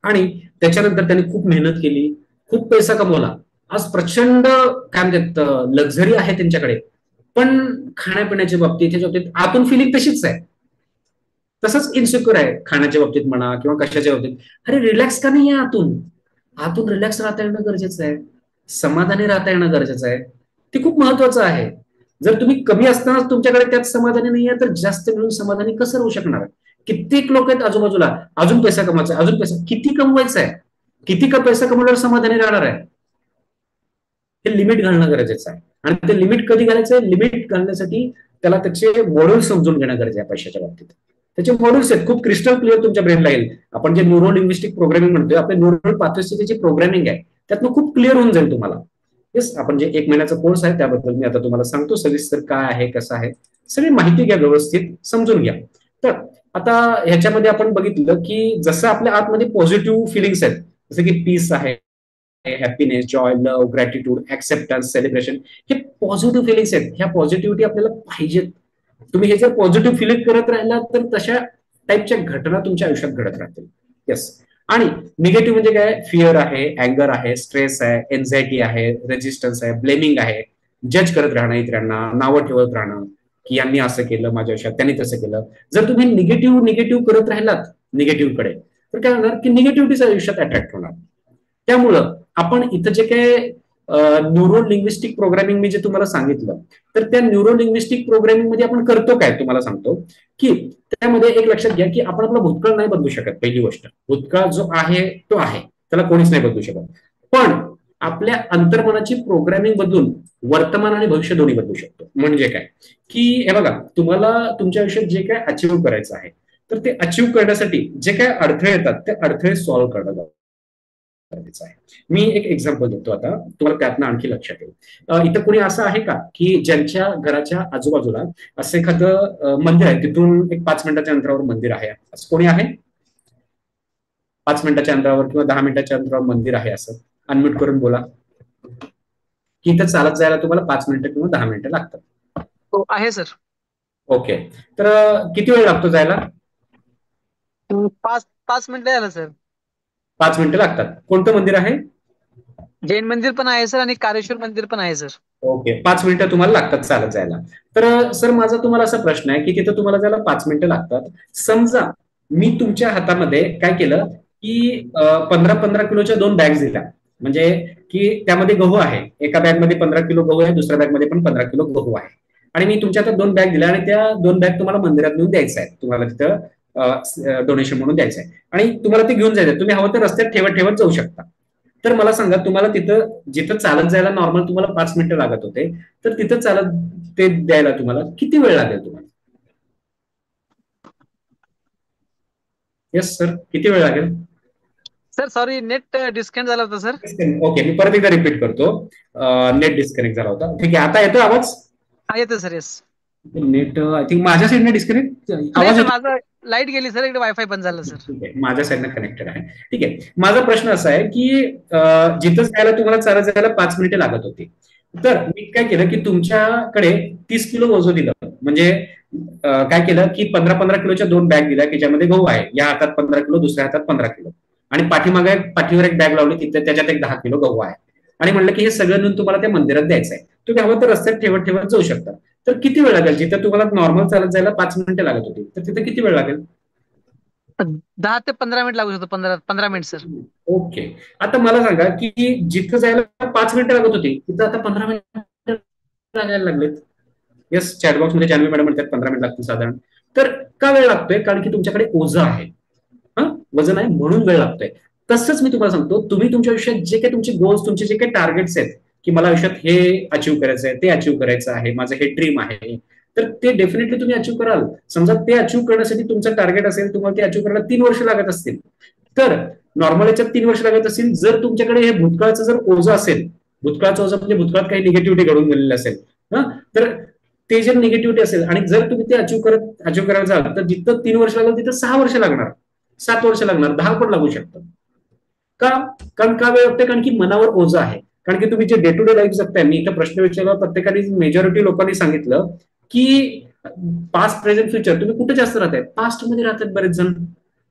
आणि त्याच्यानंतर त्यांनी खूप मेहनत केली, खूप पैसा कमवला. आज प्रचंड काय म्हणतात लक्झरी आहे त्यांच्याकडे, पण खाण्यापिण्याच्या बाबतीत ह्याच्या बाबतीत आतून फिलिंग तशीच आहे. तसंच इन्सिक्युअर आहे खाण्याच्या बाबतीत म्हणा किंवा कशाच्या बाबतीत. अरे रिलॅक्स का नाही आहे आतून? आतून रिलॅक्स राहता येणं गरजेचं आहे, समाधानी राहता येणं गरजेचं आहे. ते खूप महत्वाचं आहे. जर तुम्ही कमी असताना तुमच्याकडे त्यात समाधानी नाही आहे तर जास्त मिळून समाधानी कसं राहू शकणार? कित्येक लोक आहेत आजूबाजूला, अजून पैसा कमवायचा आहे, अजून पैसा किती कमवायचा आहे, किती का पैसा कमवल्यावर समाधानी राहणार आहे? हे लिमिट घालणं गरजेचं आहे. आणि ते लिमिट कधी घालायचं? लिमिट घालण्यासाठी त्याला त्याचे मॉड्यूल समजून घेणं गरजेचं आहे. पैशाच्या बाबतीत त्याचे मॉड्यूल्स आहेत, खूप क्रिस्टल क्लिअर तुमच्या ब्रेनला येईल. आपण जे न्यूरो लिंग्विस्टिक प्रोग्रामिंग म्हणतोय, आपल्या न्यूरल पाथवेची त्याची प्रोग्रामिंग आहे, त्यातनं खूप क्लिअर होऊन जाईल तुम्हाला. येस, आपण जे 1 महिन्याचा कोर्स आहे त्याबद्दल मी आता तुम्हाला सांगतो सविस्तर काय आहे कसं आहे. सगळी माहिती घ्या, व्यवस्थित समजून घ्या. तर आता ह्याच्यामध्ये आपण बघितलं की जसं आपल्या आतमध्ये पॉझिटिव्ह फिलिंग्स आहेत, जसं की पीस आहे, happiness, Joy, love, gratitude, acceptance, celebration, हे पॉझिटिव्ह फिलिंग्स आहेत. ह्या पॉझिटिव्हिटी आपल्याला पाहिजेत. तुम्ही हे जर पॉझिटिव्ह फिलिंग करत राहिला तर तशा टाईपच्या घटना तुमच्या आयुष्यात घडत राहतील. येस. आणि निगेटिव्ह म्हणजे काय? फिअर आहे, अँगर आहे, स्ट्रेस आहे, एन्झायटी आहे, रेजिस्टन्स आहे, ब्लेमिंग आहे, जज करत राहणं, इतरांना नावं ठेवत राहणं की यांनी असं केलं माझ्या आयुष्यात, त्यांनी तसं केलं. जर तुम्ही निगेटिव्ह निगेटिव्ह करत राहिलात निगेटिव्ह कडे, तर काय होणार की निगेटिव्हिटीच्या आयुष्यात अट्रॅक्ट होणार. त्यामुळं आपण इथं जे काय न्यूरो लिंग्विस्टिक प्रोग्रामिंग मी जे तुम्हाला सांगितलं, तर त्या न्यूरो लिंग्विस्टिक प्रोग्रामिंग मध्ये आपण करतो काय तुम्हाला सांगतो की त्यामध्ये एक लक्षात घ्या की आपण आपला भूतकाळ नाही बदलू शकत. पहिली गोष्ट, भूतकाळ जो आहे तो आहे, त्याला कोणीच नाही बदलू शकत. पण आपल्या अंतर्मनाची प्रोग्रामिंग बदलून वर्तमान आणि भविष्य दोन्ही बदलू शकतो. म्हणजे काय की हे बघा, तुम्हाला तुमच्या आयुष्यात जे काय अचीव्ह करायचं आहे, तर ते अचीव्ह करण्यासाठी जे काय अडथळे येतात ते अडथळे सॉल्व्ह करणं गरजेचं आहे. मी एक एक्झाम्पल देतो आता, तुम्हाला त्यातनं आणखी लक्षात येईल. इथं कोणी असं आहे का की ज्यांच्या घराच्या आजूबाजूला असं एखादं मंदिर आहे, तिथून एक 5 मिनिटाच्या अंतरावर मंदिर आहे, असं कोणी आहे? 5 मिनिटाच्या अंतरावर किंवा 10 मिनिटाच्या अंतरावर मंदिर आहे, असं अनम्यूट करून बोला की इथं चालत जायला तुम्हाला 5 मिनिटं किंवा 10 मिनिटं लागतात. हो आहे सर. ओके, तर किती वेळ लागतो जायला? 5 मिनिटं झालं सर. 5 मिनिटं लागतात. कोणतं मंदिर आहे? जैन मंदिर पण आहे सर आणि कारेश्वर मंदिर पण आहे सर. ओके, 5 मिनिटं तुम्हाला लागतात चालत जायला. तर सर माझा तुम्हाला असा प्रश्न आहे की तिथं तुम्हाला जायला 5 मिनिटं लागतात. समजा मी तुमच्या हातामध्ये काय केलं की 15-15 किलोच्या 2 बॅग्स दिल्या, म्हणजे की त्यामध्ये गहू आहे, एका बॅग मध्ये 15 किलो गहू आहे, दुसऱ्या बॅग मध्ये पण 15 किलो गहू आहे. आणि मी तुमच्या हातात 2 बॅग दिल्या आणि त्या 2 बॅग तुम्हाला मंदिरात नेऊन द्यायचं आहे, तुम्हाला तिथं डोनेशन म्हणून द्यायचं आहे आणि तुम्हाला ते घेऊन जायचं. तुम्ही हवं तर रस्त्यात ठेवत ठेवत जाऊ शकता. तर मला सांगा, तुम्हाला तिथं जिथं चालत जायला नॉर्मल तुम्हाला 5 मिनिटं लागत होते, तर तिथं चालत ते द्यायला तुम्हाला किती वेळ लागेल तुम्हाला? येस सर, किती वेळ लागेल? सर सॉरी, नेट डिस्कनेक्ट झाला होता सर. ओके, मी परत एकदा रिपीट करतो. नेट डिस्कनेक्ट झाला होता. ठीक आहे, आता येतो आवाज? हा येतो sir. Yes. Net I think माझ्या साईडने डिस्कनेक्ट नाही आवाज सर, येतो. माझं लाईट गेली सर, इकडे वायफाय बंद झालं सर. ठीक आहे, माझ्या साईडने कनेक्टेड आहे. ठीक आहे, माझा प्रश्न असा आहे की जिथं जायला तुम्हाला चालत जायला 5 मिनिटं लागत होती, तर मी काय केलं की तुमच्याकडे 30 किलो ओझं दिलं, म्हणजे काय केलं की 15-15 किलोच्या 2 बॅग दिल्या की ज्यामध्ये गहू आहे, या हातात 15 किलो, दुसऱ्या हातात 15 किलो, आणि पाठीमागे पाठीवर एक बॅग लावली, तिथे त्याच्यात एक 10 किलो गहू आहे, आणि म्हणलं की हे सगळं नेऊन तुम्हाला त्या मंदिरात द्यायचं आहे. तुम्ही हवं तर रस्त्यात ठेवत ठेवत जाऊ शकता. तर किती वेळ लागेल? जिथे तुम्हाला नॉर्मल चालत जायला 5 मिनिटं लागत होती, तर तिथे किती वेळ लागेल? 10 ते 15 मिनिट लागू शकतो, 15 मिनिट सर. ओके. आता मला सांगा की जिथं जायला 5 मिनिटं लागत होती, तिथं आता 15 मिनिटं लागायला लागलेत. येस, चॅटबॉक्स मध्ये जान्हवी मॅडम म्हणतात 15 मिनिट लागतील साधारण. तर का वेळ लागतोय? कारण की तुमच्याकडे ओझं आहे, हा, वजन आहे, म्हणून वेळ लागतोय. तसंच मी तुम्हाला सांगतो, तुम्ही तुमच्या आयुष्यात जे काही तुमचे गोल्स, तुमचे जे काही टार्गेट्स आहेत, की मला आयुष्यात हे अचीव्ह करायचं आहे, ते अचीव्ह करायचं आहे, माझं हे ड्रीम आहे, तर ते डेफिनेटली तुम्ही अचीव्ह कराल. समजा ते अचीव्ह करण्यासाठी तुमचं टार्गेट असेल, तुम्हाला ते अचीव्ह करायला 3 वर्ष लागत असतील, तर नॉर्मल याच्यात 3 वर्ष लागत असतील. जर तुमच्याकडे हे भूतकाळचं जर ओझं असेल, भूतकाळचं ओझं म्हणजे भूतकाळात काही निगेटिव्हिटी घडून गेलेली असेल, हा, तर ते जर निगेटिव्हिटी असेल आणि जर तुम्ही ते अचीव्ह करायला जाल, तर जिथं 3 वर्ष लागलं तिथं 6 वर्ष लागणार, 7 वर्ष लागणार, 10 पण लागू शकतं. का? कारण का वेळ लागते? कारण की मनावर ओझं आहे. कारण की तुम्ही जे डे टू डे लाईफ जगताय, मी इथं प्रश्न विचारला, प्रत्येकाने मेजॉरिटी लोकांनी सांगितलं की पास्ट प्रेझेंट फ्युचर, तुम्ही कुठे जास्त राहताय? पास्ट मध्ये राहतात बरेच जण.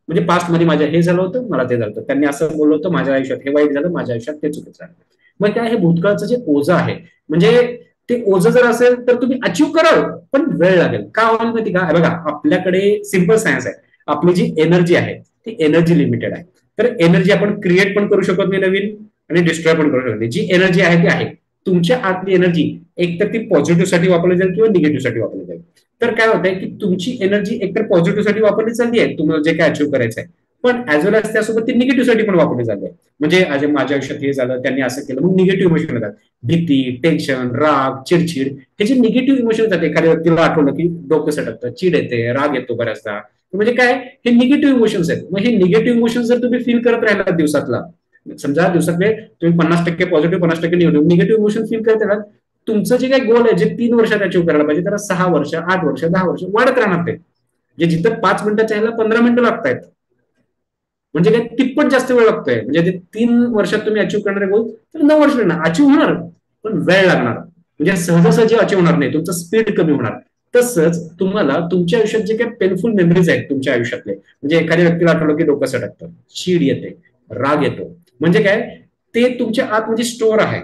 म्हणजे पास्ट मध्ये माझ्या हे झालं होतं, मला ते झालं होतं, त्यांनी असं बोललं होतं, माझ्या आयुष्यात हे वाईट झालं, माझ्या आयुष्यात ते चुकीचं झालं. मग काय, हे भूतकाळचं जे ओझं आहे, म्हणजे ते ओझं जर असेल तर तुम्ही अचीव्ह कराल, पण वेळ लागेल. का होईल माहिती का? बघा, आपल्याकडे सिम्पल सायन्स आहे. आपली जी एनर्जी आहे ती एनर्जी लिमिटेड आहे. तर एनर्जी आपण क्रिएट पण करू शकत नाही नवीन, आणि डिस्ट्रॉय पण करू शकत नाही. जी एनर्जी आहे ती आहे. तुमच्या आतली एनर्जी एक तर ती पॉझिटिव्ह साठी वापरली जाईल किंवा निगेटिव्ह साठी वापरली जाईल. तर काय होतंय की तुमची एनर्जी एकतर पॉझिटिव्ह साठी वापरली चालली आहे, तुम्हाला जे काय अचीव्ह करायचं आहे, पण ऍज वेल एज त्यासोबत ती निगेटिव्ह साठी पण वापरली जाते. म्हणजे आज माझ्या आयुष्यात हे झालं, त्यांनी असं केलं, मग निगेटिव्ह इमोशन येतात. भीती, टेन्शन, राग, चिडचिड, हे जे निगेटिव्ह इमोशन जाते. एखाद्या व्यक्तीला आठवलं की डोकं सटकतं, चिड येते, राग येतो बऱ्याचदा, म्हणजे काय, हे निगेटिव्ह इमोशन्स आहेत. मग हे निगेटिव्ह इमोशन्स जर तुम्ही फील करत राहिला दिवसातला, समजा दिवसातले तुम्ही 50% पॉझिटिव्ह, 50% निगेटिव्ह इमोशन फील करत राहिला, तुमचं जे काही गोल आहे, जे 3 वर्षात अचीव्ह करायला पाहिजे, त्याला 6 वर्ष, 8 वर्ष, 10 वर्ष वाढत राहणार ते. जे जिथं 5 मिनिटाच्या ह्याला 15 मिनिटं लागतायत, म्हणजे काय तिप्पट जास्त वेळ लागतोय. म्हणजे ते 3 वर्षात तुम्ही अचीव्ह करणारे गोल, तर 9 वर्ष लागणार, अचीव्ह होणार, पण वेळ लागणार. म्हणजे सहजासहजी अचीव्ह होणार नाही, तुमचं स्पीड कमी होणार. तसंच तुम्हाला तुमच्या आयुष्यात जे काही पेनफुल मेमरीज आहेत तुमच्या आयुष्यातले, म्हणजे एखाद्या व्यक्तीला आठवलं की डोकं सटकतं, चीड येते, राग येतो, म्हणजे काय, ते तुमच्या आत म्हणजे स्टोअर आहे,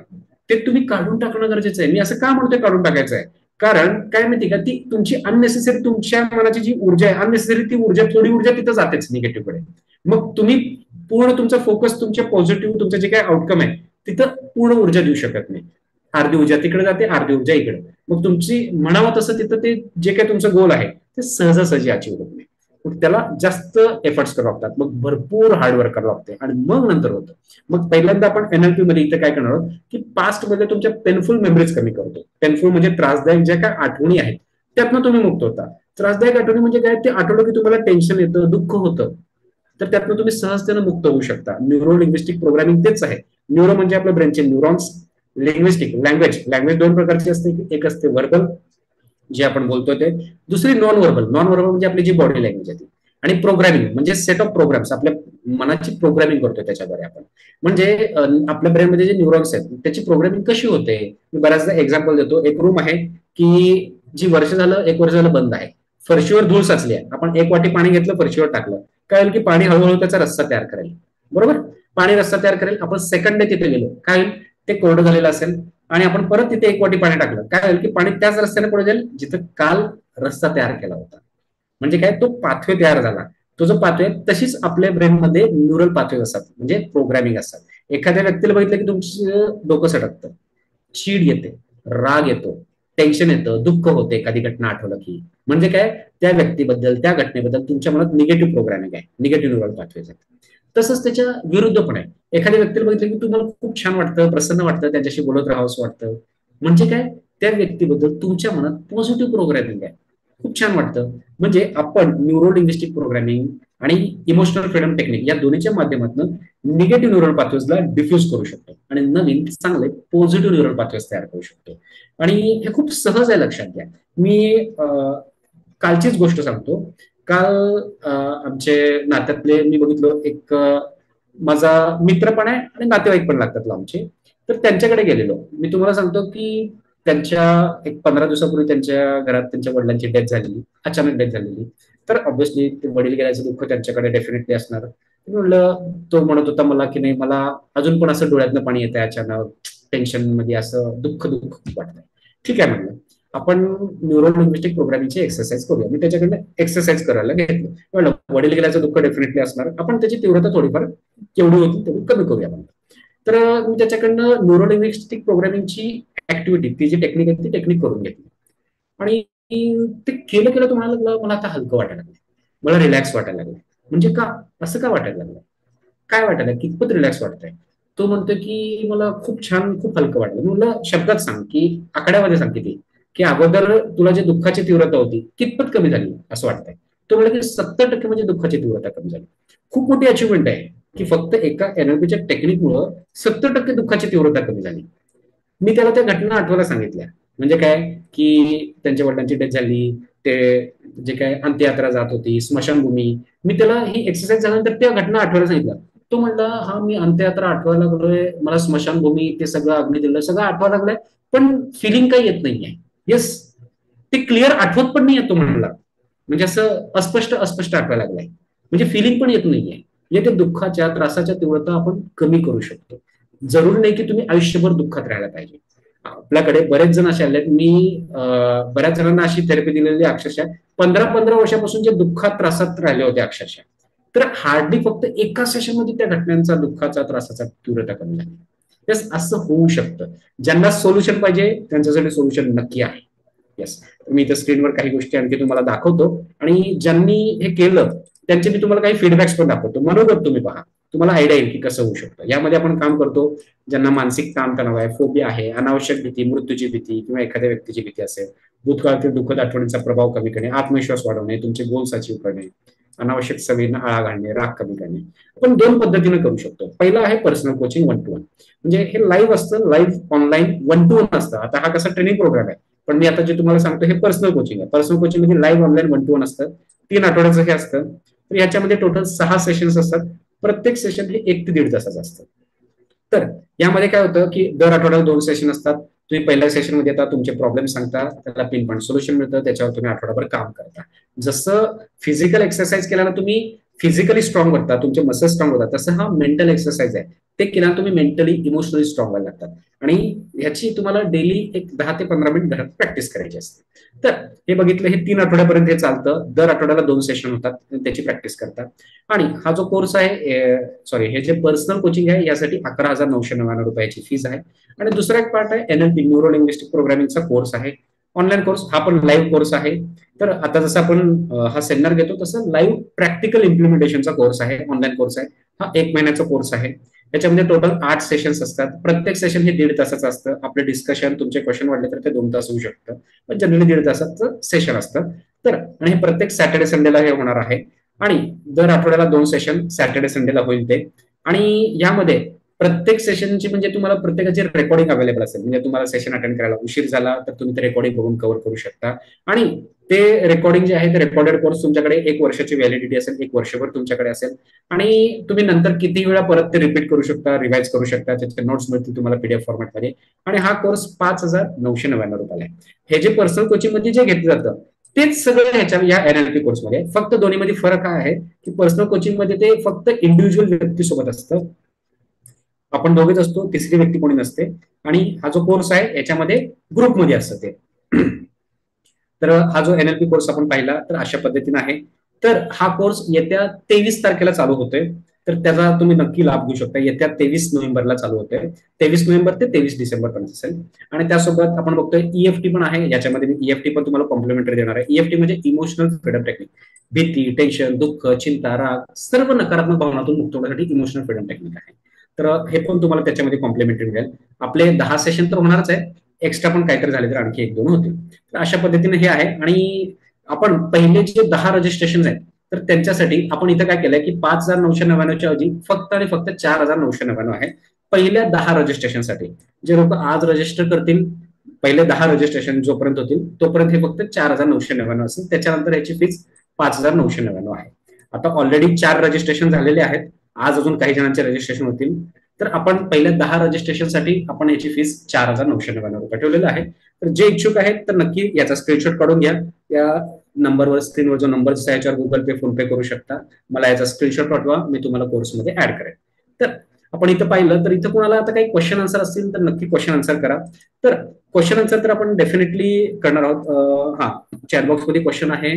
ते तुम्ही काढून टाकणं गरजेचं आहे. मी असं का म्हणतोय काढून टाकायचं आहे? कारण काय माहिती का, ती तुमची अननेसेसरी, तुमच्या मनाची जी ऊर्जा आहे अननेसेसरी, ती ऊर्जा, थोडी ऊर्जा तिथं जातेच निगेटिव्ह कडे. मग तुम्ही पूर्ण तुमचा फोकस तुमच्या पॉझिटिव्ह, तुमचं जे काही आउटकम आहे तिथं पूर्ण ऊर्जा देऊ शकत नाही. अर्धी ऊर्जा तिकडे जाते, अर्धी ऊर्जा इकडे. मग तुमची म्हणावं तसं तिथं ते जे काही तुमचं गोल आहे ते सहजासहजी अचीव्ह होत नाही. मग त्याला जास्त एफर्ट्स करावे लागतात, मग भरपूर हार्डवर्क करावं लागते, आणि मग नंतर होतं. मग पहिल्यांदा आपण एनएलपी मध्ये इथं काय करणार आहोत की पास्ट मध्ये तुमच्या पेनफुल मेमरीज कमी करतो. पेनफुल म्हणजे त्रासदायक ज्या काय आठवणी आहेत त्यातनं तुम्ही मुक्त होता. त्रासदायक आठवणी म्हणजे काय, ते आठवलं की तुम्हाला टेन्शन येतं, दुःख होतं, तर त्यातनं तुम्ही सहजतेने मुक्त होऊ शकता. न्यूरो लिंग्विस्टिक प्रोग्रामिंग तेच आहे. न्यूरो म्हणजे आपल्या ब्रेनचे न्यूरॉन्स, लिंग्विस्टिक लँग्वेज, लँग्वेज दोन प्रकारची असते, एक असते व्हर्बल, जे आपण बोलतोय ते, दुसरी नॉन व्हर्बल. नॉन व्हर्बल म्हणजे आपली जी बॉडी लँग्वेज आहे ती, आणि प्रोग्रामिंग म्हणजे सेट ऑफ प्रोग्राम्स, आपल्या मनाची प्रोग्रामिंग करतोय त्याच्याद्वारे आपण. म्हणजे आपल्या ब्रेनमध्ये जे न्यूरॉन्स आहेत त्याची प्रोग्रामिंग कशी होते, मी बऱ्याचदा एक्झाम्पल देतो. एक रूम आहे की जी वर्ष झालं, 1 वर्ष झालं बंद आहे, फरशीवर धूळ साचली आहे, आपण 1 वाटी पाणी घेतलं, फरशीवर टाकलं, काय होईल की पाणी हळूहळू त्याचा रस्सा तयार करेल, बरोबर, पाणी रस्सा तयार करेल. आपण सेकंड तिथे गेलो, काय होईल, ते कोरडं झालेलं असेल, आणि आपण परत तिथे 1 वाटी पाणी टाकलं, काय होईल की पाणी त्याच रस्त्याने पुढे जाईल जिथं काल रस्ता तयार केला होता. म्हणजे काय, तो पाथवे तयार झाला. तो जो पाथवे, तशीच आपल्या ब्रेनमध्ये न्यूरल पाथवे असतात, म्हणजे प्रोग्रामिंग असतात. एखाद्या व्यक्तीला बघितलं की तुमचं डोकं सटकतं, चीड येते, राग येतो, टेन्शन येतं, दुःख होते एखादी घटना आठवलं की, म्हणजे काय, त्या व्यक्तीबद्दल, त्या घटनेबद्दल तुमच्या मनात निगेटिव्ह प्रोग्रामिंग आहे, निगेटिव्ह न्यूरल पाथवेज आहेत. तसंच त्याच्या विरुद्ध पण आहे. एखाद्या व्यक्तीला बघितलं की तुम्हाला खूप छान वाटतं, प्रसन्न वाटतं, त्यांच्याशी बोलत राहावंसं वाटतं, म्हणजे काय, त्या व्यक्तीबद्दल तुमच्या मनात पॉझिटिव्ह प्रोग्रामिंग आहे, खूप छान वाटतं. म्हणजे आपण न्यूरो लिंग्विस्टिक प्रोग्रामिंग आणि इमोशनल फ्रीडम टेक्निक या दोन्हीच्या माध्यमातून निगेटिव्ह न्यूरल पाथवेजला डिफ्यूज करू शकतो, आणि नवीन चांगले पॉझिटिव्ह न्यूरल पाथवेज तयार करू शकतो. आणि हे खूप सहज आहे, लक्षात घ्या. मी कालचीच गोष्ट सांगतो. काल आमचे नात्यातले मी बघितलं, एक माझा मित्र पण आहे आणि नातेवाईक पण लागतात आमचे. तर त्यांच्याकडे गेलेलो. मी तुम्हाला सांगतो की त्यांच्या एक 15 दिवसापूर्वी त्यांच्या घरात त्यांच्या वडिलांची डेथ झालेली, अचानक डेथ झालेली. तर ऑब्व्हियसली ते वडील गेल्याचं दुःख त्यांच्याकडे डेफिनेटली असणार. म्हणलं, तो म्हणत होता मला की नाही, मला अजून पण असं डोळ्यातनं पाणी येतंय अचानक, टेन्शन मध्ये असं दुःख दुःख वाटतंय. ठीक आहे म्हणलं, आपण न्यूरो लिंग्विस्टिक प्रोग्रामिंगची एक्सरसाइज करूया. मी त्याच्याकडनं एक्सरसाइज करायला घेतलं. म्हणलं वडील गेल्याचं दुःख डेफिनेटली असणार, आपण त्याची तीव्रता थोडीफार केवढी होती तेवढी कमी करूया म्हणलं. तर मी त्याच्याकडनं न्यूरो लिंग्विस्टिक प्रोग्रामिंगची ऍक्टिव्हिटी, ती जी टेक्निक आहे ती टेक्निक करून घेतली. आणि ते केलं केलं तुम्हाला लागलं मला आता हलकं वाटायला लागलं, मला रिलॅक्स वाटायला लागलं. म्हणजे का, असं का वाटायला लागलं, काय वाटायला, कितपत रिलॅक्स वाटतंय? तो म्हणतो की मला खूप छान, खूप हलकं वाटलं. म्हणलं शब्दात सांग, की आकड्यामध्ये सांग किती, की अगोदर तुला जी दुःखाची तीव्रता होती कितपत कमी झाली असं वाटतंय? तो म्हणला की 70% म्हणजे दुःखाची तीव्रता कमी झाली. खूप मोठी अचिव्हमेंट आहे की फक्त एका एनएलपीच्या टेक्निकमुळं 70% दुःखाची तीव्रता कमी झाली. मी त्याला त्या घटना आठवायला सांगितल्या. म्हणजे काय, की त्यांच्या वडिलांची डेथ झाली, ते जे काय अंत्ययात्रा जात होती, स्मशानभूमी. मी त्याला ही एक्सरसाइज झाल्यानंतर त्या घटना आठवायला सांगितलं. तो म्हणला, हा मी अंत्ययात्रा आठवायला लागलोय, मला स्मशानभूमी, ते सगळं अग्निदिल्ल सगळं आठवायला लागलंय, पण फिलिंग काही येत नाहीये. येस, ते क्लिअर आठवत पण नाही येतो म्हणला. म्हणजे असं अस्पष्ट अस्पष्ट आठवायला लागलंय, म्हणजे फिलिंग पण येत नाहीये. म्हणजे ते दुःखाच्या त्रासाच्या तीव्रता आपण कमी करू शकतो. जरूर नाही की तुम्ही आयुष्यभर दुःखात राहायला पाहिजे. आपल्याकडे बरेच जण असे आलेत, मी बऱ्याच जणांना अशी थेरपी दिलेली, अक्षरशः 15-15 वर्षापासून जे दुःखात त्रासात राहिले होते अक्षरशः, तर हार्डली फक्त एका सेशनमध्ये त्या घटनांचा, दुःखाचा, त्रासाचा तीव्रता कमी झाली. येस, असं होऊ शकतं. ज्यांना सोल्युशन पाहिजे त्यांच्यासाठी सोल्युशन नक्की आहे. येस, मी इथं स्क्रीनवर काही गोष्टी आणखी तुम्हाला दाखवतो, आणि ज्यांनी हे केलं त्यांचे मी तुम्हाला काही फीडबॅक्स पण दाखवतो. मनोगत तुम्ही पहा, तुम्हाला आयडिया येईल की कसं होऊ शकतं. यामध्ये आपण काम करतो ज्यांना मानसिक ताणतणाव आहे, फोबिया आहे, अनावश्यक भीती, मृत्यूची भीती किंवा एखाद्या व्यक्तीची भीती असेल, भूतकाळातील दुःखद आठवणींचा प्रभाव कमी करणे, आत्मविश्वास वाढवणे, तुमचे गोल्स अचीव्ह करणे, अनावश्यक सवयींना आळा घालणे, राग कमी करणे. आपण 2 पद्धतीने करू शकतो. पहिला आहे पर्सनल कोचिंग 1 to 1. म्हणजे हे लाईव्ह असतं, लाईव्ह ऑनलाईन 1 to 1 असतं. आता हा कसा ट्रेनिंग प्रोग्राम आहे, पण मी आता जे तुम्हाला सांगतो हे पर्सनल कोचिंग आहे. पर्सनल कोचिंग म्हणजे लाईव्ह ऑनलाईन 1 to 1 असतं, 3 आठवड्याचं हे असतं. तर याच्यामध्ये टोटल 6 सेशन्स असतात. प्रत्येक सेशन हे 1 ते 1.5 तासाचं असतं. तर यामध्ये काय होतं की दर आठवड्याला 2 सेशन असतात. तुम्ही पहिल्या सेशन मध्ये येता, तुमचे प्रॉब्लेम सांगता, त्याला पिन पॉईंट सोल्युशन मिळतं, त्याच्यावर तुम्ही आठवडाभर काम करता. जसं फिजिकल एक्सरसाइज केल्यानं तुम्ही फिजिकली स्ट्रॉंग होता, तुमचे मसल स्ट्रॉंग होतात, तसं हा मेंटल एक्सरसाइज आहे. ते केल्यानं तुम्ही मेंटली, इमोशनली स्ट्रॉंग व्हायला लागतात. आणि ह्याची तुम्हाला डेली एक 10 ते 15 मिनिट घरात प्रॅक्टिस करायची असते. तर हे बघितलं, हे 3 आठवड्यापर्यंत हे चालतं. दर आठवड्याला 2 सेशन होतात, त्याची प्रॅक्टिस करतात. आणि हा जो कोर्स आहे, सॉरी, हे जे पर्सनल कोचिंग आहे यासाठी 11,999 रुपयाची फीस आहे. आणि दुसरा एक पार्ट आहे एनएलपी, न्यूरो लिंग्विस्टिक प्रोग्रामिंगचा कोर्स आहे, ऑनलाईन कोर्स. हा पण लाईव्ह कोर्स आहे. तर आता जसं आपण हा सेमिनार घेतो तसं लाईव्ह प्रॅक्टिकल इम्प्लिमेंटेशनचा कोर्स आहे, ऑनलाईन कोर्स आहे. हा 1 महिन्याचा कोर्स आहे. त्याच्यामध्ये टोटल 8 सेशन्स असतात. प्रत्येक सेशन हे 1.5 तासाचं असतं. आपले डिस्कशन, तुमचे क्वेश्चन वाढले तर ते 2 तास होऊ शकतं, पण जनरली 1.5 तासाचं सेशन असतं. तर आणि हे प्रत्येक सॅटर्डे संडेला हे होणार आहे. आणि दर आठवड्याला 2 सेशन सॅटर्डे संडेला होईल ते. आणि यामध्ये प्रत्येक सेशनची, म्हणजे तुम्हाला प्रत्येकाची रेकॉर्डिंग अवेलेबल असेल. म्हणजे तुम्हाला सेशन अटेंड करायला उशीर झाला तर तुम्ही ते रेकॉर्डिंग बघून कव्हर करू शकता. आणि ते रेकॉर्डिंग जे आहे ते रेकॉर्डेड कोर्स तुमच्याकडे 1 वर्षाची व्हॅलिडिटी असेल, 1 वर्षभर तुमच्याकडे असेल. आणि तुम्ही नंतर किती वेळा परत ते रिपीट करू शकता, रिवाइज करू शकता. त्याचे नोट्स मिळतील तुम्हाला पीडीएफ फॉर्मॅटमध्ये. आणि हा कोर्स 5,999 रुपयाला आहे. हे जे पर्सनल कोचिंग मध्ये जे घेतलं जातं तेच सगळं ह्याच्या या एनएलपी कोर्समध्ये. फक्त दोन्हीमध्ये फरक हा आहे की पर्सनल कोचिंग मध्ये ते फक्त इंडिव्हिज्युअल व्यक्तीसोबत असतं, आपण दोघेच असतो, तिसरी व्यक्ती कोणी नसते. आणि हा जो कोर्स आहे याच्यामध्ये ग्रुपमध्ये असतं ते. तर हा जो एनएलपी कोर्स आपण पाहिला तर अशा पद्धतीने आहे. तर हा कोर्स येत्या 23 तारखेला चालू होतोय. तर त्याचा तुम्ही नक्की लाभ घेऊ शकता. येत्या 23 नोव्हेंबरला चालू होतोय. 23 नोव्हेंबर ते 23 डिसेंबर पर्यंत असेल. आणि त्यासोबत आपण बघतोय ईएफटी पण आहे. याच्यामध्ये मी ईएफटी पण तुम्हाला कॉम्प्लिमेंटरी देणार आहे. ईएफटी म्हणजे इमोशनल फ्रीडम टेक्निक. भीती, टेन्शन, दुःख, चिंता, राग, सर्व नकारात्मक भावनातून मुक्त होण्यासाठी इमोशनल फ्रीडम टेक्निक आहे. तर हे पण तुम्हाला त्याच्यामध्ये कॉम्प्लिमेंटरी मिळेल. आपले 10 सेशन तर होणारच आहे, एक्स्ट्रा पण काहीतरी झाले तर आणखी 1-2 होतील. तर अशा पद्धतीने हे आहे. आणि आपण पहिले जे 10 रजिस्ट्रेशन आहेत तर त्यांच्यासाठी आपण इथं काय केलंय की 5,999च्या ऐवजी फक्त आणि फक्त 4,999 आहे पहिल्या 10 रजिस्ट्रेशनसाठी. जे लोक आज रजिस्टर करतील, पहिले 10 रजिस्ट्रेशन जोपर्यंत होतील तोपर्यंत हे फक्त 4,999 असेल. त्याच्यानंतर याची फीस 5,999 आहे. आता ऑलरेडी 4 रजिस्ट्रेशन झालेले आहेत. आज अजून काही जणांचे रजिस्ट्रेशन होतील. तर आपण पहिल्या 10 रजिस्ट्रेशनसाठी आपण याची फीस 4,999 ठेवलेलं आहे. तर जे इच्छुक आहेत तर नक्की याचा स्क्रीनशॉट काढून घ्या. या नंबरवर, स्क्रीनवर जो नंबर दिसतो याच्यावर गुगल पे, फोन पे करू शकता. मला याचा स्क्रीनशॉट पाठवा, मी तुम्हाला कोर्समध्ये ऍड करेन. तर आपण इथं पाहिलं तर इथं कोणाला आता काही क्वेश्चन आन्सर असतील तर नक्की क्वेश्चन आन्सर करा. तर क्वेश्चन आन्सर तर आपण डेफिनेटली करणार आहोत. हा, चॅटबॉक्स मध्ये क्वेश्चन आहे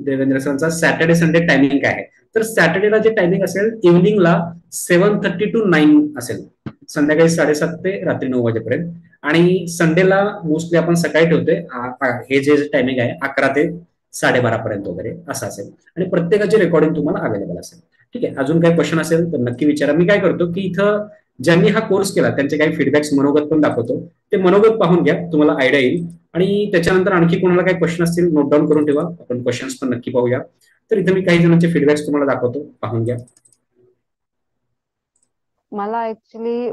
देवेंद्र सरांचा, सॅटर्डे संडे टायमिंग काय आहे. तर सॅटर्डेला जे टायमिंग असेल इव्हनिंगला 7:30 to 9 असेल, संध्याकाळी 7:30 ते रात्री 9 वाजेपर्यंत. आणि संडेला मोस्टली आपण सकाळी ठेवतोय. हे जे टायमिंग आहे 11 ते 12:30 पर्यंत वगैरे असं असेल. आणि प्रत्येकाची रेकॉर्डिंग तुम्हाला अवेलेबल असेल. ठीक आहे, अजून काही क्वेश्चन असेल तर नक्की विचारा. मी काय करतो की इथं ज्यांनी हा कोर्स केला त्यांचे काही फीडबॅक्स मनोगत पण दाखवतो. ते मनोगत पाहून घ्या, तुम्हाला आयडिया येईल. आणि त्याच्यानंतर आणखी कोणाला काही क्वेश्चन असतील नोट डाऊन करून ठेवा, आपण क्वेश्चन्स पण नक्की पाहूया. तर इथे मी काही जणांचे फीडबॅक्स तुम्हाला दाखवतो, पाहून घ्या. मला ऍक्च्युली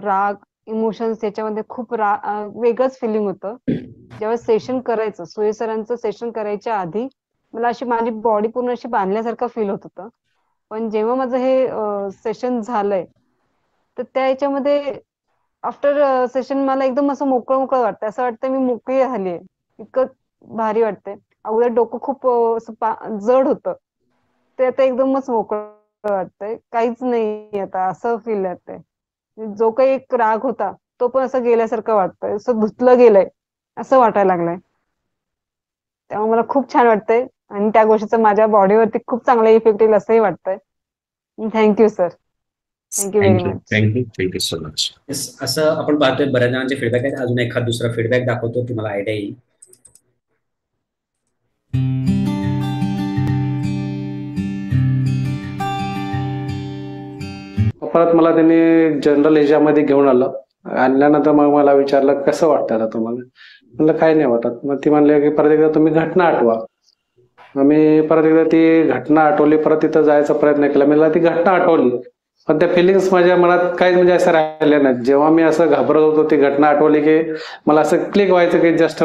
राग, इमोशन्स याच्यामध्ये खूप वेगळंच फिलिंग होतं. जेव्हा सेशन करायचं, सुये सरांचं सेशन करायच्या आधी मला अशी माझी बॉडी पूर्ण अशी बांधल्यासारखं फील होत होतं. पण जेव्हा माझं हे सेशन झालंय तर त्या याच्यामध्ये आफ्टर सेशन मला एकदम असं मोकळं मोकळं वाटतं. असं वाटतं मी मोकळी झालीये, इतकं भारी वाटतंय. अगोदर डोकं खूप असं जड होतं, ते आता एकदमच मोकळं वाटतंय. काहीच नाही आता, असं फील येतंय. जो काही एक राग होता तो पण असं गेल्यासारखं वाटतंय, असं धुतलं गेलंय असं वाटायला लागलंय. त्यामुळे मला खूप छान वाटतंय आणि त्या गोष्टीचा माझ्या बॉडीवरती खूप चांगला इफेक्ट येईल असंही वाटतंय. Thank you sir, thank you very much. Thank you so much. असं आपण पाहतोय बऱ्याच जणांचे फीडबॅक आहेत. अजून एखाद दुसरा फीडबॅक दाखवतो, तुम्हाला आयडिया येईल. परत मला त्यांनी जनरल ह्याच्यामध्ये घेऊन आलं. आणल्यानंतर मग मला विचारलं कसं वाटतं आता तुम्हाला. म्हणलं काही नाही वाटत. मग ती म्हणले की परत एकदा तुम्ही घटना आठवा. मग मी परत एकदा ती घटना आठवली, परत तिथं जायचा प्रयत्न केला. मला ती घटना आठवली, पण त्या फिलिंग्स माझ्या मनात काहीच म्हणजे असं राहिल्या नाहीत. जेव्हा मी असं घाबरत होतो, ती घटना आठवली की मला असं क्लिक व्हायचं की जस्ट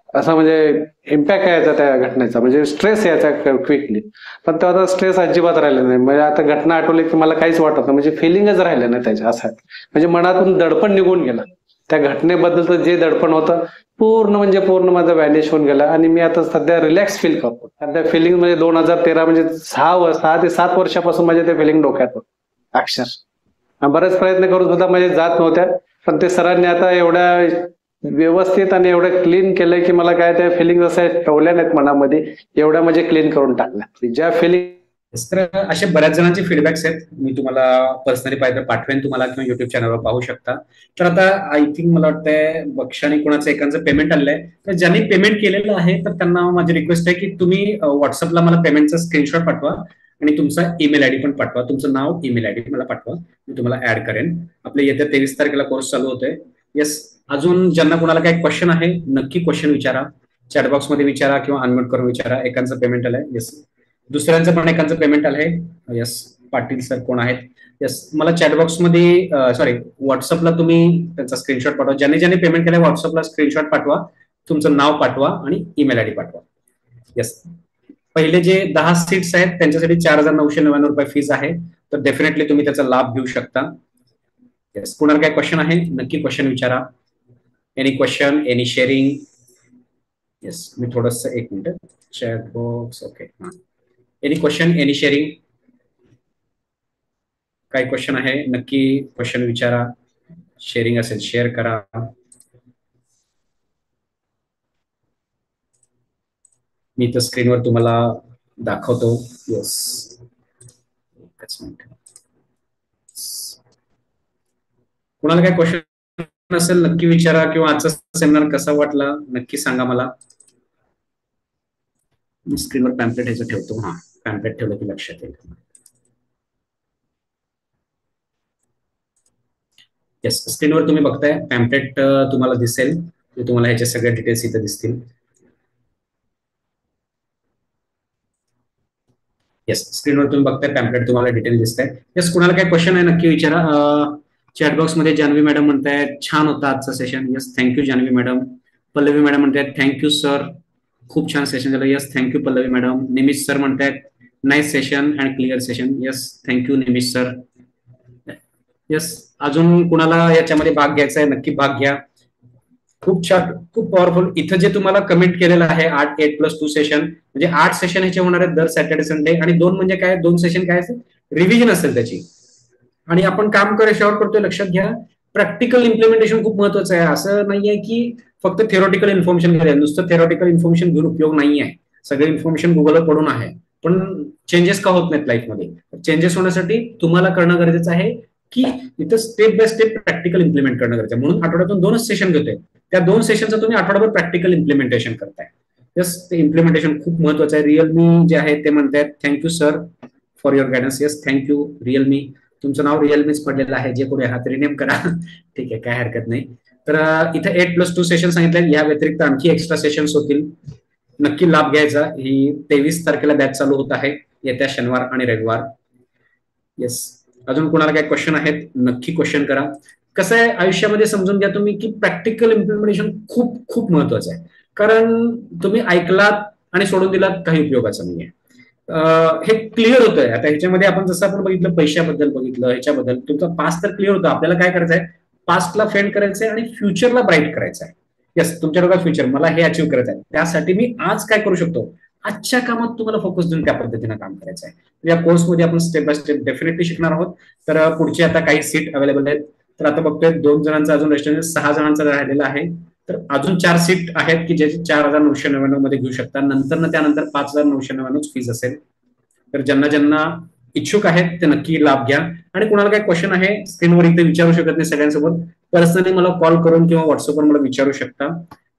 असं म्हणजे इम्पॅक्ट यायचा त्या घटनेचा, म्हणजे स्ट्रेस यायचा क्विकली. पण तेव्हा स्ट्रेस अजिबात राहिलं नाही. म्हणजे आता घटना आठवली की मला काहीच वाटत नाही, म्हणजे फिलिंगच राहिलं नाही त्याच्या. असं म्हणजे मनातून दडपण निघून गेलं. त्या घटनेबद्दलचं जे दडपण होतं म्हणजे पूर्ण माझं व्हॅनिश होऊन गेलं. आणि मी आता सध्या रिलॅक्स फील करतो. सध्या फिलिंग म्हणजे 2013 म्हणजे 6 ते 7 वर्षापासून माझ्या त्या फिलिंग डोक्यात होतं अक्षर. बरेच प्रयत्न करून सुद्धा माझे जात नव्हत्या. पण ते सरांनी आता एवढ्या व्यवस्थित आणि एवढं क्लीन केलंय की मला काय त्या फिलिंग असं ठेवल्या नाहीत मनामध्ये, एवढ्या म्हणजे क्लीन करून टाकल्या ज्या फिलिंग. तर असे बऱ्याच जणांचे फीडबॅक्स आहेत. मी तुम्हाला पर्सनली पाहिजे पाठवेन तुम्हाला, किंवा युट्यूब चॅनलवर पाहू शकता. तर आता आय थिंक मला वाटतंय बक्षाने कोणाचं एकांचं पेमेंट आलंय. तर ज्यांनी पेमेंट केलेलं आहे तर त्यांना माझी रिक्वेस्ट आहे की तुम्ही व्हॉट्सअपला मला पेमेंटचा स्क्रीनशॉट पाठवा आणि तुमचा ईमेल आयडी पण पाठवा. तुमचं नाव, ईमेल आयडी मला पाठवा, मी तुम्हाला ऍड करेन. आपल्या येत्या 23 तारखेला कोर्स चालू होतोय. येस, अजून ज्यांना कोणाला काही क्वेश्चन आहे नक्की क्वेश्चन विचारा, चॅटबॉक्स मध्ये विचारा किंवा अनम्यूट करून विचारा. एकांचं पेमेंट आलंय. येस, दुसऱ्यांचं पण एकांचं पेमेंट आलंय. यस, पाटील सर कोण आहेत. यस, मला चॅटबॉक्स मध्ये व्हॉट्सअपला तुम्ही त्यांचा स्क्रीनशॉट पाठवा. ज्याने ज्याने पेमेंट केलं व्हॉट्सअपला स्क्रीनशॉट पाठवा, तुमचं नाव पाठवा आणि ईमेल आयडी पाठवा. यस, पहिले जे 10 सीट्स आहेत त्यांच्यासाठी 4,999 फीस आहे. तर डेफिनेटली तुम्ही त्याचा लाभ घेऊ शकता. येस, कुणाला काय क्वेश्चन आहे नक्की क्वेश्चन विचारा. Any question, any sharing. Yes, मी थोडस एक minute chat box. Okay, any question, any sharing. काय क्वेश्चन आहे नक्की क्वेश्चन विचारा. शेअरिंग असेल शेअर करा. मी तर स्क्रीनवर तुम्हाला दाखवतो. येस, एकच मिनिट. कुणाला काय क्वेश्चन असेल नक्की विचारा, किंवा आजचा सेमिनार कसा वाटला नक्की सांगा मला. स्क्रीनवर पॅम्पलेट ह्याचं ठेवतो. हा, पॅम्पलेट ठेवलं की लक्षात येईल. येस, स्क्रीनवर तुम्ही बघताय पॅम्पलेट तुम्हाला दिसेल. तुम्हाला ह्याचे सगळे डिटेल्स इथे दिसतील. येस, स्क्रीनवर तुम्ही बघताय पॅम्पलेट, तुम्हाला डिटेल दिसतंय. येस, कुणाला काय क्वेश्चन आहे नक्की विचारा. चॅटबॉक्स मध्ये जान्हवी मॅडम म्हणतायत छान होता आजचा session. Yes, thank you Jahnavi madam. Pallavi madam म्हणतायत थँक्यू सर, खूप छान सेशन झालं. Yes, thank you Pallavi madam. Nimish sir म्हणतायत nice session and clear session. Yes, thank you Nimish sir. Yes, अजून कुणाला याच्यामध्ये भाग घ्यायचा आहे नक्की भाग घ्या. खूप छान, खूप पॉवरफुल. इथं जे तुम्हाला कमेंट केलेलं आहे 8+2 सेशन, म्हणजे 8 सेशन ह्याचे होणार आहेत दर सॅटर्डे संडे. आणि 2 म्हणजे काय, 2 सेशन काय असेल, रिव्हिजन असेल त्याची. आणि आपण काम कशावर करतोय लक्षात घ्या, प्रॅक्टिकल इम्प्लिमेंटेशन खूप महत्वाचं आहे. असं नाहीये की फक्त थेरोटिकल इन्फॉर्मेशन घ्या, नुसतं थेरोटिकल इन्फॉर्मेशन घेऊन उपयोग नाही आहे. सगळे इन्फॉर्मेशन गुगलवर पडून आहे, पण चेंजेस का होत नाहीत लाईफमध्ये. चेंजेस होण्यासाठी तुम्हाला करणं गरजेचं आहे की इथं step by step practical implement करणं गरजेचं आहे. म्हणून आठवड्यातून 2च सेशन घेतोय, त्या 2 सेशनचं तुम्ही आठवड्याभर प्रॅक्टिकल इम्प्लिमेंटेशन करताय. यस, ते इम्प्लिमेंटेशन खूप महत्वाचं आहे. रिअलमी जे आहे ते म्हणतात thank you sir for your guidance. Yes, thank you Realme. तुमचं नाव रिअलमीच पडलेलं आहे, जे कोणी आहात रिनेम करा. ठीक आहे, काय हरकत नाही. तर इथे 8+2 सेशन सांगितलं. या व्यतिरिक्त आणखी एक्स्ट्रा सेशन्स होतील, नक्की लाभ घ्यायचा. ही 23 तारखेला बॅच चालू होत आहे, येत्या शनिवार आणि रविवार. येस, अजून कोणाला काही क्वेश्चन आहेत नक्की क्वेश्चन करा. कसं आहे आयुष्यामध्ये समजून घ्या तुम्ही की प्रॅक्टिकल इम्प्लिमेंटेशन खूप खूप महत्वाचं आहे. कारण तुम्ही ऐकलात आणि सोडून दिलात काही उपयोगाचं नाहीये. हे क्लिअर होतंय. आता ह्याच्यामध्ये आपण जसं आपण बघितलं, पैशाबद्दल बघितलं, ह्याच्याबद्दल तुमचा पास्ट तर क्लिअर होतं. आपल्याला काय करायचं आहे, पास्टला फेंड करायचंय आणि फ्युचरला ब्राईट करायचं आहे. येस, तुमच्या डोक्यात फ्युचर, मला हे अचीव्ह करायचं आहे. त्यासाठी मी आज काय करू शकतो, आजच्या कामात तुम्हाला फोकस देऊन त्या पद्धतीने काम करायचं आहे. या कोर्समध्ये आपण स्टेप बाय स्टेप डेफिनेटली शिकणार आहोत. तर पुढचे आता काही सीट अवेलेबल आहेत. तर आता बघतोय 2 जणांचा अजून रेस्टॉरंट, 6 जणांचा राहिलेला आहे. तर अजून 4 सीट आहेत की ज्याची 4,999 मध्ये घेऊ शकता. नंतर त्यानंतर 5,999 फीज असेल. तर ज्यांना ज्यांना इच्छुक आहेत ते नक्की लाभ घ्या. आणि कुणाला काही क्वेश्चन आहे स्क्रीनवर इथे विचारू शकत नाही सगळ्यांसोबत, पर्सनली मला कॉल करून किंवा व्हॉट्सअपवर मला विचारू शकता.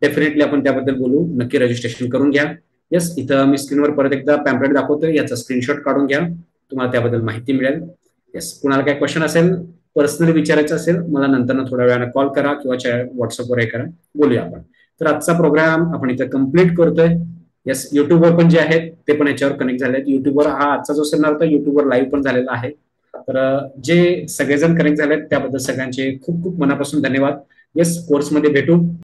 डेफिनेटली आपण त्याबद्दल बोलू. नक्की रजिस्ट्रेशन करून घ्या. येस, इथं मी स्क्रीनवर परत एकदा पॅम्पलेट दाखवतोय, याचा स्क्रीनशॉट काढून घ्या, तुम्हाला त्याबद्दल माहिती मिळेल. येस, कुणाला काही क्वेश्चन असेल, पर्सनली विचारायचं असेल, मला नंतर थोड्या वेळाने कॉल करा किंवा व्हॉट्सअपवर हे करा, बोलूया आपण. तर आजचा प्रोग्राम आपण इथं कम्प्लीट करतोय. येस, युट्यूबवर पण जे आहेत ते पण याच्यावर कनेक्ट झाले आहेत. युट्यूबवर हा आजचा जो सेमिनार होता युट्यूबवर लाईव्ह पण झालेला आहे. तर जे सगळेजण कनेक्ट झालेत त्याबद्दल सगळ्यांचे खूप खूप मनापासून धन्यवाद. येस, कोर्समध्ये भेटू.